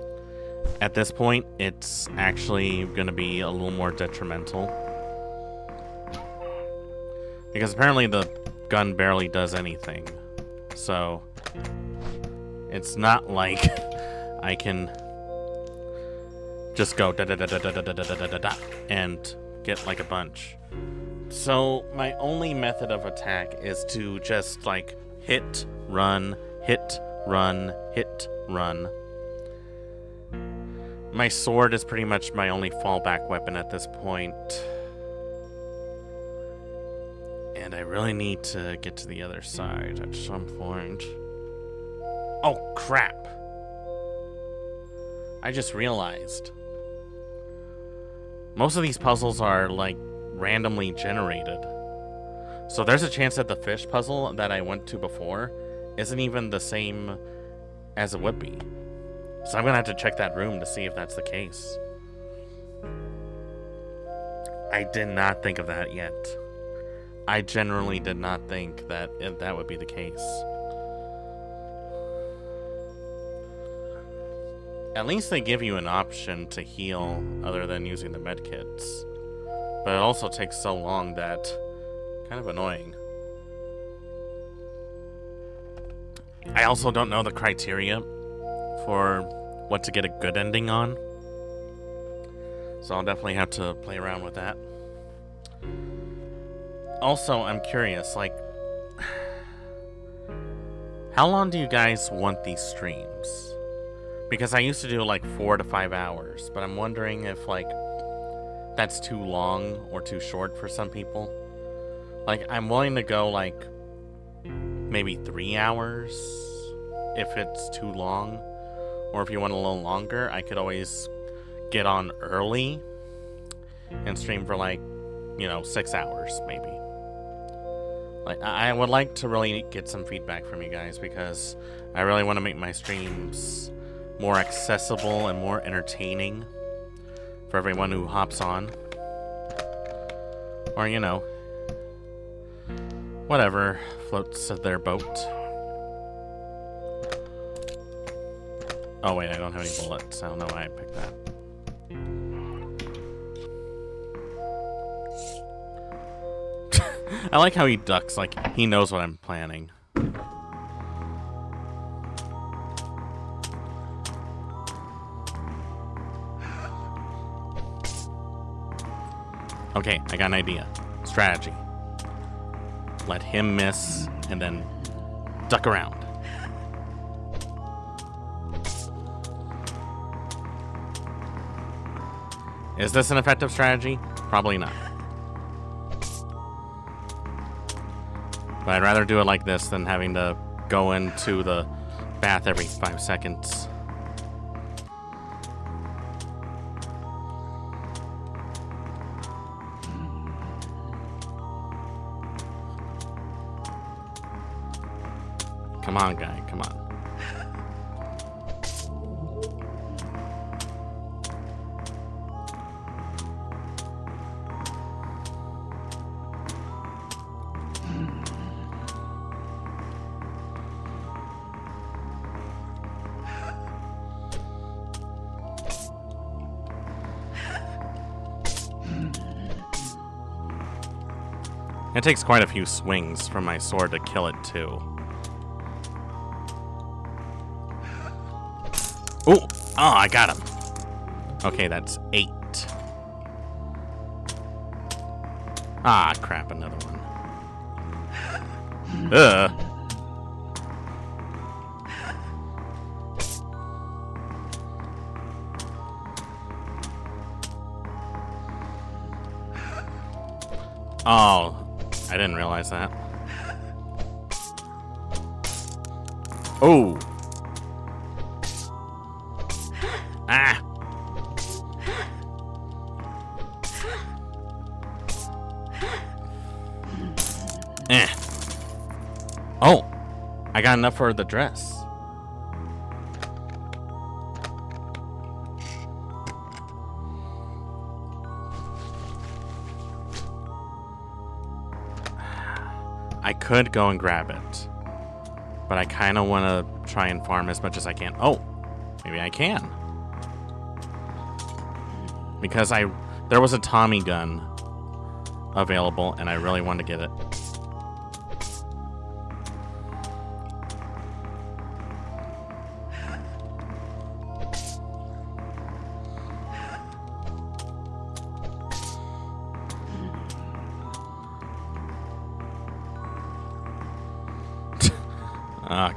At this point, it's actually going to be a little more detrimental. Because apparently the gun barely does anything. So... it's not like I can just go da-da-da-da-da-da-da-da-da-da and get like a bunch. So my only method of attack is to just like hit, run, hit, run, hit, run. My sword is pretty much my only fallback weapon at this point. And I really need to get to the other side at some point. Oh, crap. I just realized. Most of these puzzles are, like, randomly generated. So there's a chance that the fish puzzle that I went to before isn't even the same as it would be. So I'm gonna have to check that room to see if that's the case. I did not think of that yet. I generally did not think that that would be the case. At least they give you an option to heal other than using the medkits. But it also takes so long that... kind of annoying. I also don't know the criteria for what to get a good ending on. So I'll definitely have to play around with that. Also, I'm curious, like... how long do you guys want these streams? Because I used to do like 4 to 5 hours, but I'm wondering if like that's too long or too short for some people. Like I'm willing to go like maybe 3 hours if it's too long, or if you want a little longer, I could always get on early and stream for like, you know, 6 hours maybe. Like I would like to really get some feedback from you guys because I really want to make my streams more accessible and more entertaining for everyone who hops on. Or, you know, whatever floats their boat. Oh wait, I don't have any bullets. I don't know why I picked that. I like how he ducks, like he knows what I'm planning. Okay, I got an idea. Strategy. Let him miss, and then duck around. Is this an effective strategy? Probably not. But I'd rather do it like this than having to go into the bath every 5 seconds. Come on, guy. Come on. It takes quite a few swings from my sword to kill it, too. Ooh! Oh, I got him. Okay, that's 8. Ah, crap, another one. Ugh. Oh, I didn't realize that. Oh. Ah. Eh. Oh, I got enough for the dress. I could go and grab it, but I kind of want to try and farm as much as I can. Oh, maybe I can. Because there was a Tommy gun available, and I really wanted to get it.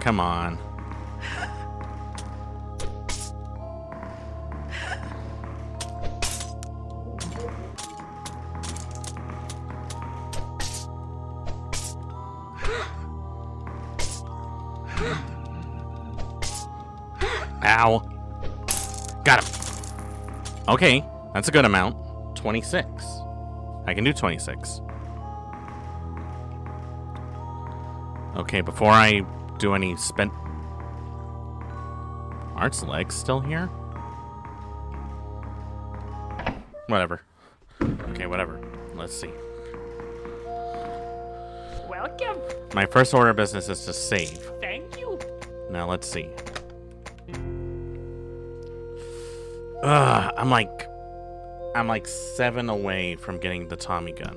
Come on. Ow. Got him. Okay, that's a good amount. 26. I can do 26. Okay, before I do any spent... Art's legs still here? Whatever. Okay, whatever. Let's see. Welcome. My first order of business is to save. Thank you. Now let's see. I'm like 7 away from getting the Tommy gun.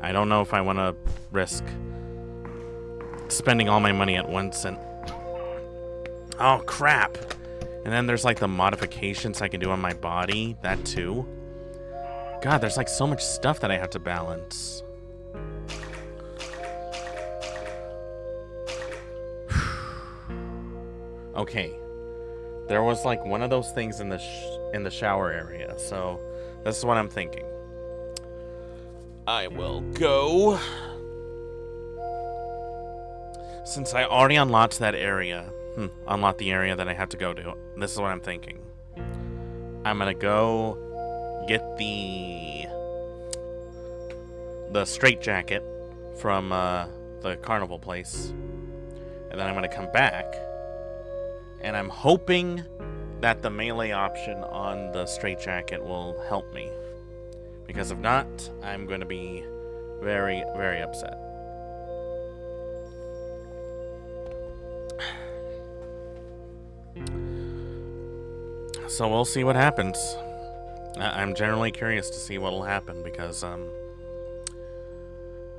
I don't know if I want to risk spending all my money at once and... Oh, crap. And then there's like the modifications I can do on my body. That too. God, there's like so much stuff that I have to balance. Okay. There was like one of those things in the shower area. So this is what I'm thinking. I will go... Since I already unlocked that area, unlocked the area that I have to go to, this is what I'm thinking. I'm gonna go get the straitjacket from the carnival place, and then I'm gonna come back, and I'm hoping that the melee option on the straitjacket will help me, because if not, I'm gonna be very, very upset. So we'll see what happens. I'm generally curious to see what will happen because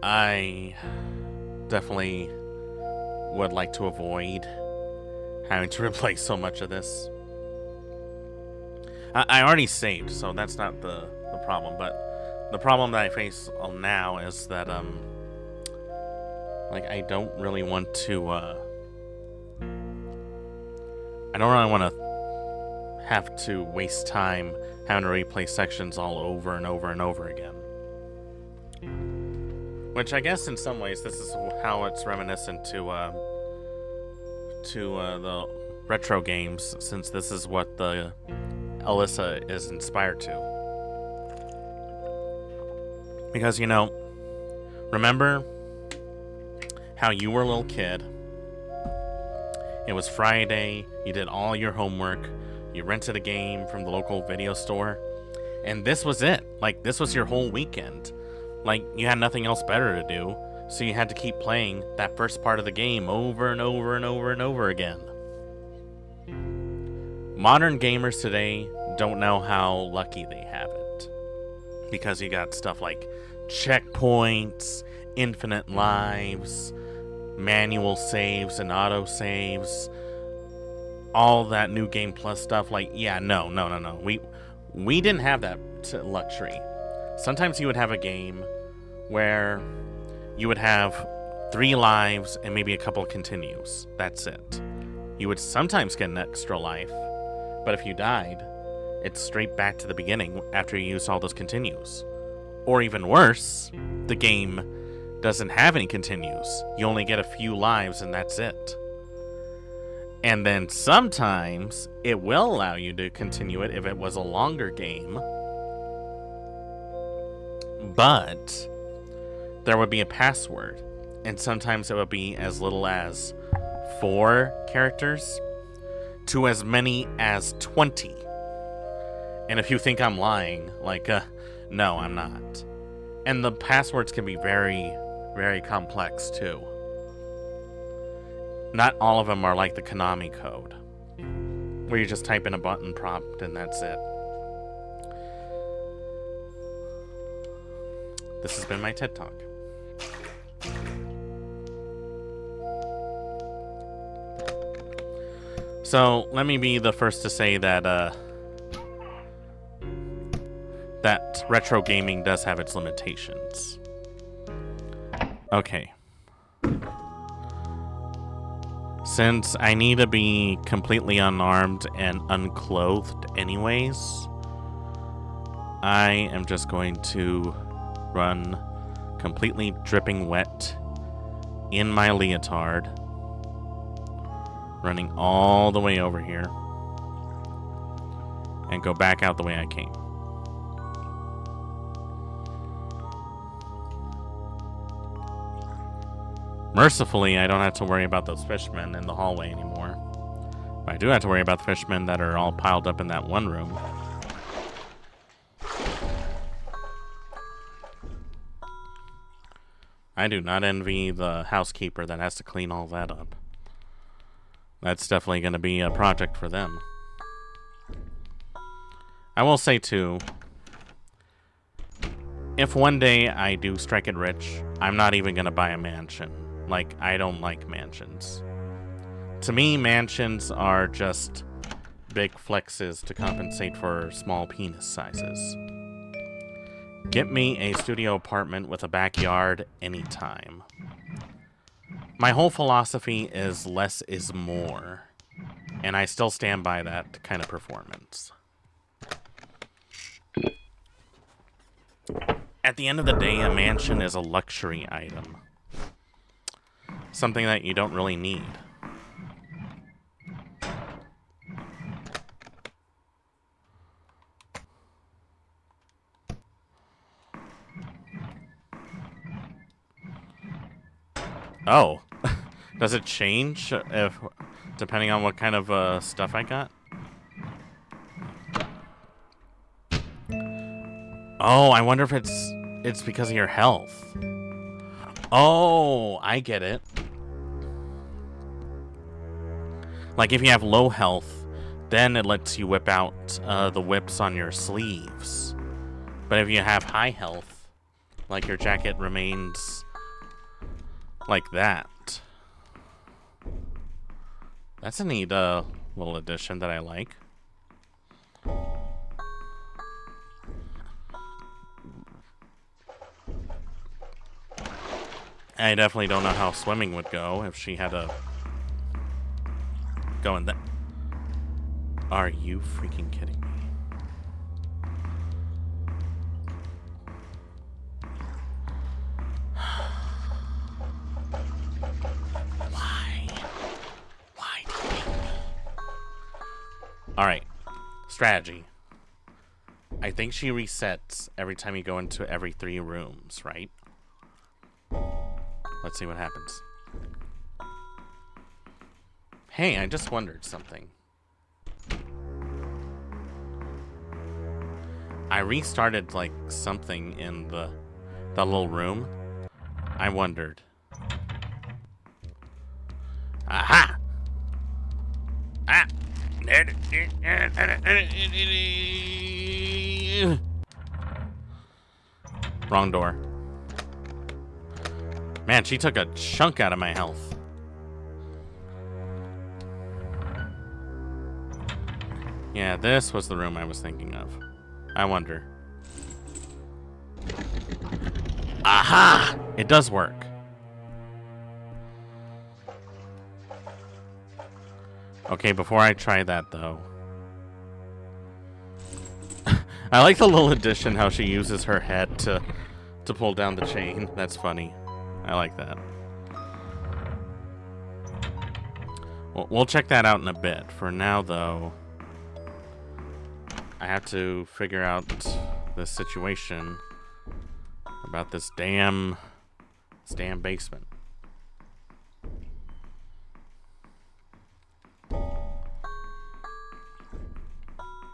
I definitely would like to avoid having to replace so much of this. I already saved, so that's not the problem, but the problem that I face now is that like I don't really want to have to waste time having to replay sections all over and over and over again. Which I guess in some ways this is how it's reminiscent to the retro games, since this is what the Alisa is inspired to. Because, you know, remember how you were a little kid It was Friday, you did all your homework, you rented a game from the local video store, and this was it. Like, this was your whole weekend. Like, you had nothing else better to do, so you had to keep playing that first part of the game over and over and over and over again. Modern gamers today don't know how lucky they have it, because you got stuff like checkpoints, infinite lives, manual saves and auto saves, all that new game plus stuff. Like, yeah, no. We didn't have that luxury. Sometimes you would have a game where you would have 3 lives and maybe a couple continues. That's it. You would sometimes get an extra life, but if you died, it's straight back to the beginning after you used all those continues. Or even worse, the game doesn't have any continues. You only get a few lives and that's it. And then sometimes it will allow you to continue it if it was a longer game. But there would be a password, and sometimes it would be as little as 4 characters to as many as 20. And if you think I'm lying, like, no, I'm not. And the passwords can be very, very complex too. Not all of them are like the Konami code, where you just type in a button prompt and that's it. This has been my TED Talk. So, let me be the first to say that, that retro gaming does have its limitations. Okay. Since I need to be completely unarmed and unclothed anyways, I am just going to run completely dripping wet in my leotard, running all the way over here, and go back out the way I came. Mercifully, I don't have to worry about those fishmen in the hallway anymore. But I do have to worry about the fishmen that are all piled up in that one room. I do not envy the housekeeper that has to clean all that up. That's definitely going to be a project for them. I will say, too, if one day I do strike it rich, I'm not even going to buy a mansion. Like, I don't like mansions. To me, mansions are just big flexes to compensate for small penis sizes. Get me a studio apartment with a backyard anytime. My whole philosophy is less is more, and I still stand by that kind of performance. At the end of the day, a mansion is a luxury item. Something that you don't really need. Oh. Does it change if depending on what kind of stuff I got? Oh, I wonder if it's because of your health. Oh, I get it. Like, if you have low health, then it lets you whip out the whips on your sleeves. But if you have high health, like, your jacket remains like that. That's a neat little addition that I like. I definitely don't know how swimming would go if she had to go in that. Are you freaking kidding me? Why? Why do you hate me? Alright. Strategy. I think she resets every time you go into every 3 rooms, right? Let's see what happens. Hey, I just wondered something. I restarted like something in the little room. I wondered. Aha! Ah! Wrong door. Man, she took a chunk out of my health. Yeah, this was the room I was thinking of. I wonder. Aha! It does work. Okay, before I try that, though. I like the little addition how she uses her head to pull down the chain. That's funny. I like that. We'll check that out in a bit. For now, though, I have to figure out this situation about this damn basement.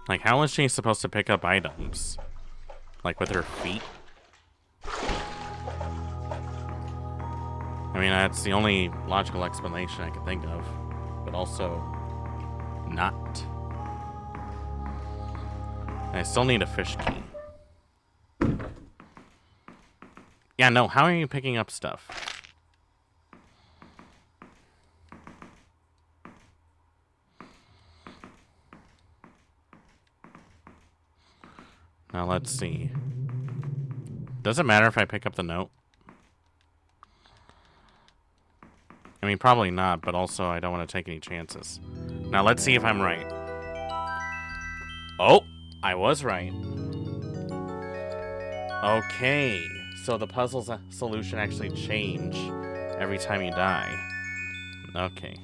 Like, how is she supposed to pick up items? Like, with her feet? I mean, that's the only logical explanation I can think of. But also, not. I still need a fish key. Yeah, no, how are you picking up stuff? Now let's see. Does it matter if I pick up the note? I mean, probably not, but also I don't want to take any chances. Now let's see if I'm right. Oh, I was right. Okay, so the puzzle's solution actually change every time you die. Okay.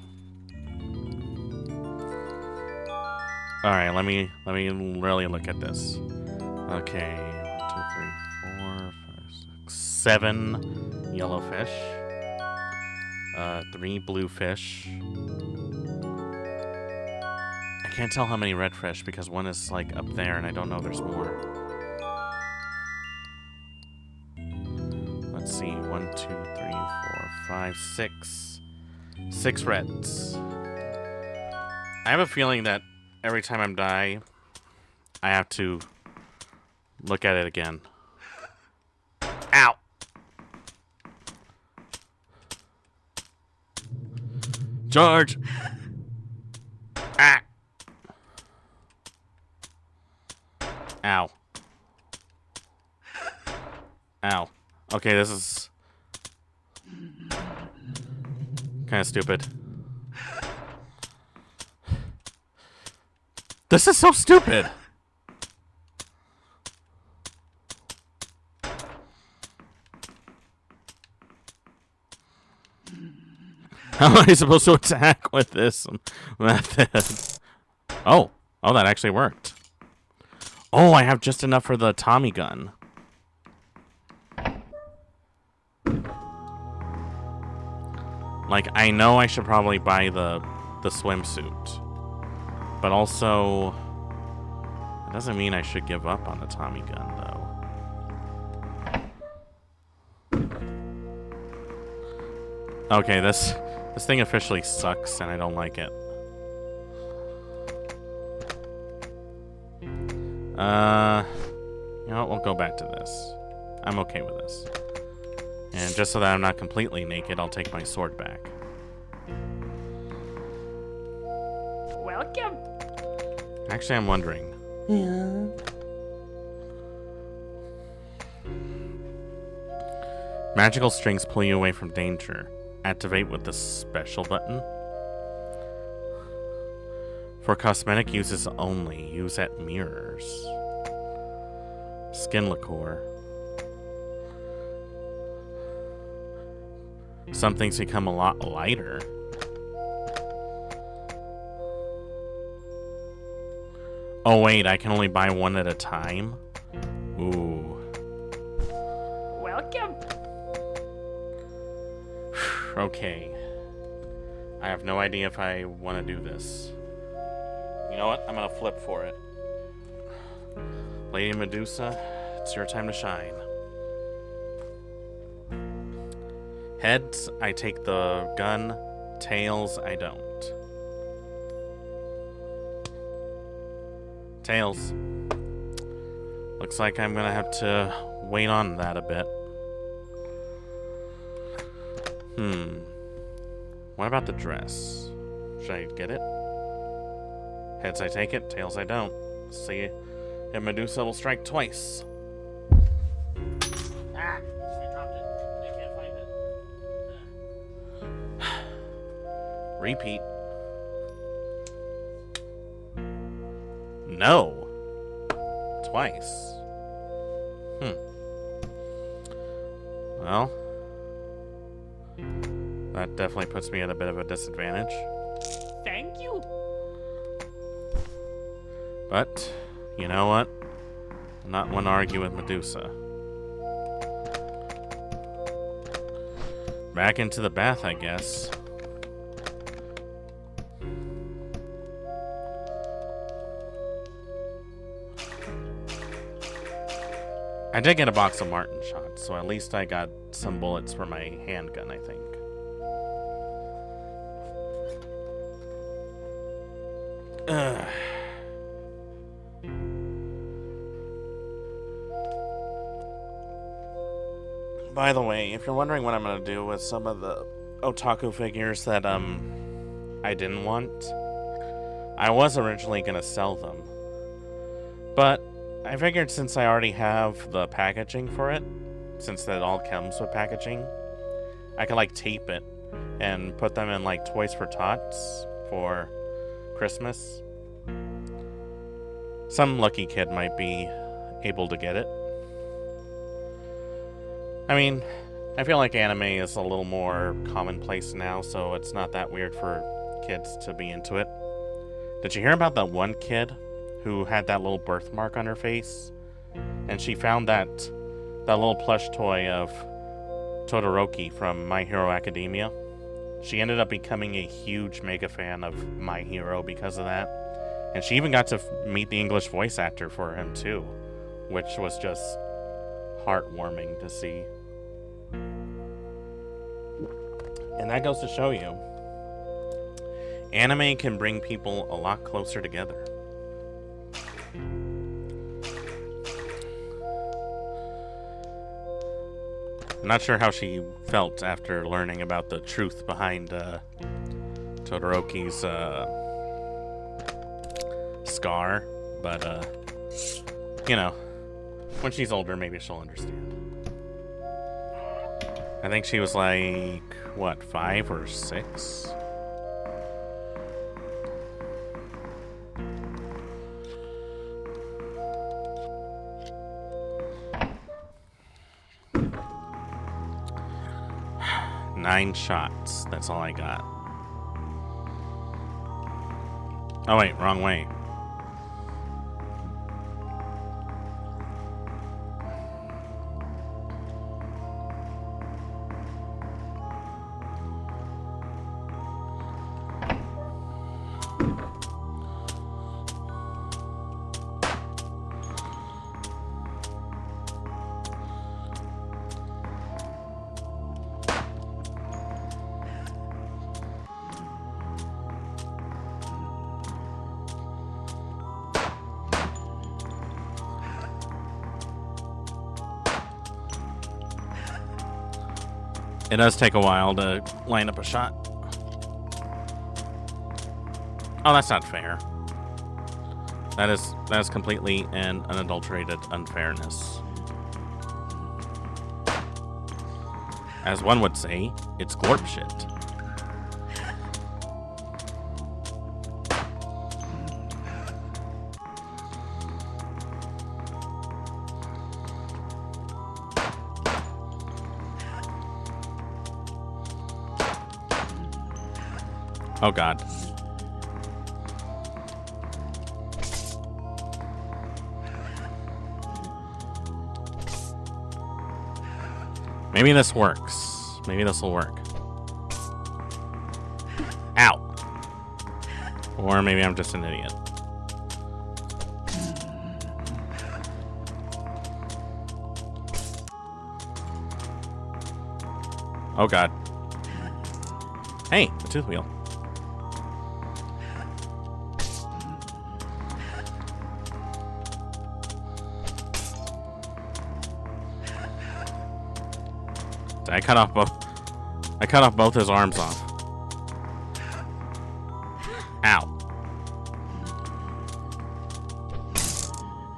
All right, let me really look at this. Okay, 1, 2, 3, 4, 5, 6, 7 yellow fish. 3 blue fish. I can't tell how many red fish because one is like up there and I don't know there's more. Let's see, 1, 2, 3, 4, 5, 6. 6 reds. I have a feeling that every time I die, I have to look at it again. Ow! George! Ah! Ow. Ow. Okay, this is kind of stupid. This is so stupid! How am I supposed to attack with this method? Oh, that actually worked. Oh, I have just enough for the Tommy gun. Like, I know I should probably buy the swimsuit. But also, it doesn't mean I should give up on the Tommy gun, though. Okay, this thing officially sucks, and I don't like it. You know what? We'll go back to this. I'm okay with this. And just so that I'm not completely naked, I'll take my sword back. Welcome. Actually, I'm wondering. Yeah. Magical strings pull you away from danger. Activate with the special button. For cosmetic uses only, use at mirrors. Skin liqueur. Some things become a lot lighter. Oh wait, I can only buy one at a time? Ooh. Welcome. Okay. I have no idea if I want to do this. You know what? I'm gonna flip for it. Lady Medusa, it's your time to shine. Heads, I take the gun. Tails, I don't. Tails. Looks like I'm gonna have to wait on that a bit. What about the dress? Should I get it? Heads, I take it. Tails, I don't. See if Medusa will strike twice. Ah! I dropped it. I can't find it. Repeat. No. Twice. Well, that definitely puts me at a bit of a disadvantage. Thank you. But, you know what? I'm not one to argue with Medusa. Back into the bath, I guess. I did get a box of Martin shots, so at least I got some bullets for my handgun, I think. By the way, if you're wondering what I'm gonna do with some of the otaku figures that I didn't want, I was originally gonna sell them, but I figured since I already have the packaging for it, since that all comes with packaging, I could like tape it and put them in like Toys for Tots for Christmas. Some lucky kid might be able to get it. I mean, I feel like anime is a little more commonplace now, so it's not that weird for kids to be into it. Did you hear about that one kid who had that little birthmark on her face? And she found that little plush toy of Todoroki from My Hero Academia. She ended up becoming a huge mega fan of My Hero because of that. And she even got to meet the English voice actor for him too, which was just heartwarming to see. And that goes to show you, anime can bring people a lot closer together. I'm not sure how she felt after learning about the truth behind Todoroki's scar, but you know, when she's older, maybe she'll understand. I think she was like, what, 5 or 6? Nine shots. That's all I got. Oh wait, wrong way. It does take a while to line up a shot. Oh, that's not fair. That is completely an unadulterated unfairness. As one would say, it's glorp shit. Oh god. Maybe this works. Maybe this will work. Ow. Or maybe I'm just an idiot. Oh god. Hey, a tooth wheel. I cut off both his arms off. Ow.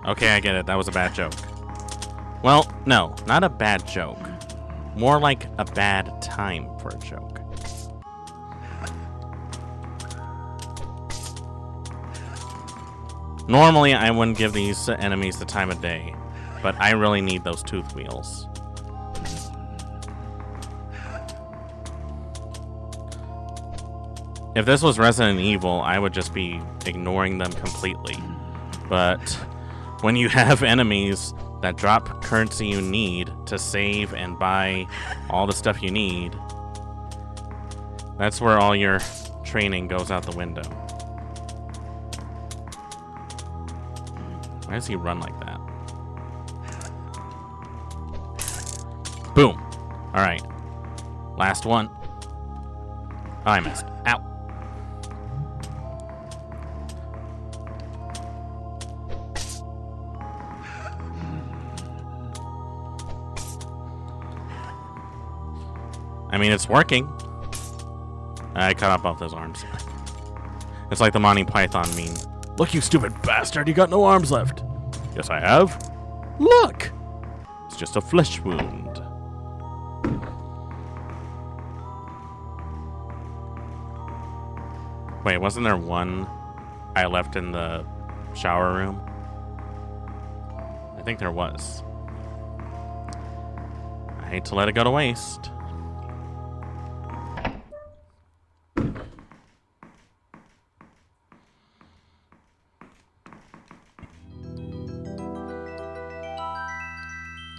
Okay, I get it. That was a bad joke. Well, no, not a bad joke. More like a bad time for a joke. Normally, I wouldn't give these enemies the time of day, but I really need those tooth wheels. If this was Resident Evil, I would just be ignoring them completely. But when you have enemies that drop currency you need to save and buy all the stuff you need, that's where all your training goes out the window. Why does he run like that? Boom. Alright. Last one. Oh, I missed. Ow. I mean, it's working. I cut off both those arms. It's like the Monty Python meme. Look, you stupid bastard, you got no arms left. Yes, I have. Look! It's just a flesh wound. Wait, wasn't there one I left in the shower room? I think there was. I hate to let it go to waste.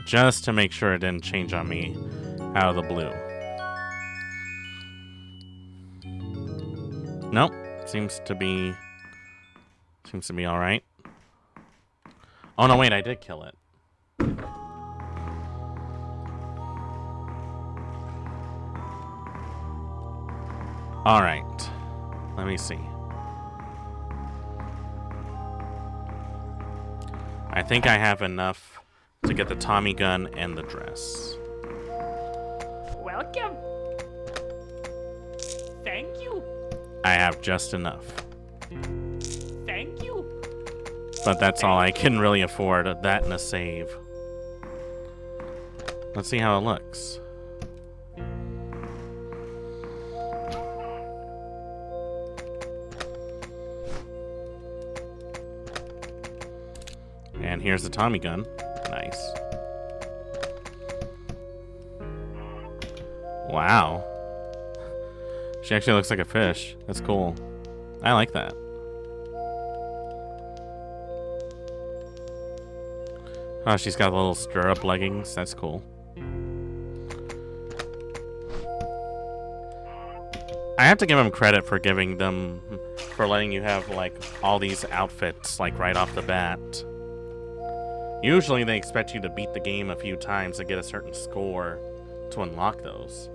Just to make sure it didn't change on me out of the blue. Nope. Seems to be all right. Oh no, wait, I did kill it. All right. Let me see. I think I have enough to get the Tommy gun and the dress. Welcome. Thank you. I have just enough. Thank you. But that's all I can really afford, that and a save. Let's see how it looks. And here's the Tommy gun. Nice. Wow. She actually looks like a fish. That's cool. I like that. Oh, she's got the little stirrup leggings. That's cool. I have to give them credit for letting you have like all these outfits like right off the bat. Usually they expect you to beat the game a few times to get a certain score to unlock those.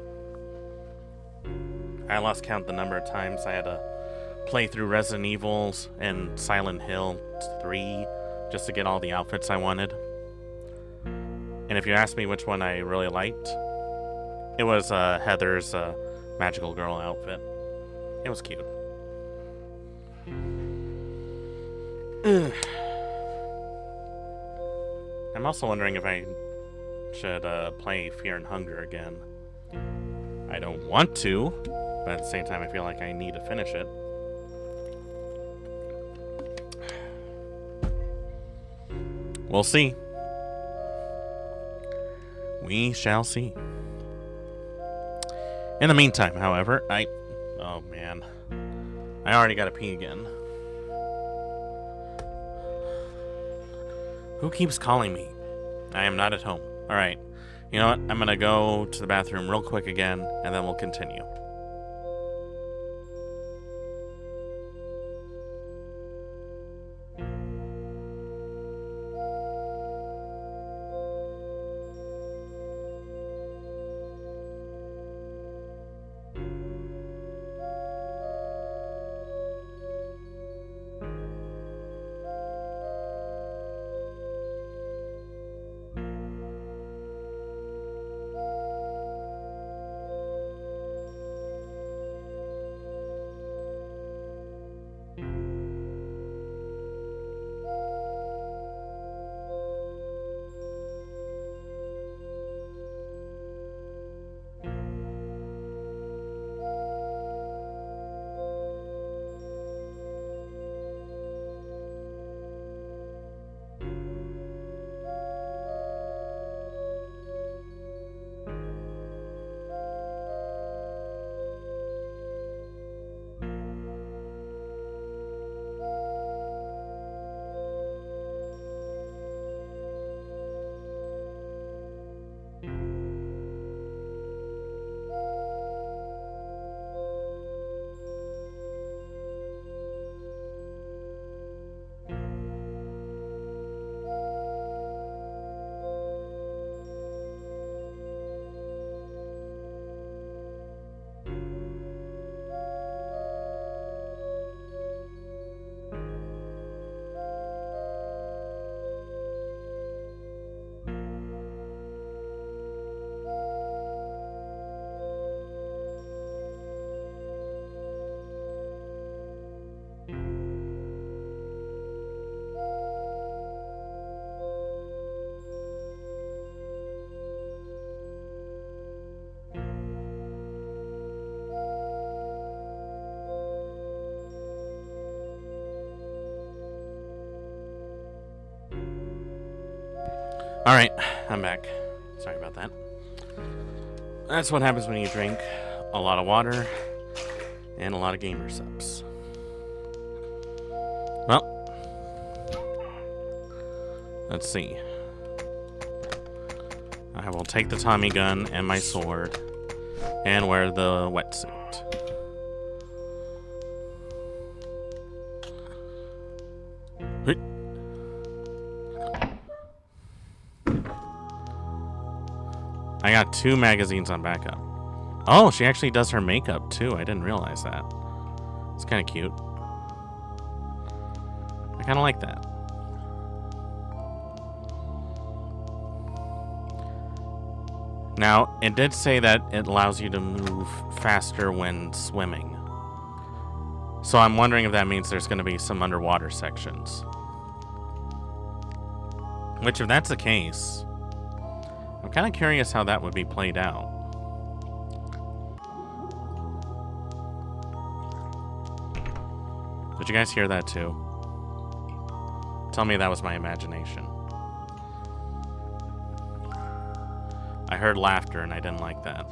I lost count the number of times I had to play through Resident Evil and Silent Hill 3 just to get all the outfits I wanted. And if you ask me which one I really liked, it was Heather's magical girl outfit. It was cute. I'm also wondering if I should play Fear and Hunger again. I don't want to, but at the same time I feel like I need to finish it. We'll see. We shall see. In the meantime, however, oh man. I already gotta pee again. Who keeps calling me? I am not at home. Alright. You know what? I'm gonna go to the bathroom real quick again, and then we'll continue. Alright, I'm back. Sorry about that. That's what happens when you drink a lot of water and a lot of gamer subs. Well, let's see. I will take the Tommy gun and my sword and wear the wetsuit. I got 2 magazines on backup. Oh, she actually does her makeup too. I didn't realize that. It's kind of cute. I kind of like that. Now, it did say that it allows you to move faster when swimming. So I'm wondering if that means there's going to be some underwater sections. Which, if that's the case, I'm kind of curious how that would be played out. Did you guys hear that too? Tell me that was my imagination. I heard laughter and I didn't like that.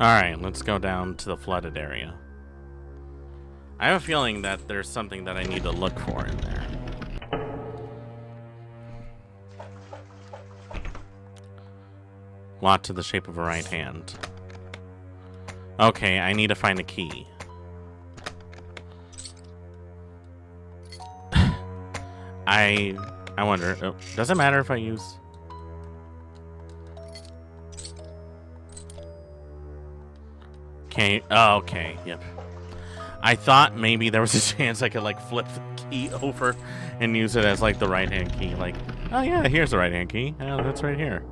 Alright, let's go down to the flooded area. I have a feeling that there's something that I need to look for in there. Lot to the shape of a right hand. Okay, I need to find a key. I wonder, oh, does it matter if I use... Okay, oh, okay, yep. I thought maybe there was a chance I could, like, flip the key over and use it as, like, the right-hand key. Like, oh, yeah, here's the right-hand key. Oh, that's right here.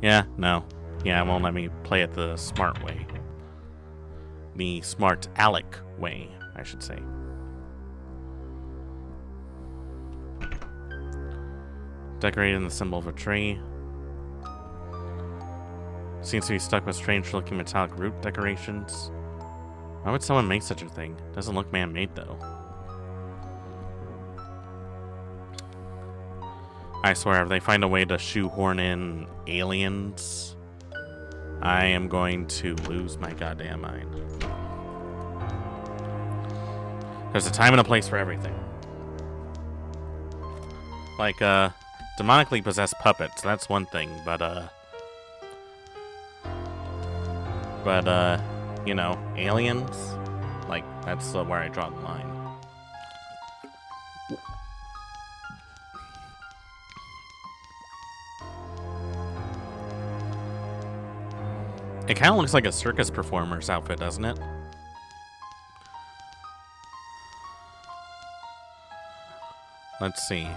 Yeah, no. Yeah, it won't let me play it the smart way. The smart Alec way, I should say. Decorated in the symbol of a tree. Seems to be stuck with strange-looking metallic root decorations. Why would someone make such a thing? Doesn't look man-made, though. I swear, if they find a way to shoehorn in aliens, I am going to lose my goddamn mind. There's a time and a place for everything. Like, demonically possessed puppets, that's one thing, but, you know, aliens, like, that's where I draw the line. It kind of looks like a circus performer's outfit, doesn't it? Let's see.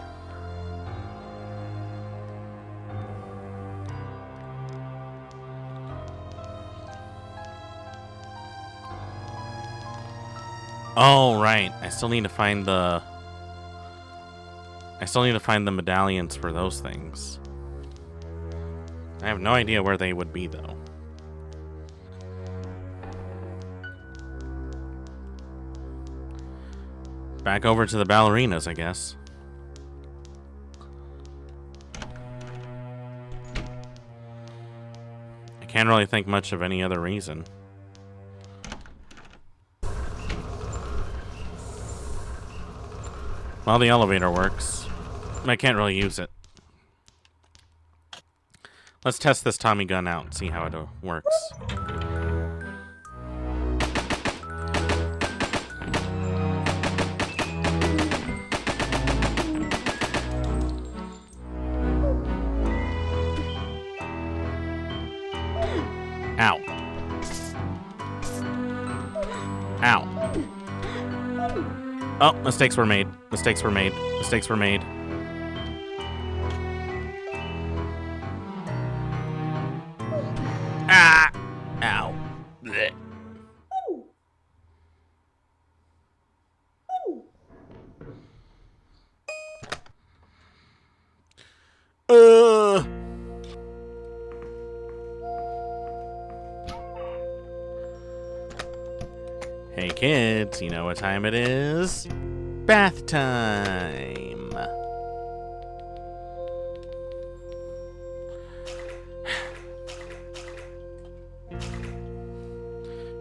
Oh, right. I still need to find the medallions for those things. I have no idea where they would be, though. Back over to the ballerinas, I guess. I can't really think much of any other reason. Well, the elevator works. I can't really use it. Let's test this Tommy gun out and see how it works. Ow. Ow. Oh, mistakes were made. Mistakes were made. Mistakes were made. kids, you know what time it is? Bath time!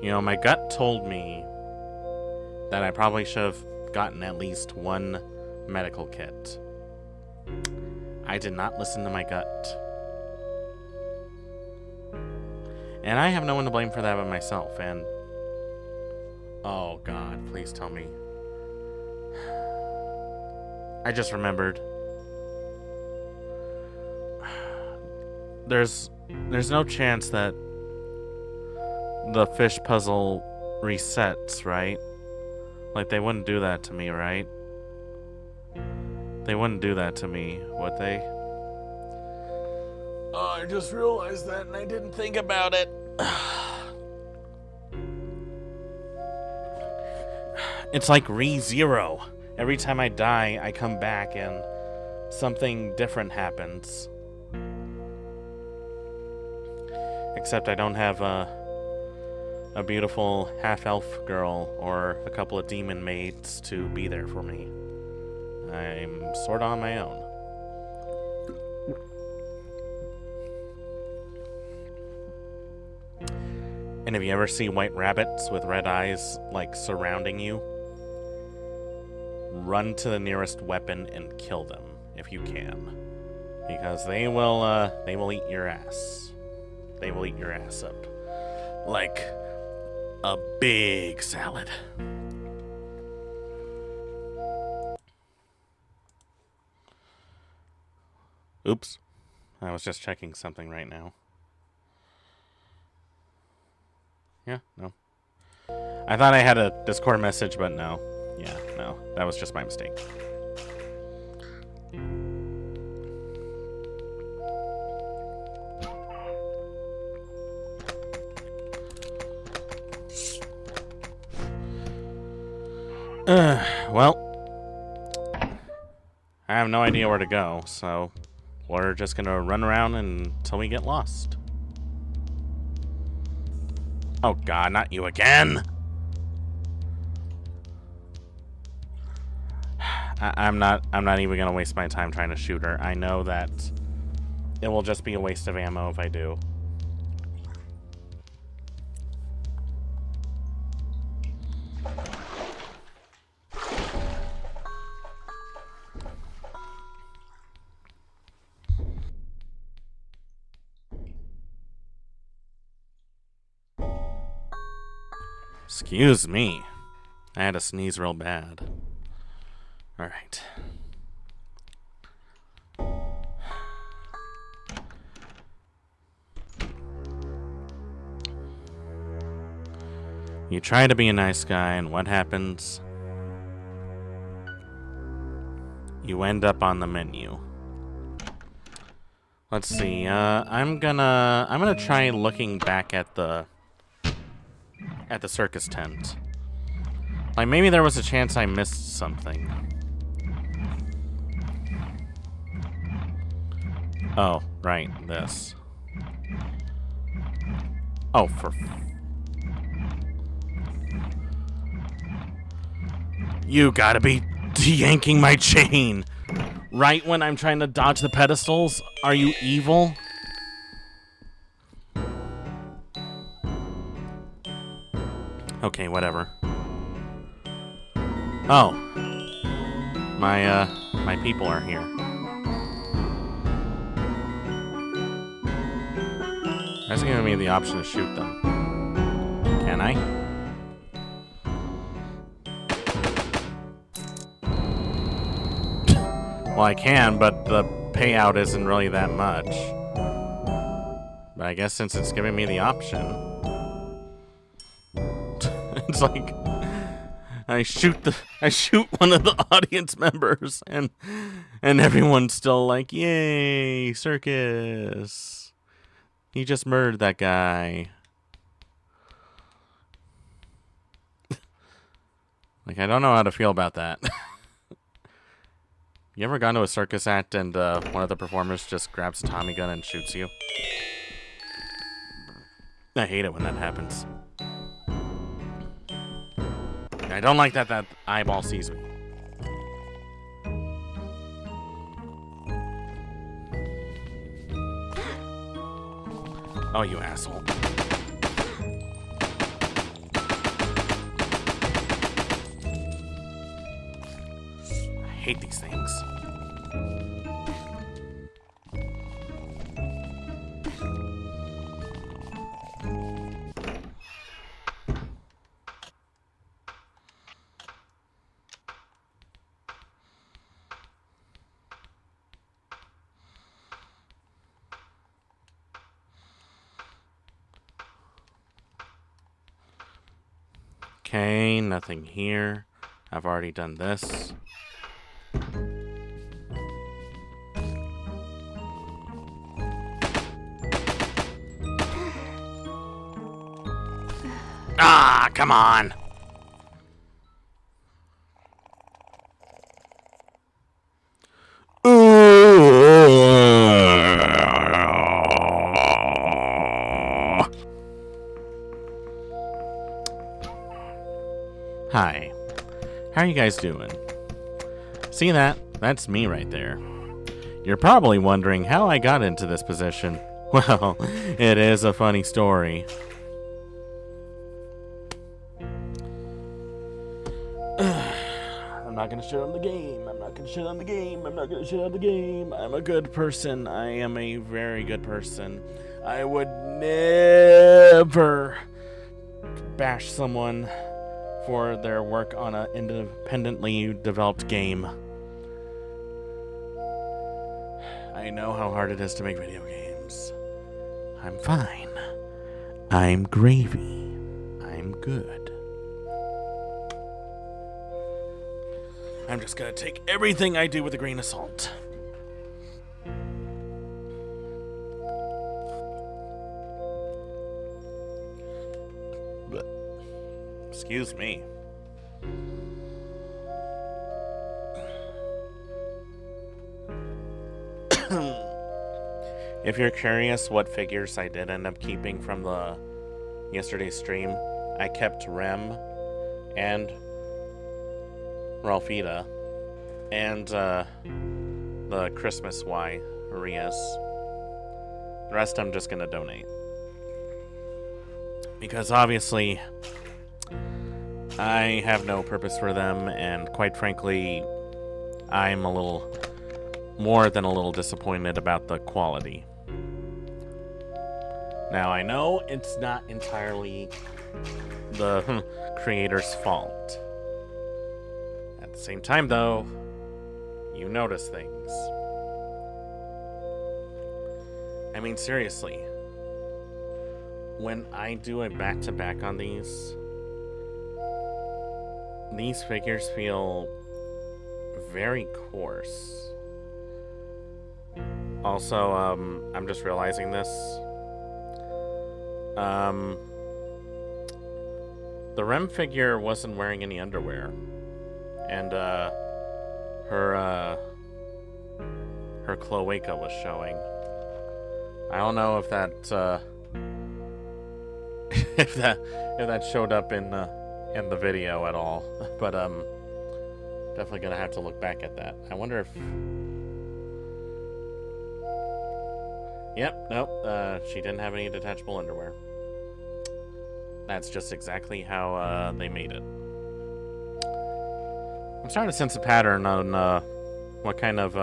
You know, my gut told me that I probably should have gotten at least one medical kit. I did not listen to my gut. And I have no one to blame for that but myself, and... Oh god, please tell me. I just remembered. There's no chance that the fish puzzle resets, right? Like, they wouldn't do that to me, right? They wouldn't do that to me, would they? Oh, I just realized that and I didn't think about it. It's like ReZero. Every time I die, I come back and something different happens. Except I don't have a beautiful half-elf girl or a couple of demon maids to be there for me. I'm sort of on my own. And if you ever see white rabbits with red eyes, like, surrounding you, run to the nearest weapon and kill them, if you can. Because they will eat your ass. They will eat your ass up. Like a big salad. Oops. I was just checking something right now. Yeah, no. I thought I had a Discord message, but no. Yeah, no. That was just my mistake. Well, I have no idea where to go, so we're just gonna run around until we get lost. Oh god, not you again! I'm not even gonna waste my time trying to shoot her. I know that it will just be a waste of ammo if I do. Excuse me. I had to sneeze real bad. Alright. You try to be a nice guy, and what happens? You end up on the menu. Let's see. I'm gonna try looking back at the circus tent. Like, maybe there was a chance I missed something. Oh, right, this. Oh, for... You gotta be yanking my chain! Right when I'm trying to dodge the pedestals? Are you evil? Okay, whatever. Oh. My people are here. That's giving me the option to shoot them. Can I? Well, I can, but the payout isn't really that much. But I guess since it's giving me the option... It's like... I shoot one of the audience members, and everyone's still like, yay, circus. He just murdered that guy. Like, I don't know how to feel about that. You ever gone to a circus act and one of the performers just grabs a Tommy gun and shoots you? I hate it when that happens. I don't like that that eyeball sees me. Oh, you asshole. I hate these things. Okay, nothing here. I've already done this. Ah, come on. Hi. How are you guys doing? See that? That's me right there. You're probably wondering how I got into this position. Well, it is a funny story. I'm not gonna shit on the game. I'm not gonna shit on the game. I'm not gonna shit on the game. I'm a good person. I am a very good person. I would never bash someone for their work on an independently developed game. I know how hard it is to make video games. I'm fine. I'm gravy. I'm good. I'm just gonna take everything I do with a grain of salt. Excuse me. If you're curious what figures I did end up keeping from the yesterday's stream, I kept Rem and Ralphita and the Christmas Y Rias. The rest I'm just gonna donate. Because obviously I have no purpose for them, and quite frankly, I'm a little more than a little disappointed about the quality. Now, I know it's not entirely the creator's fault. At the same time, though, you notice things. I mean, seriously, when I do a back-to-back on these figures feel very coarse. Also, I'm just realizing this. The Rem figure wasn't wearing any underwear. And, her cloaca was showing. I don't know if that, if that showed up in the video at all, but definitely gonna have to look back at that. I wonder if... Yep, nope, she didn't have any detachable underwear. That's just exactly how they made it. I'm starting to sense a pattern on what kind of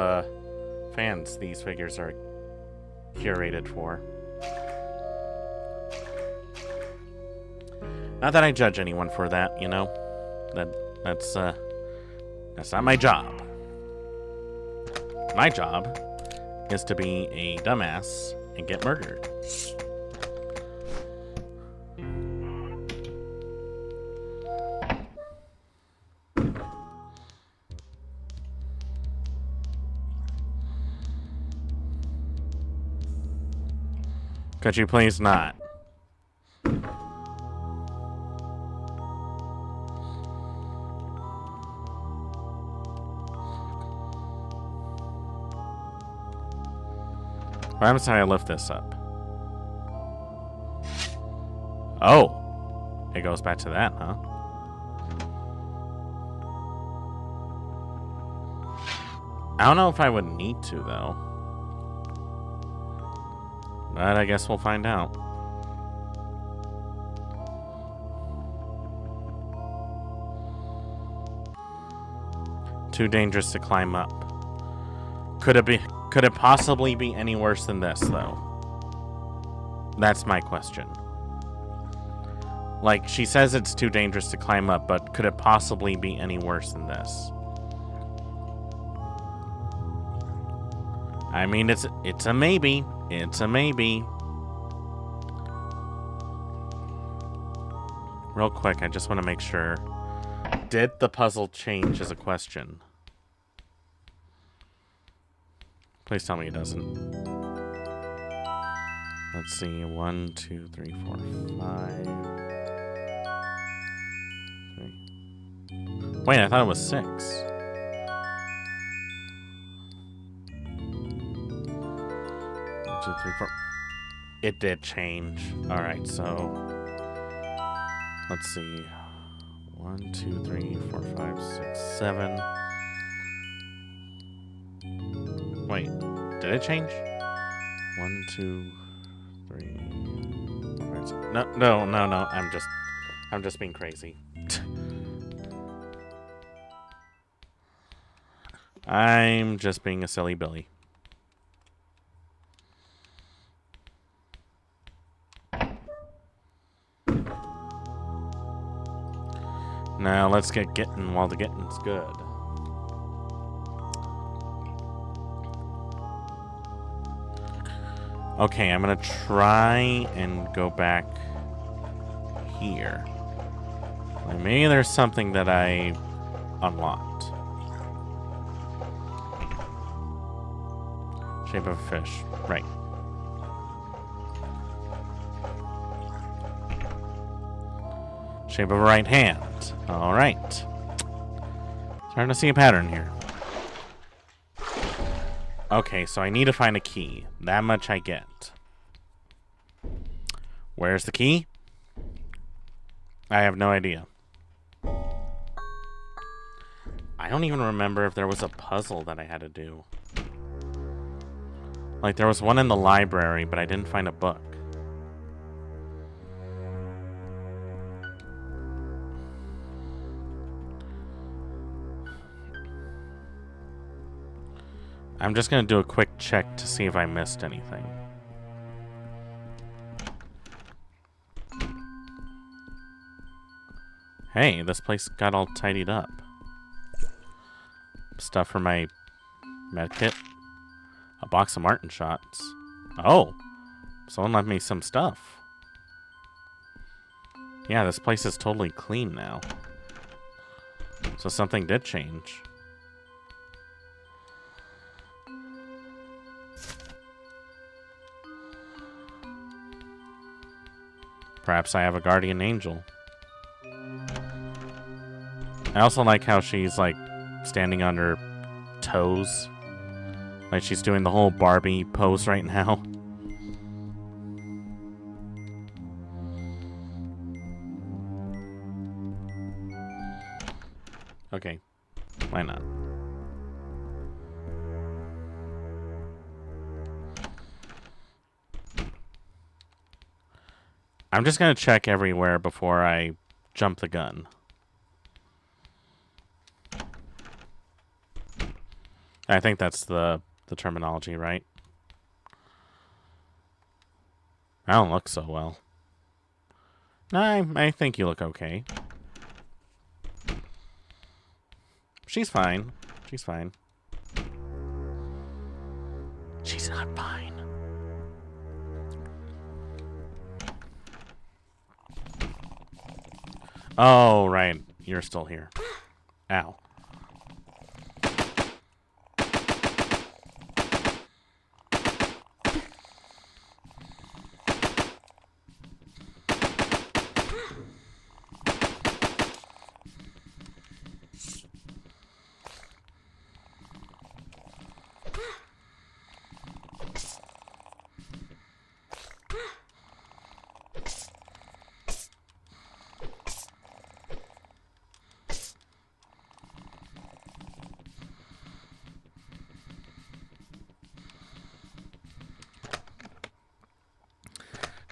fans these figures are curated for. Not that I judge anyone for that, you know. That's not my job. My job is to be a dumbass and get murdered. Could you please not? What happens when I lift this up? Oh! It goes back to that, huh? I don't know if I would need to, though. But I guess we'll find out. Too dangerous to climb up. Could it possibly be any worse than this, though? That's my question. Like, she says it's too dangerous to climb up, but could it possibly be any worse than this? I mean, it's a maybe. It's a maybe. Real quick, I just want to make sure. Did the puzzle change is a question. Please tell me it doesn't. Let's see. 1, 2, 3, 4, 5. 3. Wait, I thought it was 6. 1, 2, 3, 4. It did change. Alright, so let's see. 1, 2, 3, 4, 5, 6, 7. Wait, did it change? 1, 2, 3, 4, 5, 6. No. I'm just being crazy. I'm just being a silly Billy. Now let's get getting while the getting's good. Okay, I'm gonna try and go back here. Like maybe there's something that I unlocked. Shape of a fish. Right. Shape of a right hand. Alright. Starting to see a pattern here. Okay, so I need to find a key. That much I get. Where's the key? I have no idea. I don't even remember if there was a puzzle that I had to do. Like, there was one in the library, but I didn't find a book. I'm just gonna do a quick check to see if I missed anything. Hey, this place got all tidied up. Stuff for my medkit. A box of Martin shots. Oh, someone left me some stuff. Yeah, this place is totally clean now. So something did change. Perhaps I have a guardian angel. I also like how she's like standing on her toes. Like she's doing the whole Barbie pose right now. Okay, why not? I'm just gonna check everywhere before I jump the gun. I think that's the terminology, right? I don't look so well. I think you look okay. She's fine. She's fine. She's not fine. Oh, right. You're still here. Ow.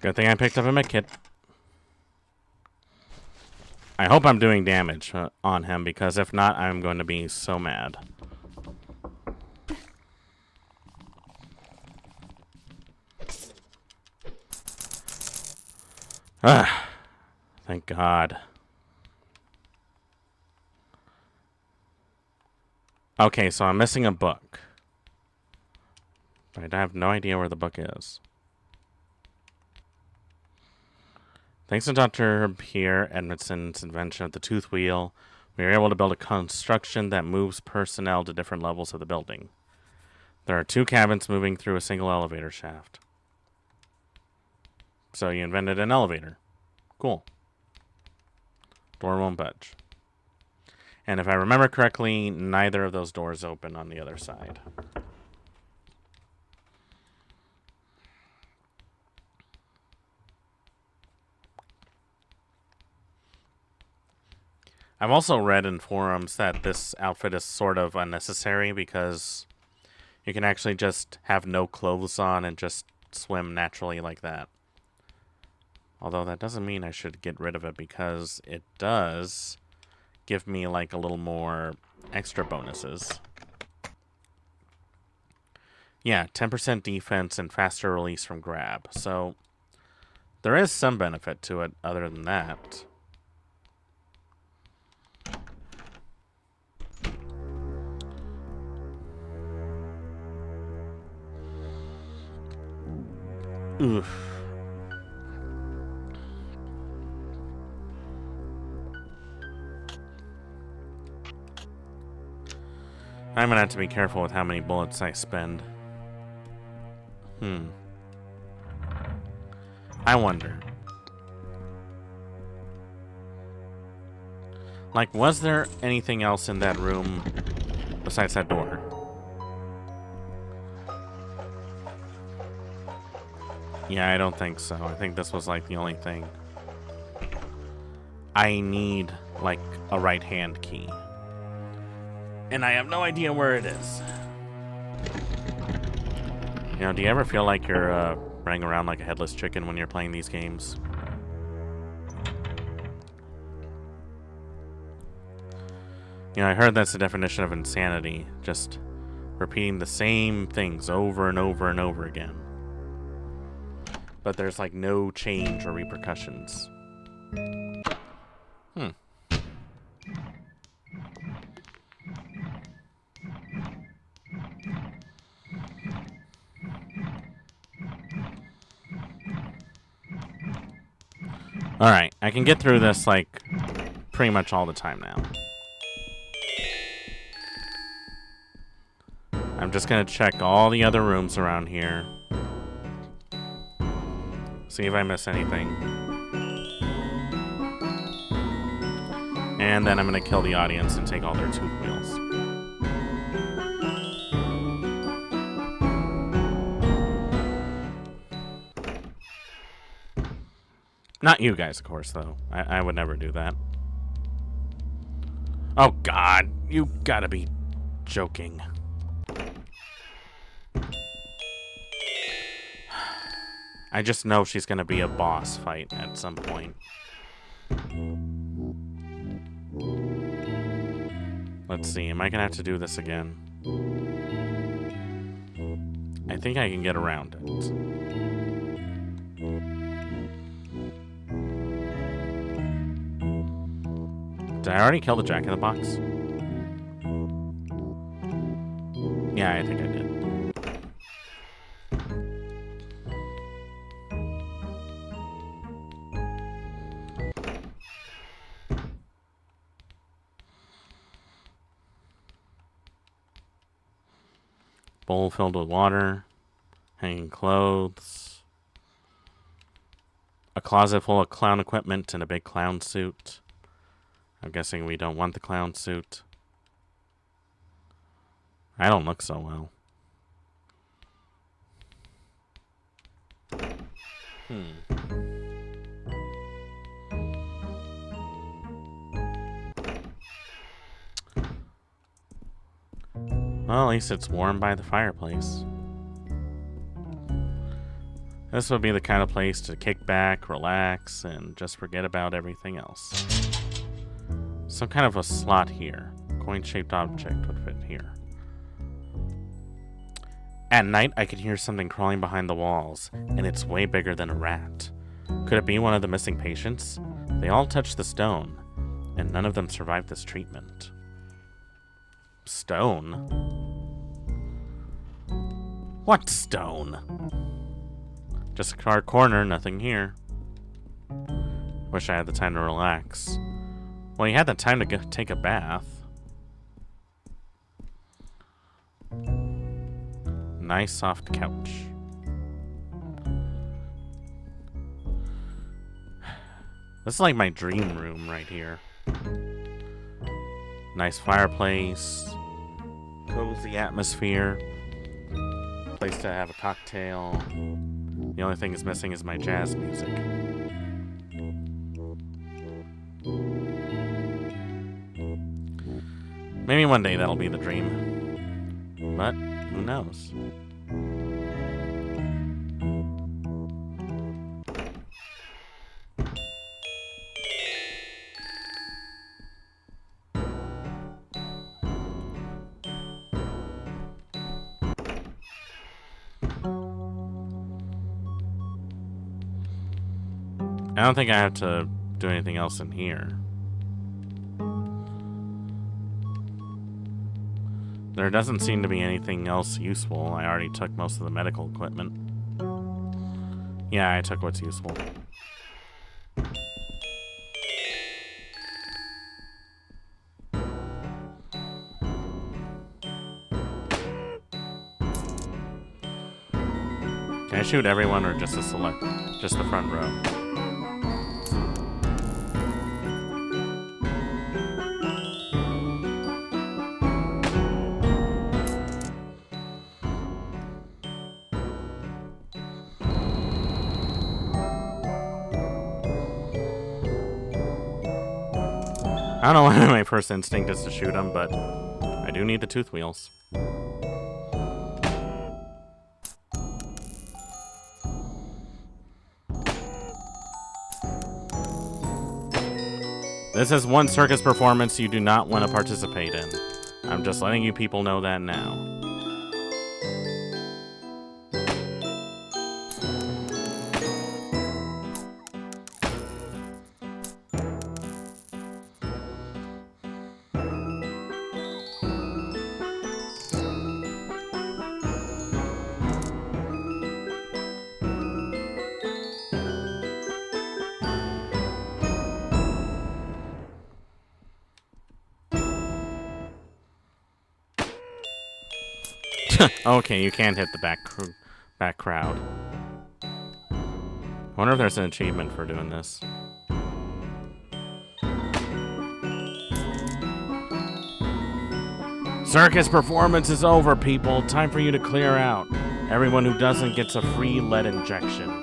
Good thing I picked up a medkit. I hope I'm doing damage on him, because if not, I'm going to be so mad. Ah, thank God. Okay, so I'm missing a book. I have no idea where the book is. Thanks to Dr. Pierre Edmondson's invention of the tooth wheel, we were able to build a construction that moves personnel to different levels of the building. There are 2 cabins moving through a single elevator shaft. So you invented an elevator. Cool. Door won't budge. And if I remember correctly, neither of those doors open on the other side. I've also read in forums that this outfit is sort of unnecessary because you can actually just have no clothes on and just swim naturally like that. Although that doesn't mean I should get rid of it, because it does give me like a little more extra bonuses. Yeah, 10% defense and faster release from grab. So there is some benefit to it other than that. Oof. I'm gonna have to be careful with how many bullets I spend. I wonder. Like, was there anything else in that room besides that door? Yeah, I don't think so. I think this was like the only thing. I need like a right-hand key. And I have no idea where it is. You know, do you ever feel like you're running around like a headless chicken when you're playing these games? You know, I heard that's the definition of insanity. Just repeating the same things over and over and over again. But there's like no change or repercussions. Alright, I can get through this like pretty much all the time now. I'm just gonna check all the other rooms around here. See if I miss anything. And then I'm gonna kill the audience and take all their tooth wheels. Not you guys, of course, though. I would never do that. Oh, God. You gotta be joking. I just know she's gonna be a boss fight at some point. Let's see. Am I gonna have to do this again? I think I can get around it. Did I already kill the Jack-in-the-Box? Yeah, I think I did. Bowl filled with water. Hanging clothes. A closet full of clown equipment and a big clown suit. I'm guessing we don't want the clown suit. I don't look so well. Well, at least it's warm by the fireplace. This would be the kind of place to kick back, relax, and just forget about everything else. Some kind of a slot here. Coin-shaped object would fit here. At night, I could hear something crawling behind the walls, and it's way bigger than a rat. Could it be one of the missing patients? They all touched the stone, and none of them survived this treatment. Stone? What stone? Just a car corner, nothing here. Wish I had the time to relax. Well, you had the time to take a bath. Nice soft couch. This is like my dream room right here. Nice fireplace. Cozy atmosphere. Place to have a cocktail. The only thing is missing is my jazz music. Maybe one day that'll be the dream. But who knows? I don't think I have to do anything else in here. There doesn't seem to be anything else useful. I already took most of the medical equipment. Yeah, I took what's useful. Can I shoot everyone or just just the front row? I don't know why my first instinct is to shoot them, but I do need the tooth wheels. This is one circus performance you do not want to participate in. I'm just letting you people know that now. Okay, you can't hit the back crowd. I wonder if there's an achievement for doing this. Circus performance is over, people. Time for you to clear out. Everyone who doesn't gets a free lead injection.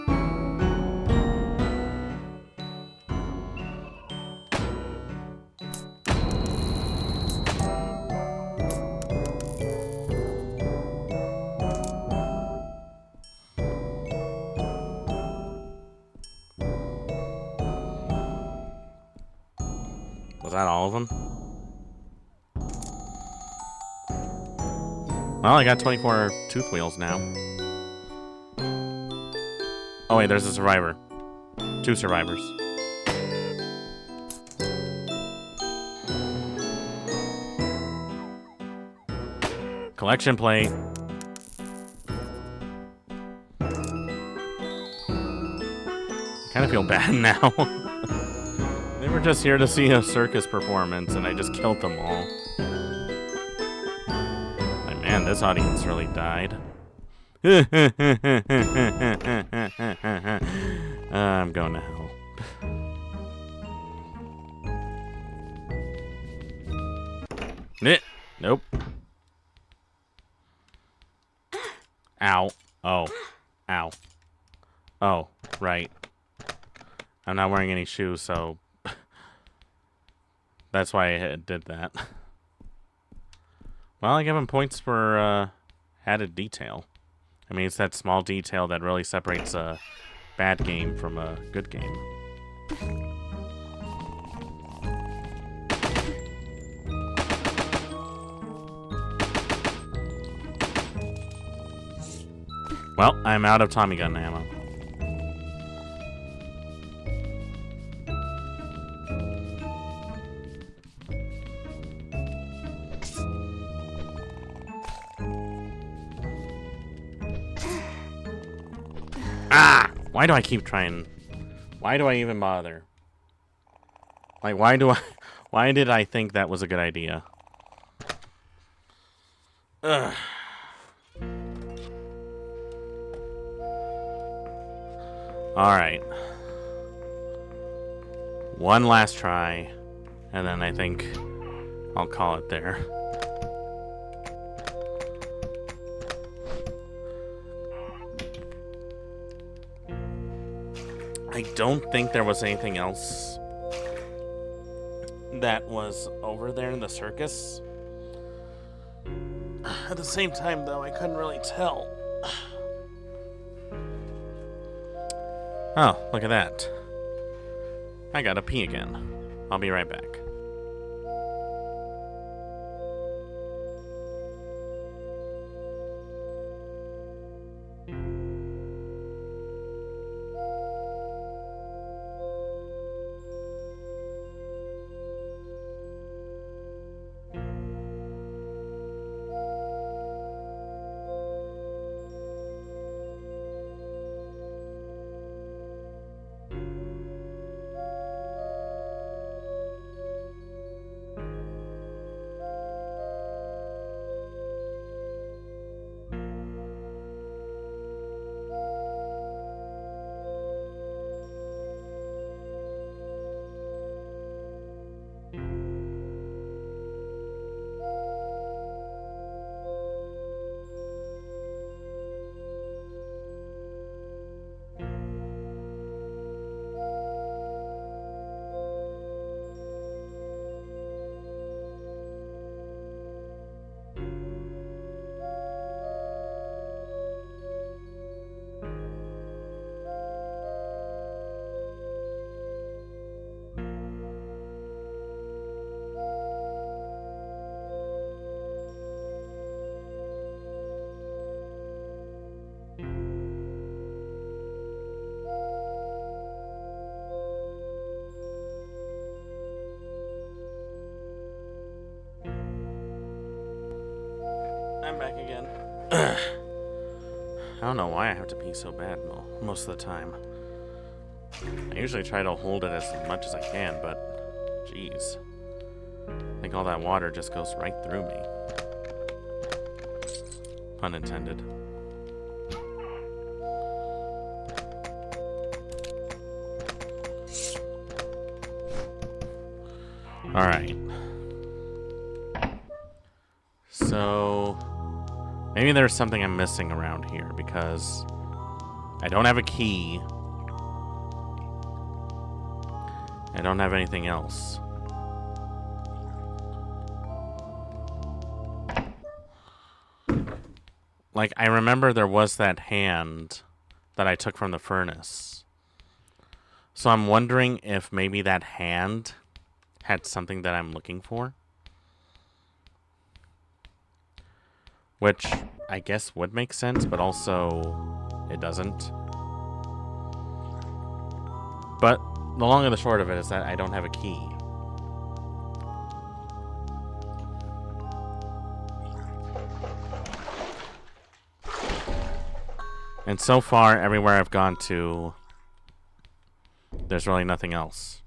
Was that all of them? Well, I got 24 tooth wheels now. Oh wait, there's a survivor. 2 survivors. Collection plate. Kind of feel bad now. They were just here to see a circus performance, and I just killed them all. Like, man, this audience really died. I'm going to hell. Nope. Ow. Oh. Ow. Oh, right. I'm not wearing any shoes, so that's why I did that. Well, I give him points for added detail. I mean, it's that small detail that really separates a bad game from a good game. Well, I'm out of Tommy gun ammo. Ah! Why do I keep trying? Why do I even bother? Like, why did I think that was a good idea? Ugh. Alright. One last try, and then I think I'll call it there. I don't think there was anything else that was over there in the circus. At the same time, though, I couldn't really tell. Oh, look at that. I gotta pee again. I'll be right back. I'm back again. I don't know why I have to pee so bad most of the time. I usually try to hold it as much as I can, but jeez. I think all that water just goes right through me. Pun intended. Alright. So maybe there's something I'm missing around here because I don't have a key. I don't have anything else. Like, I remember there was that hand that I took from the furnace. So I'm wondering if maybe that hand had something that I'm looking for. Which I guess would make sense, but also it doesn't. But the long and the short of it is that I don't have a key. And so far, everywhere I've gone to, there's really nothing else.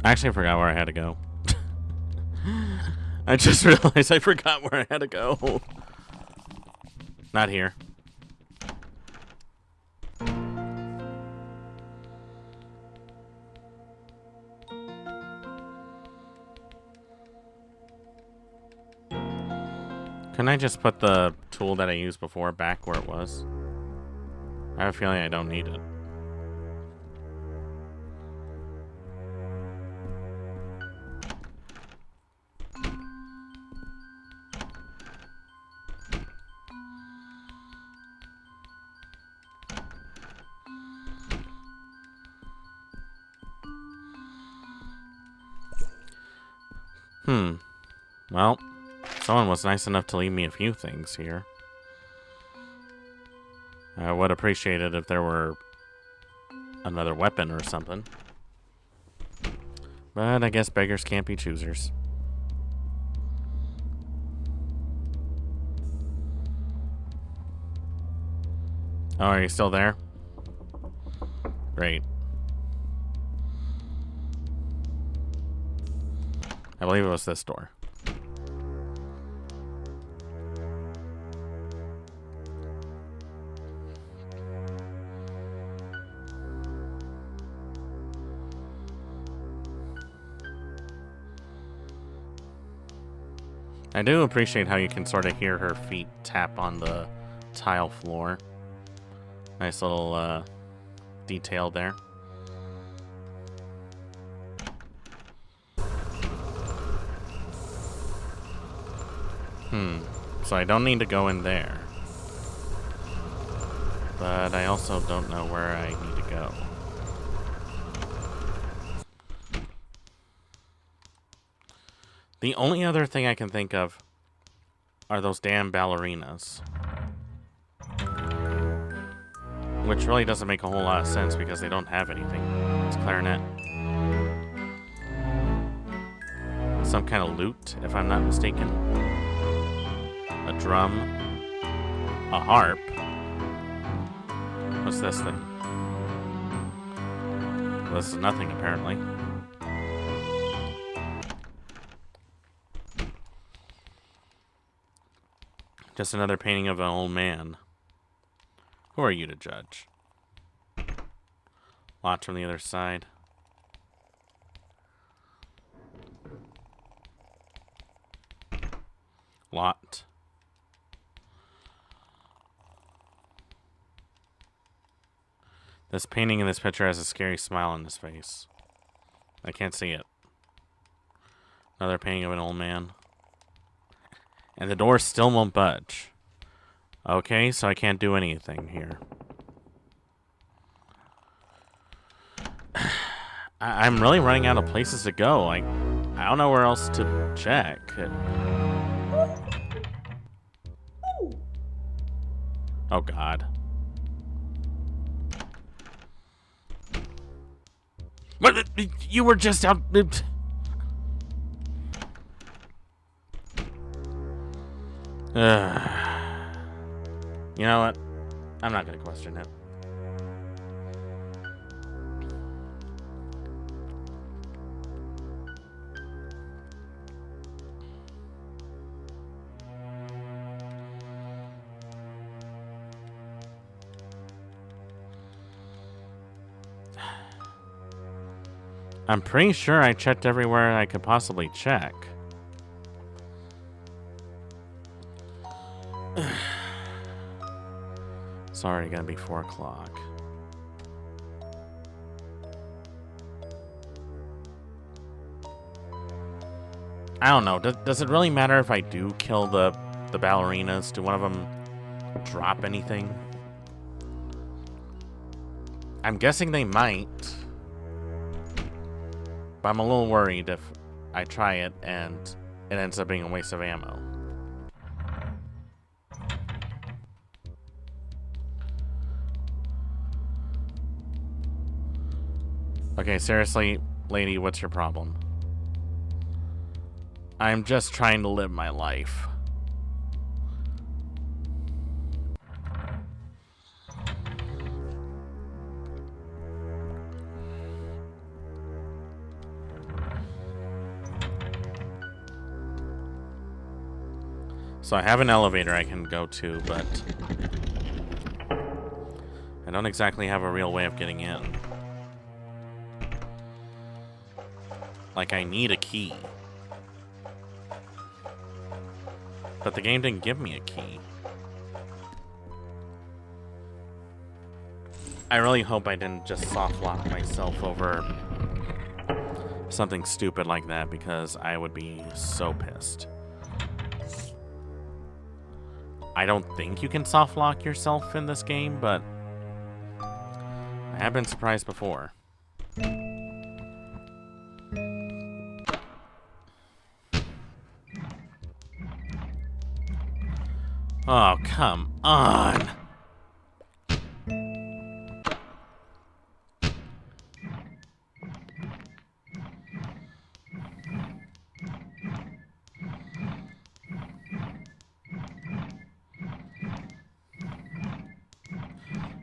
Actually, I forgot where I had to go. I just realized I forgot where I had to go. Not here. Can I just put the tool that I used before back where it was? I have a feeling I don't need it. Well, someone was nice enough to leave me a few things here. I would appreciate it if there were another weapon or something. But I guess beggars can't be choosers. Oh, are you still there? Great. I believe it was this door. I do appreciate how you can sort of hear her feet tap on the tile floor. Nice little detail there. So I don't need to go in there. But I also don't know where I need to go. The only other thing I can think of are those damn ballerinas. Which really doesn't make a whole lot of sense because they don't have anything. It's clarinet. Some kind of lute, if I'm not mistaken. A drum. A harp. What's this thing? Well, this is nothing, apparently. Just another painting of an old man. Who are you to judge? Watch from the other side. Lot. This painting in this picture has a scary smile on his face. I can't see it. Another painting of an old man. And the door still won't budge. Okay, so I can't do anything here. I'm really running out of places to go. I don't know where else to check. Oh, God. What? You were just out... You know what? I'm not going to question it. I'm pretty sure I checked everywhere I could possibly check. It's already gonna be 4 o'clock. I don't know. Does it really matter if I do kill the ballerinas? Do one of them drop anything? I'm guessing they might. But I'm a little worried if I try it and it ends up being a waste of ammo. Okay, seriously, lady, what's your problem? I'm just trying to live my life. So I have an elevator I can go to, but I don't exactly have a real way of getting in. Like, I need a key. But the game didn't give me a key. I really hope I didn't just soft lock myself over something stupid like that, because I would be so pissed. I don't think you can soft lock yourself in this game, but I have been surprised before. Oh, come on!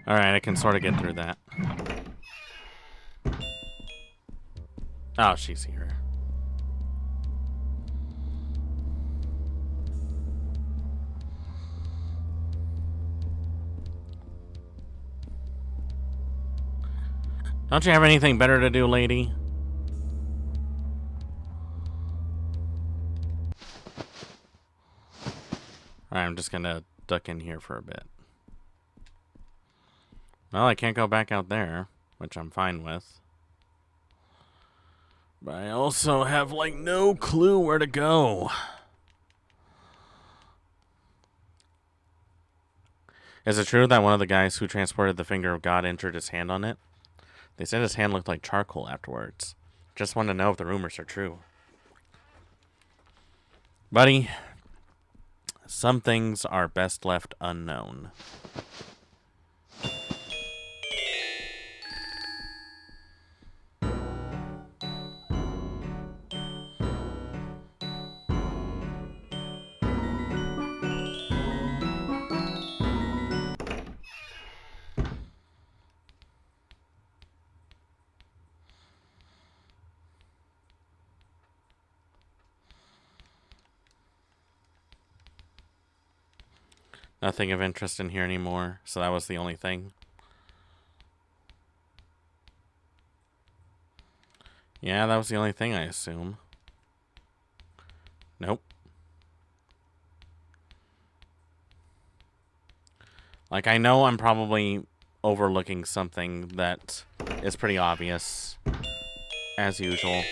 Alright, I can sort of get through that. Oh, she's here. Don't you have anything better to do, lady? Alright, I'm just gonna duck in here for a bit. Well, I can't go back out there, which I'm fine with. But I also have, like, no clue where to go. Is it true that one of the guys who transported the finger of God injured his hand on it? They said his hand looked like charcoal afterwards. Just want to know if the rumors are true. Buddy, some things are best left unknown. Nothing of interest in here anymore, so that was the only thing. Yeah, that was the only thing, I assume. Nope. Like, I know I'm probably overlooking something that is pretty obvious, as usual.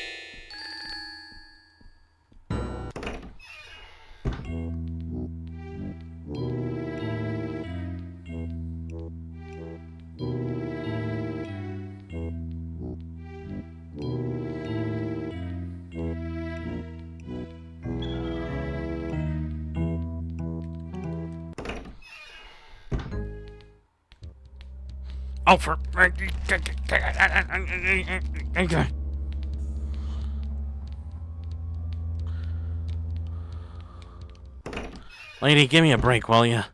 Oh, for... Lady, give me a break, will ya?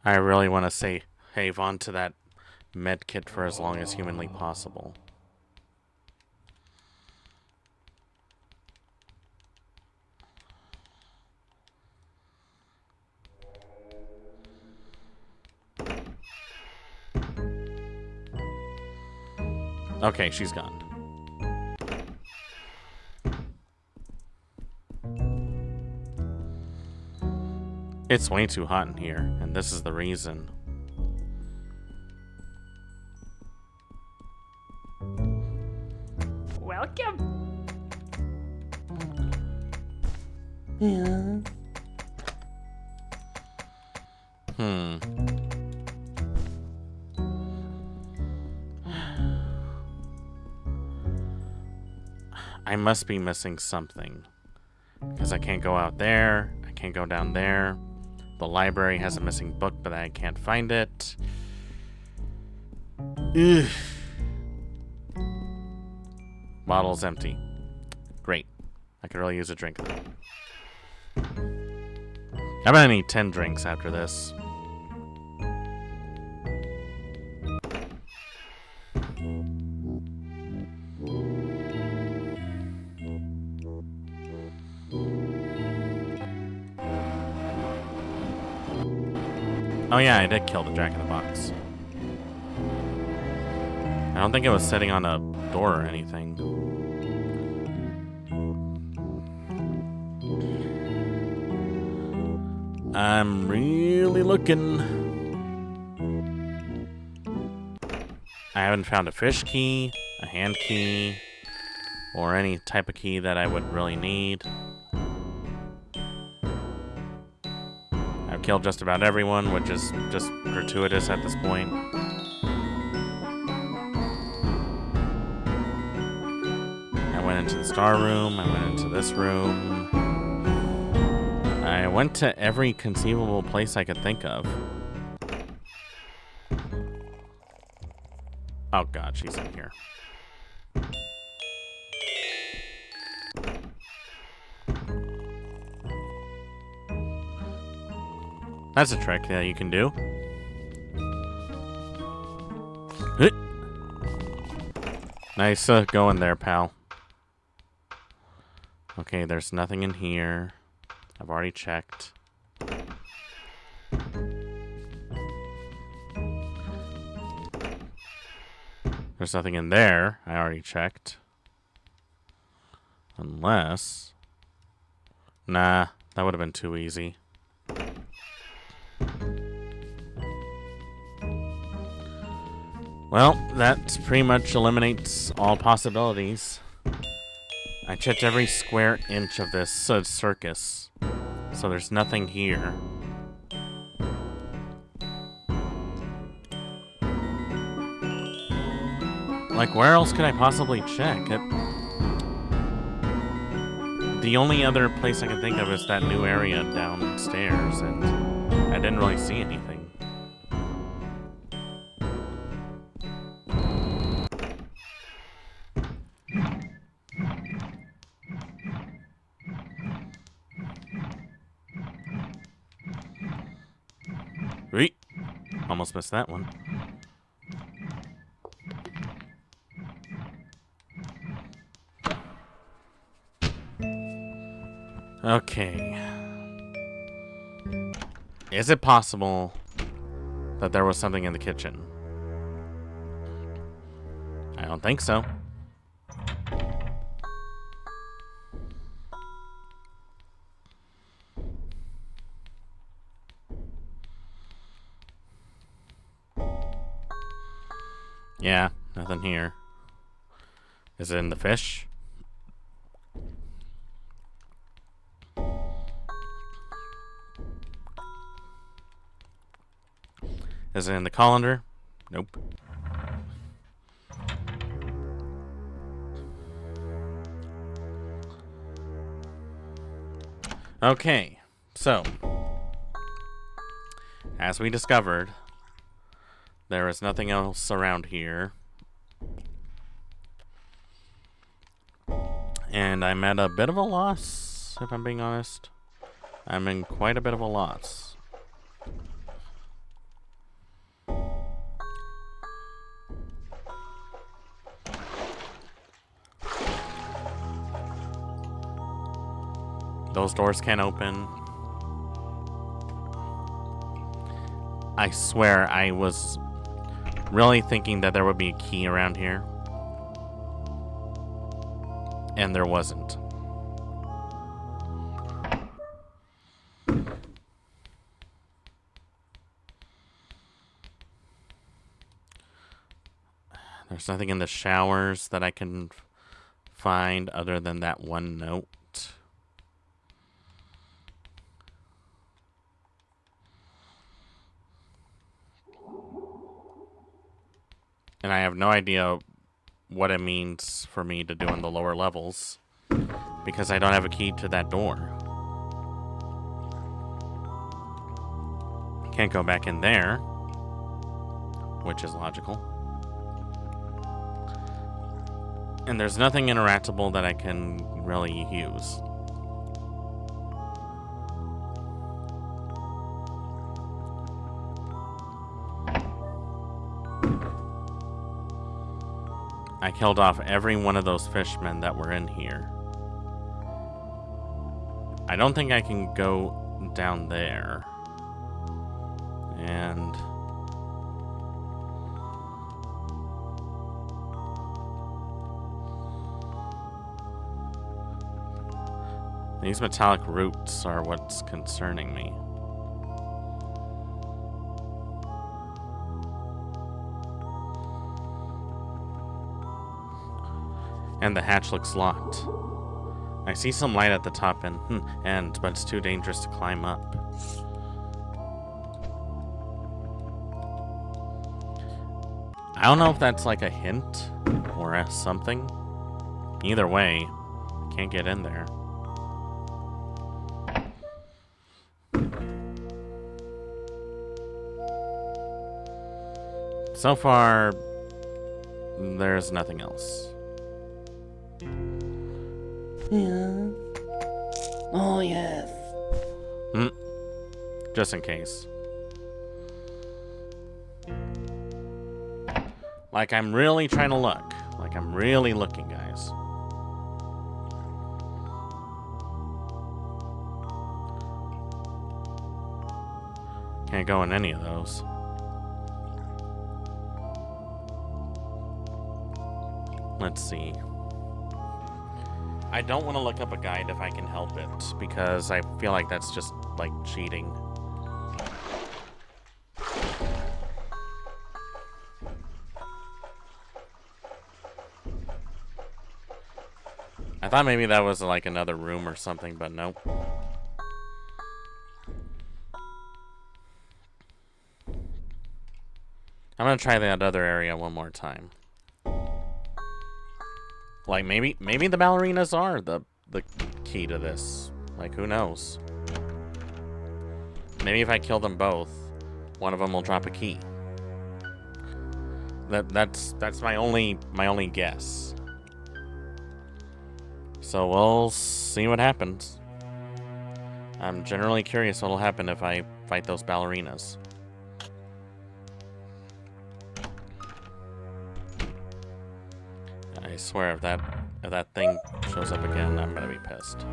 I really want to say save on to that med kit for as long as humanly possible. Okay, she's gone. It's way too hot in here, and this is the reason. Welcome. Yeah. I must be missing something. Because I can't go out there. I can't go down there. The library has a missing book, but I can't find it. Ugh. Bottle's empty. Great. I could really use a drink, though. I'm gonna need 10 drinks after this. Oh yeah, I did kill the Jack-in-the-Box. I don't think it was sitting on a door or anything. I'm really looking. I haven't found a fish key, a hand key, or any type of key that I would really need. I've killed just about everyone, which is just gratuitous at this point. I went into the star room, I went into this room. I went to every conceivable place I could think of. Oh god, she's in here. That's a trick that you can do. Nice going there, pal. Okay, there's nothing in here. I've already checked. There's nothing in there. I already checked. Unless... Nah, that would have been too easy. Well, that pretty much eliminates all possibilities. I checked every square inch of this circus, so there's nothing here. Like, where else could I possibly check? The only other place I can think of is that new area downstairs, and I didn't really see anything. Wait, almost missed that one. Okay. Is it possible that there was something in the kitchen? I don't think so. Yeah, nothing here. Is it in the fish? Is it in the colander? Nope. Okay, so as we discovered, there is nothing else around here. And I'm at a bit of a loss, if I'm being honest. I'm in quite a bit of a loss. Those doors can't open. I swear I was really thinking that there would be a key around here. And there wasn't. There's nothing in the showers that I can find other than that one note. And I have no idea what it means for me to do in the lower levels, because I don't have a key to that door. Can't go back in there, which is logical. And there's nothing interactable that I can really use. I killed off every one of those fishmen that were in here. I don't think I can go down there And these metallic roots are what's concerning me. And the hatch looks locked. I see some light at the top end, but it's too dangerous to climb up. I don't know if that's like a hint or something. Either way, can't get in there. So far, there's nothing else. Yeah. Oh, yes. Just in case. Like, I'm really trying to look. Like, I'm really looking, guys. Can't go in any of those. Let's see. I don't want to look up a guide if I can help it, because I feel like that's just, like, cheating. I thought maybe that was, like, another room or something, but nope. I'm gonna try that other area one more time. Like, maybe the ballerinas are the key to this. Like, who knows? Maybe if I kill them both, one of them will drop a key. That's my only guess. So we'll see what happens. I'm generally curious what'll happen if I fight those ballerinas. I swear if that thing shows up again, I'm gonna be pissed.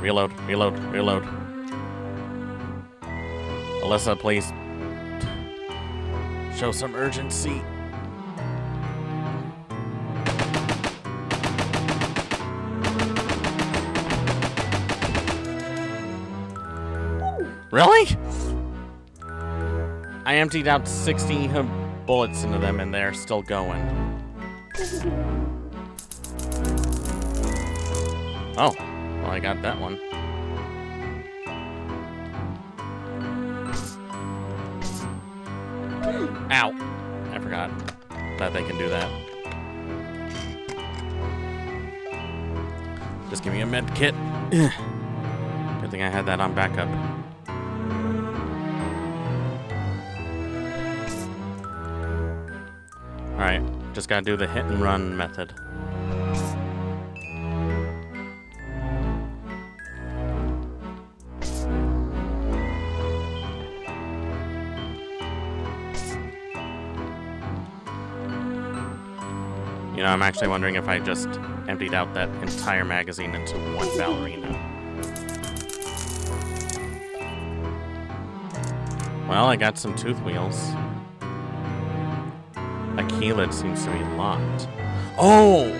Reload. Alisa, please. Show some urgency. Really? I emptied out 60 bullets into them and they're still going. Oh, well, I got that one. Ow. I forgot that they can do that. Just give me a med kit. Good thing I had that on backup. Alright, just gotta do the hit and run method. You know, I'm actually wondering if I just emptied out that entire magazine into one ballerina. Well, I got some tooth wheels. That key lid seems to be locked. Oh!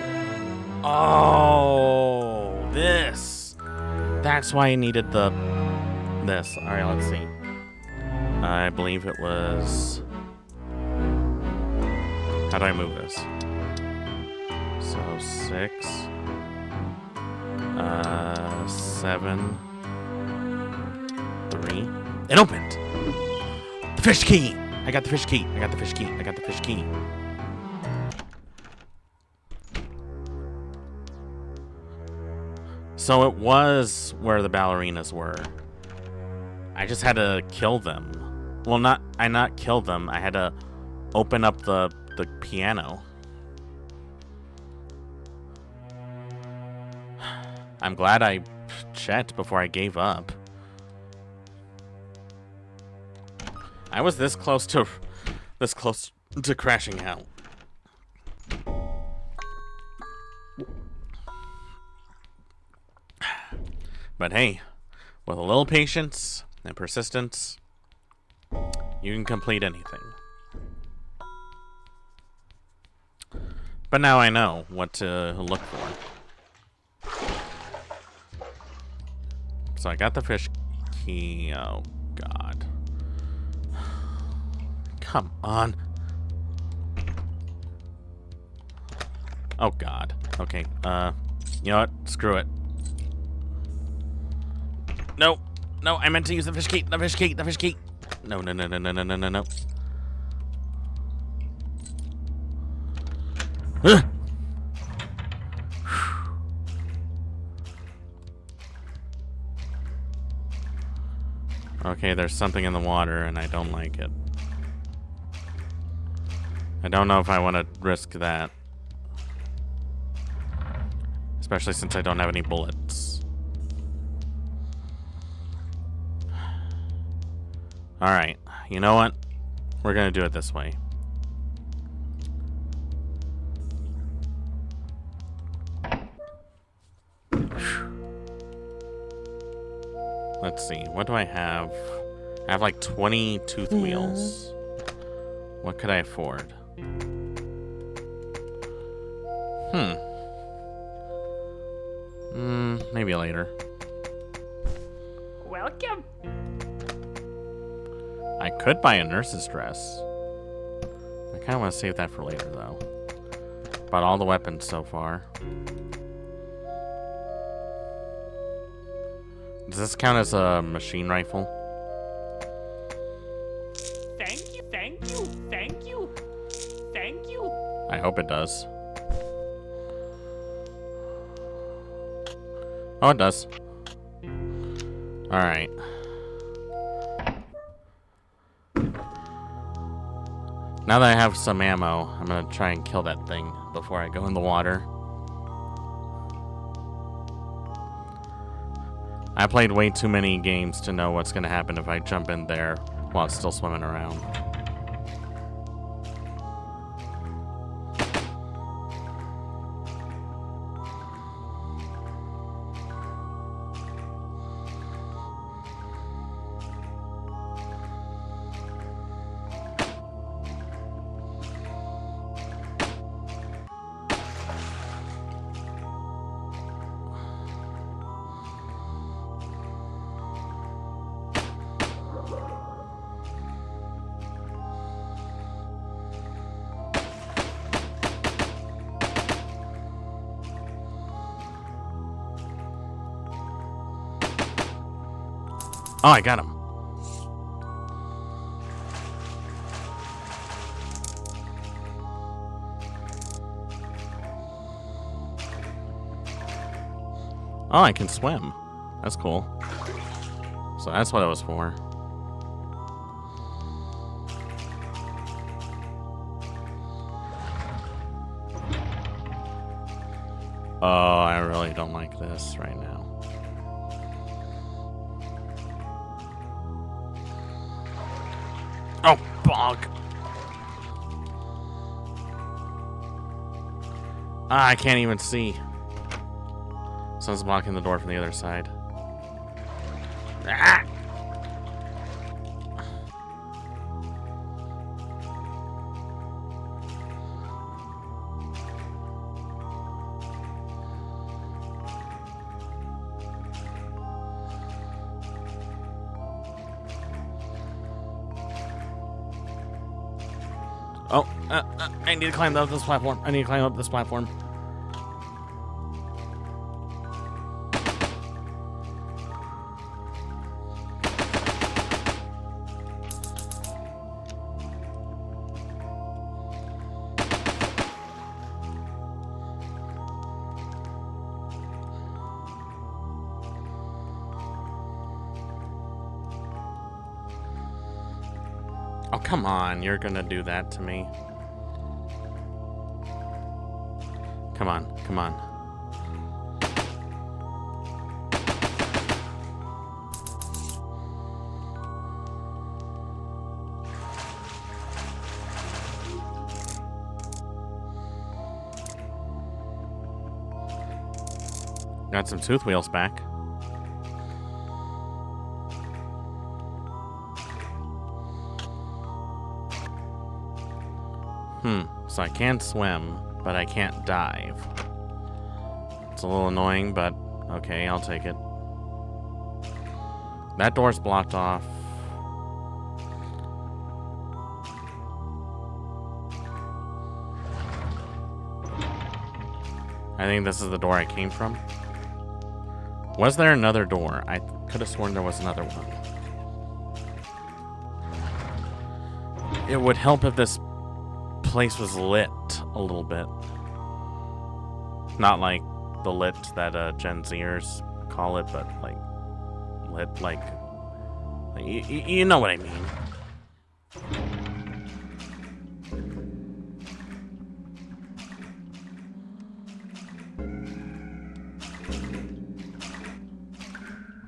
Oh! This! That's why I needed this. Alright, let's see. I believe it was... How do I move this? So, 6... 7... 3... It opened! The fish key! I got the fish key. I got the fish key. I got the fish key. So it was where the ballerinas were. I just had to kill them. Well, not kill them. I had to open up the piano. I'm glad I checked before I gave up. I was this close to crashing out. But hey, with a little patience and persistence, you can complete anything. But now I know what to look for. So I got the fish key. Oh, God. Come on. Oh, God. Okay, you know what? Screw it. No. No, I meant to use the fish key. The fish key. The fish key. No, no, no, no, no, no, no, no, no. Okay, there's something in the water and I don't like it. I don't know if I want to risk that. Especially since I don't have any bullets. Alright, you know what? We're gonna do it this way. Let's see, what do I have? I have like 20 tooth wheels. What could I afford? Maybe later. Welcome. I could buy a nurse's dress. I kind of want to save that for later, though. Bought all the weapons so far. Does this count as a machine rifle? Thank you, thank you, thank you, thank you. I hope it does. Oh, it does. Alright. Now that I have some ammo, I'm gonna try and kill that thing before I go in the water. I played way too many games to know what's gonna happen if I jump in there while it's still swimming around. Oh, I got him. Oh, I can swim. That's cool. So that's what it was for. Oh, I really don't like this right now. Oh, bog. Ah, I can't even see. Someone's blocking the door from the other side. Ah! Oh, I need to climb up this platform. I need to climb up this platform. Oh, come on. You're gonna do that to me. Come on. Come on. Got some tooth wheels back. So I can't swim, but I can't dive. It's a little annoying, but okay, I'll take it. That door's blocked off. I think this is the door I came from. Was there another door? I could have sworn there was another one. It would help if this place was lit a little bit. Not like the lit that Gen Zers call it, but like lit, like you know what I mean.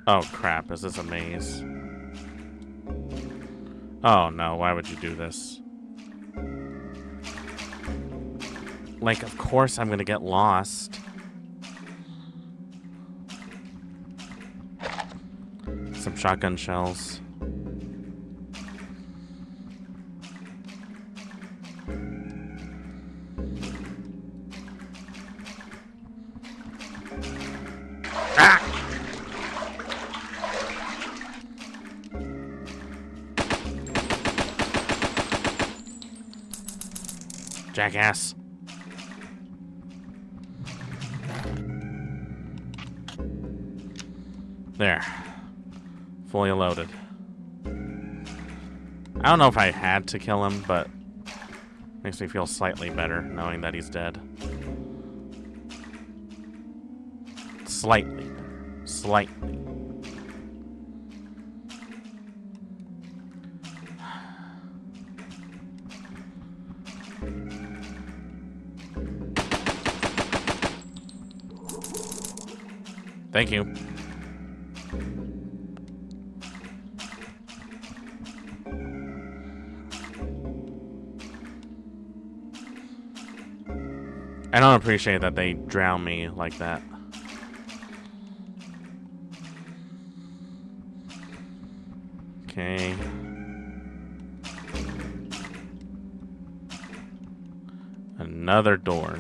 Oh crap, is this a maze? Oh no, why would you do this? Like, of course I'm gonna get lost. Some shotgun shells. Ah! Jackass. There. Fully loaded. I don't know if I had to kill him, but makes me feel slightly better knowing that he's dead. Slightly better. Slightly. Thank you. I don't appreciate that they drown me like that. Okay. Another door.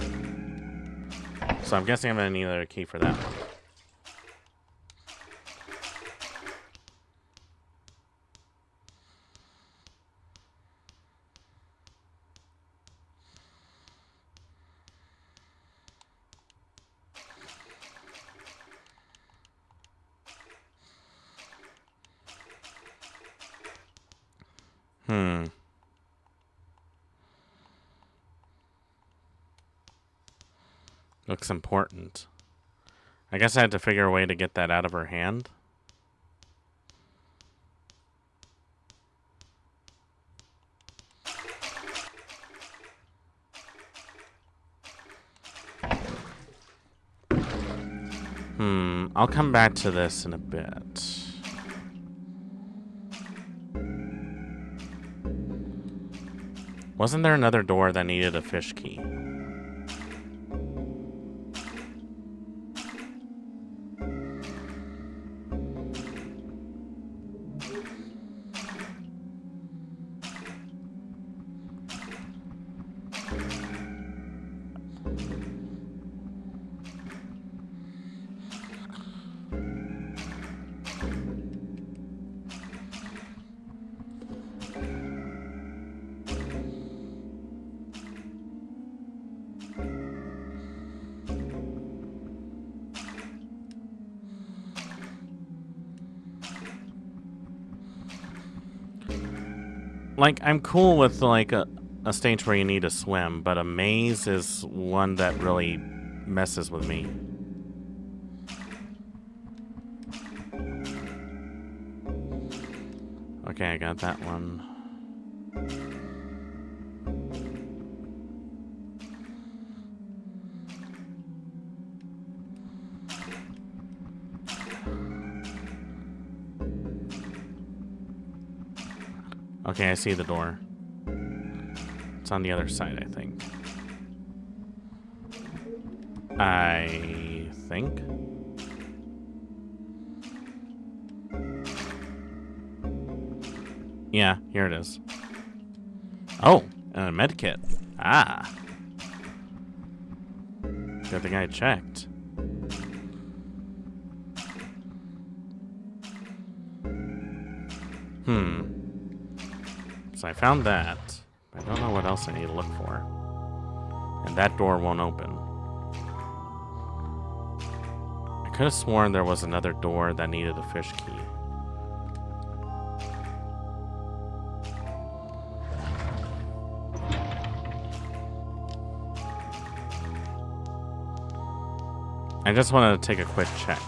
So I'm guessing I'm gonna need another key for that one. Looks important. I guess I had to figure a way to get that out of her hand. I'll come back to this in a bit. Wasn't there another door that needed a fish key? Like, I'm cool with, like, a stage where you need to swim, but a maze is one that really messes with me. Okay, I got that one. Okay, I see the door. It's on the other side, I think. Yeah, here it is. Oh, and a med kit. Ah. Good thing I checked. So I found that. I don't know what else I need to look for. And that door won't open. I could have sworn there was another door that needed a fish key. I just wanted to take a quick check.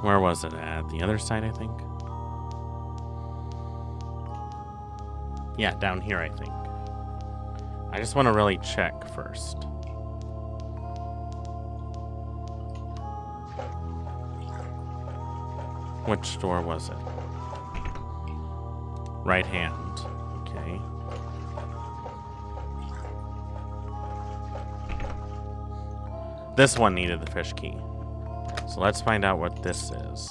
Where was it at? The other side, I think? Yeah, down here, I think. I just want to really check first. Which door was it? Right hand. Okay. This one needed the fish key. So let's find out what this is.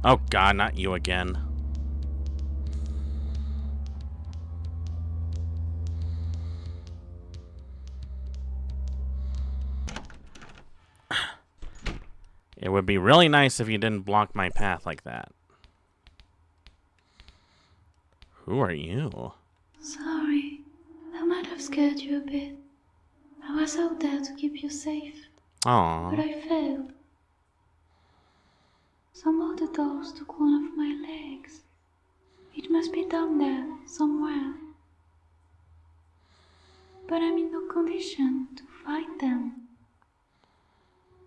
Oh god, not you again. It would be really nice if you didn't block my path like that. Who are you? Sorry, I might have scared you a bit. I was out there to keep you safe. Aww. But I failed. Somehow the doors took one of my legs. It must be down there, somewhere. But I'm in no condition to fight them.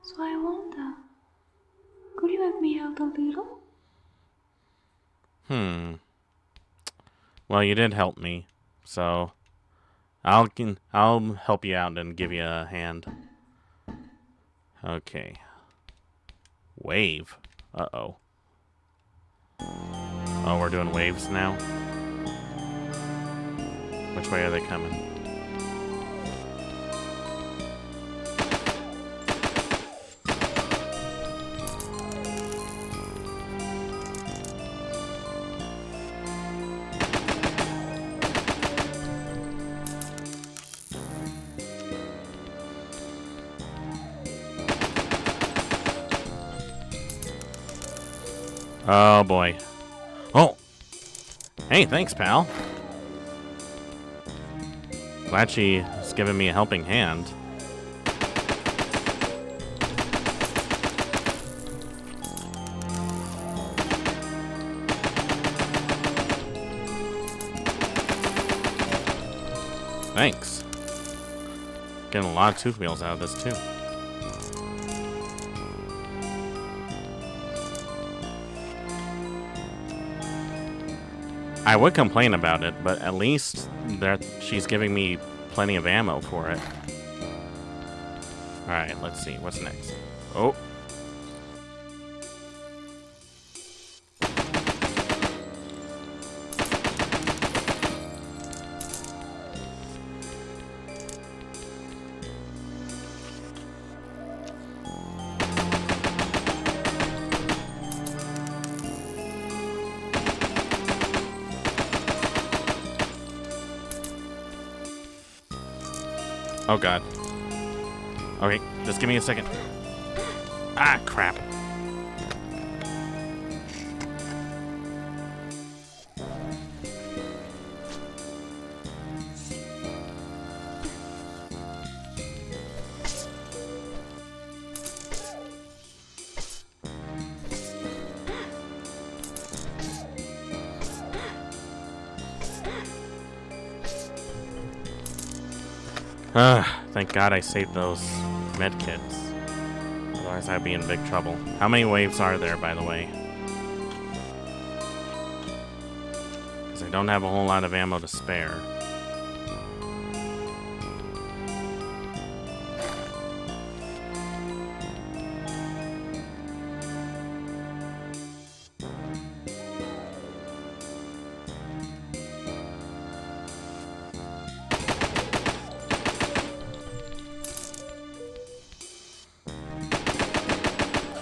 So I wonder, could you help me out a little? Well, you did help me, so I'll help you out and give you a hand. Okay. Wave. Uh-oh. Oh, we're doing waves now? Which way are they coming? Oh boy. Oh! Hey, thanks, pal. Glad she's giving me a helping hand. Thanks. Getting a lot of tooth wheels out of this, too. I would complain about it, but at least that she's giving me plenty of ammo for it. Alright, let's see. What's next? Oh. Oh god. Okay, just give me a second. Ah, crap. Thank God I saved those med kits. Otherwise I'd be in big trouble. How many waves are there, by the way? Because I don't have a whole lot of ammo to spare.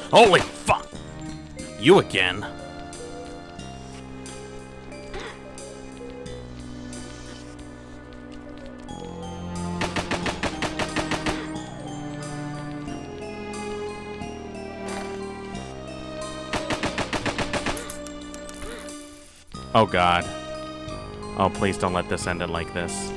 Holy fuck! You again. Oh god. Oh, please don't let this end it like this.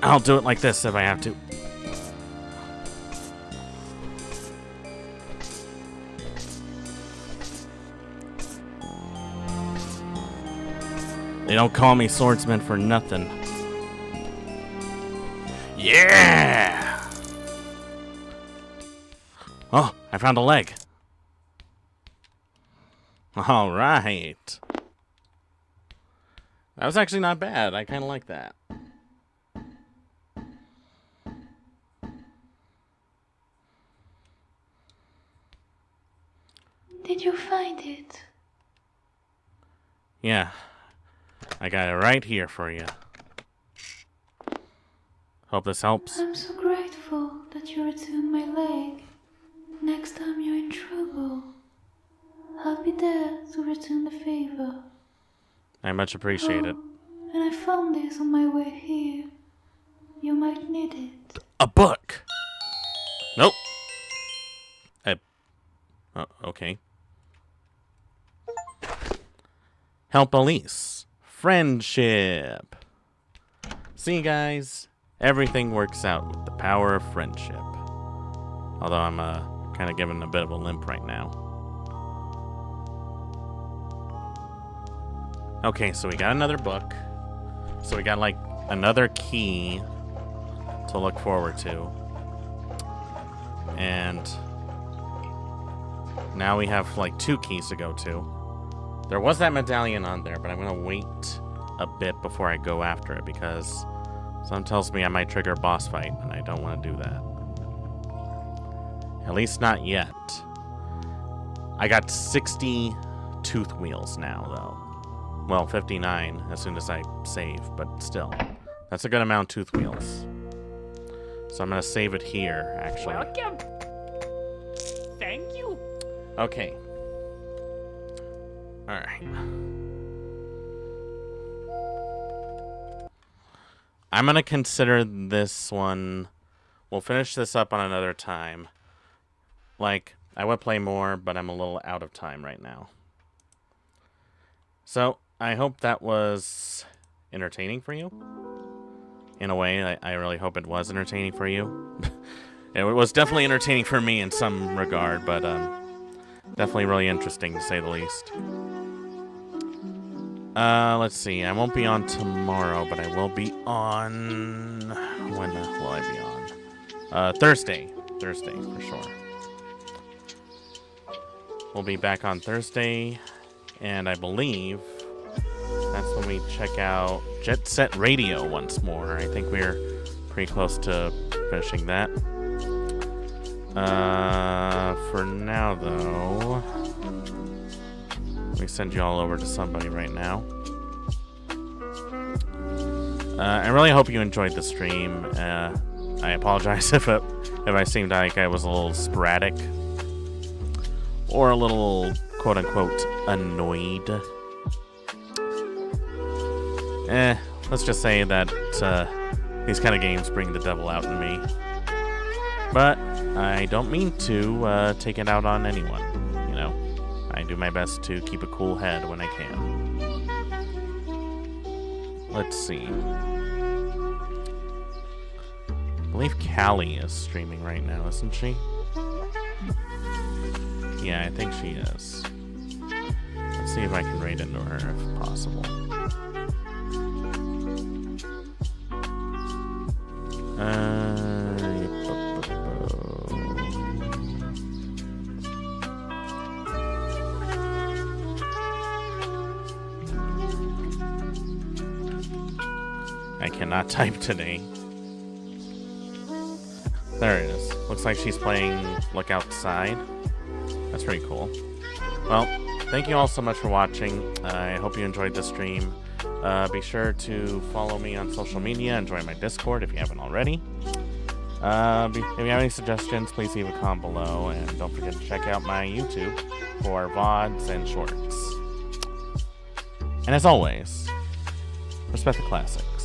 I'll do it like this if I have to. They don't call me swordsman for nothing. Yeah! Oh, I found a leg. All right. That was actually not bad. I kind of like that. Did you find it? Yeah. I got it right here for you. Hope this helps. I'm so grateful that you returned my leg. Next time you're in trouble, I'll be there to return the favor. I much appreciate it. And I found this on my way here. You might need it. A book! Nope. Oh, okay. Help Elise. Friendship. See, guys, everything works out with the power of friendship. Although I'm kind of giving a bit of a limp right now. Okay, so we got another book. So we got like another key to look forward to. And now we have like 2 keys to go to. There was that medallion on there, but I'm going to wait a bit before I go after it because something tells me I might trigger a boss fight, and I don't want to do that. At least not yet. I got 60 tooth wheels now, though. Well, 59 as soon as I save, but still. That's a good amount of tooth wheels. So I'm going to save it here, actually. Welcome. Thank you. Okay. Alright. I'm going to consider this one... We'll finish this up on another time. Like, I would play more, but I'm a little out of time right now. So, I hope that was entertaining for you. In a way, I really hope it was entertaining for you. It was definitely entertaining for me in some regard, but definitely really interesting to say the least. Let's see. I won't be on tomorrow, but I will be on... When will I be on? Thursday. Thursday, for sure. We'll be back on Thursday, and I believe that's when we check out Jet Set Radio once more. I think we're pretty close to finishing that. For now, though, let me send you all over to somebody right now. I really hope you enjoyed the stream. I apologize if I seemed like I was a little sporadic or a little quote-unquote annoyed. Let's just say that these kind of games bring the devil out in me. But I don't mean to take it out on anyone, you know. I do my best to keep a cool head when I can. Let's see. I believe Callie is streaming right now, isn't she? Yeah, I think she is. Let's see if I can raid into her if possible. I cannot type today. There it is. Looks like she's playing Look Outside. That's pretty cool. Well, thank you all so much for watching. I hope you enjoyed the stream. Be sure to follow me on social media and join my Discord if you haven't already. If you have any suggestions, please leave a comment below. And don't forget to check out my YouTube for VODs and shorts. And as always, respect the classics.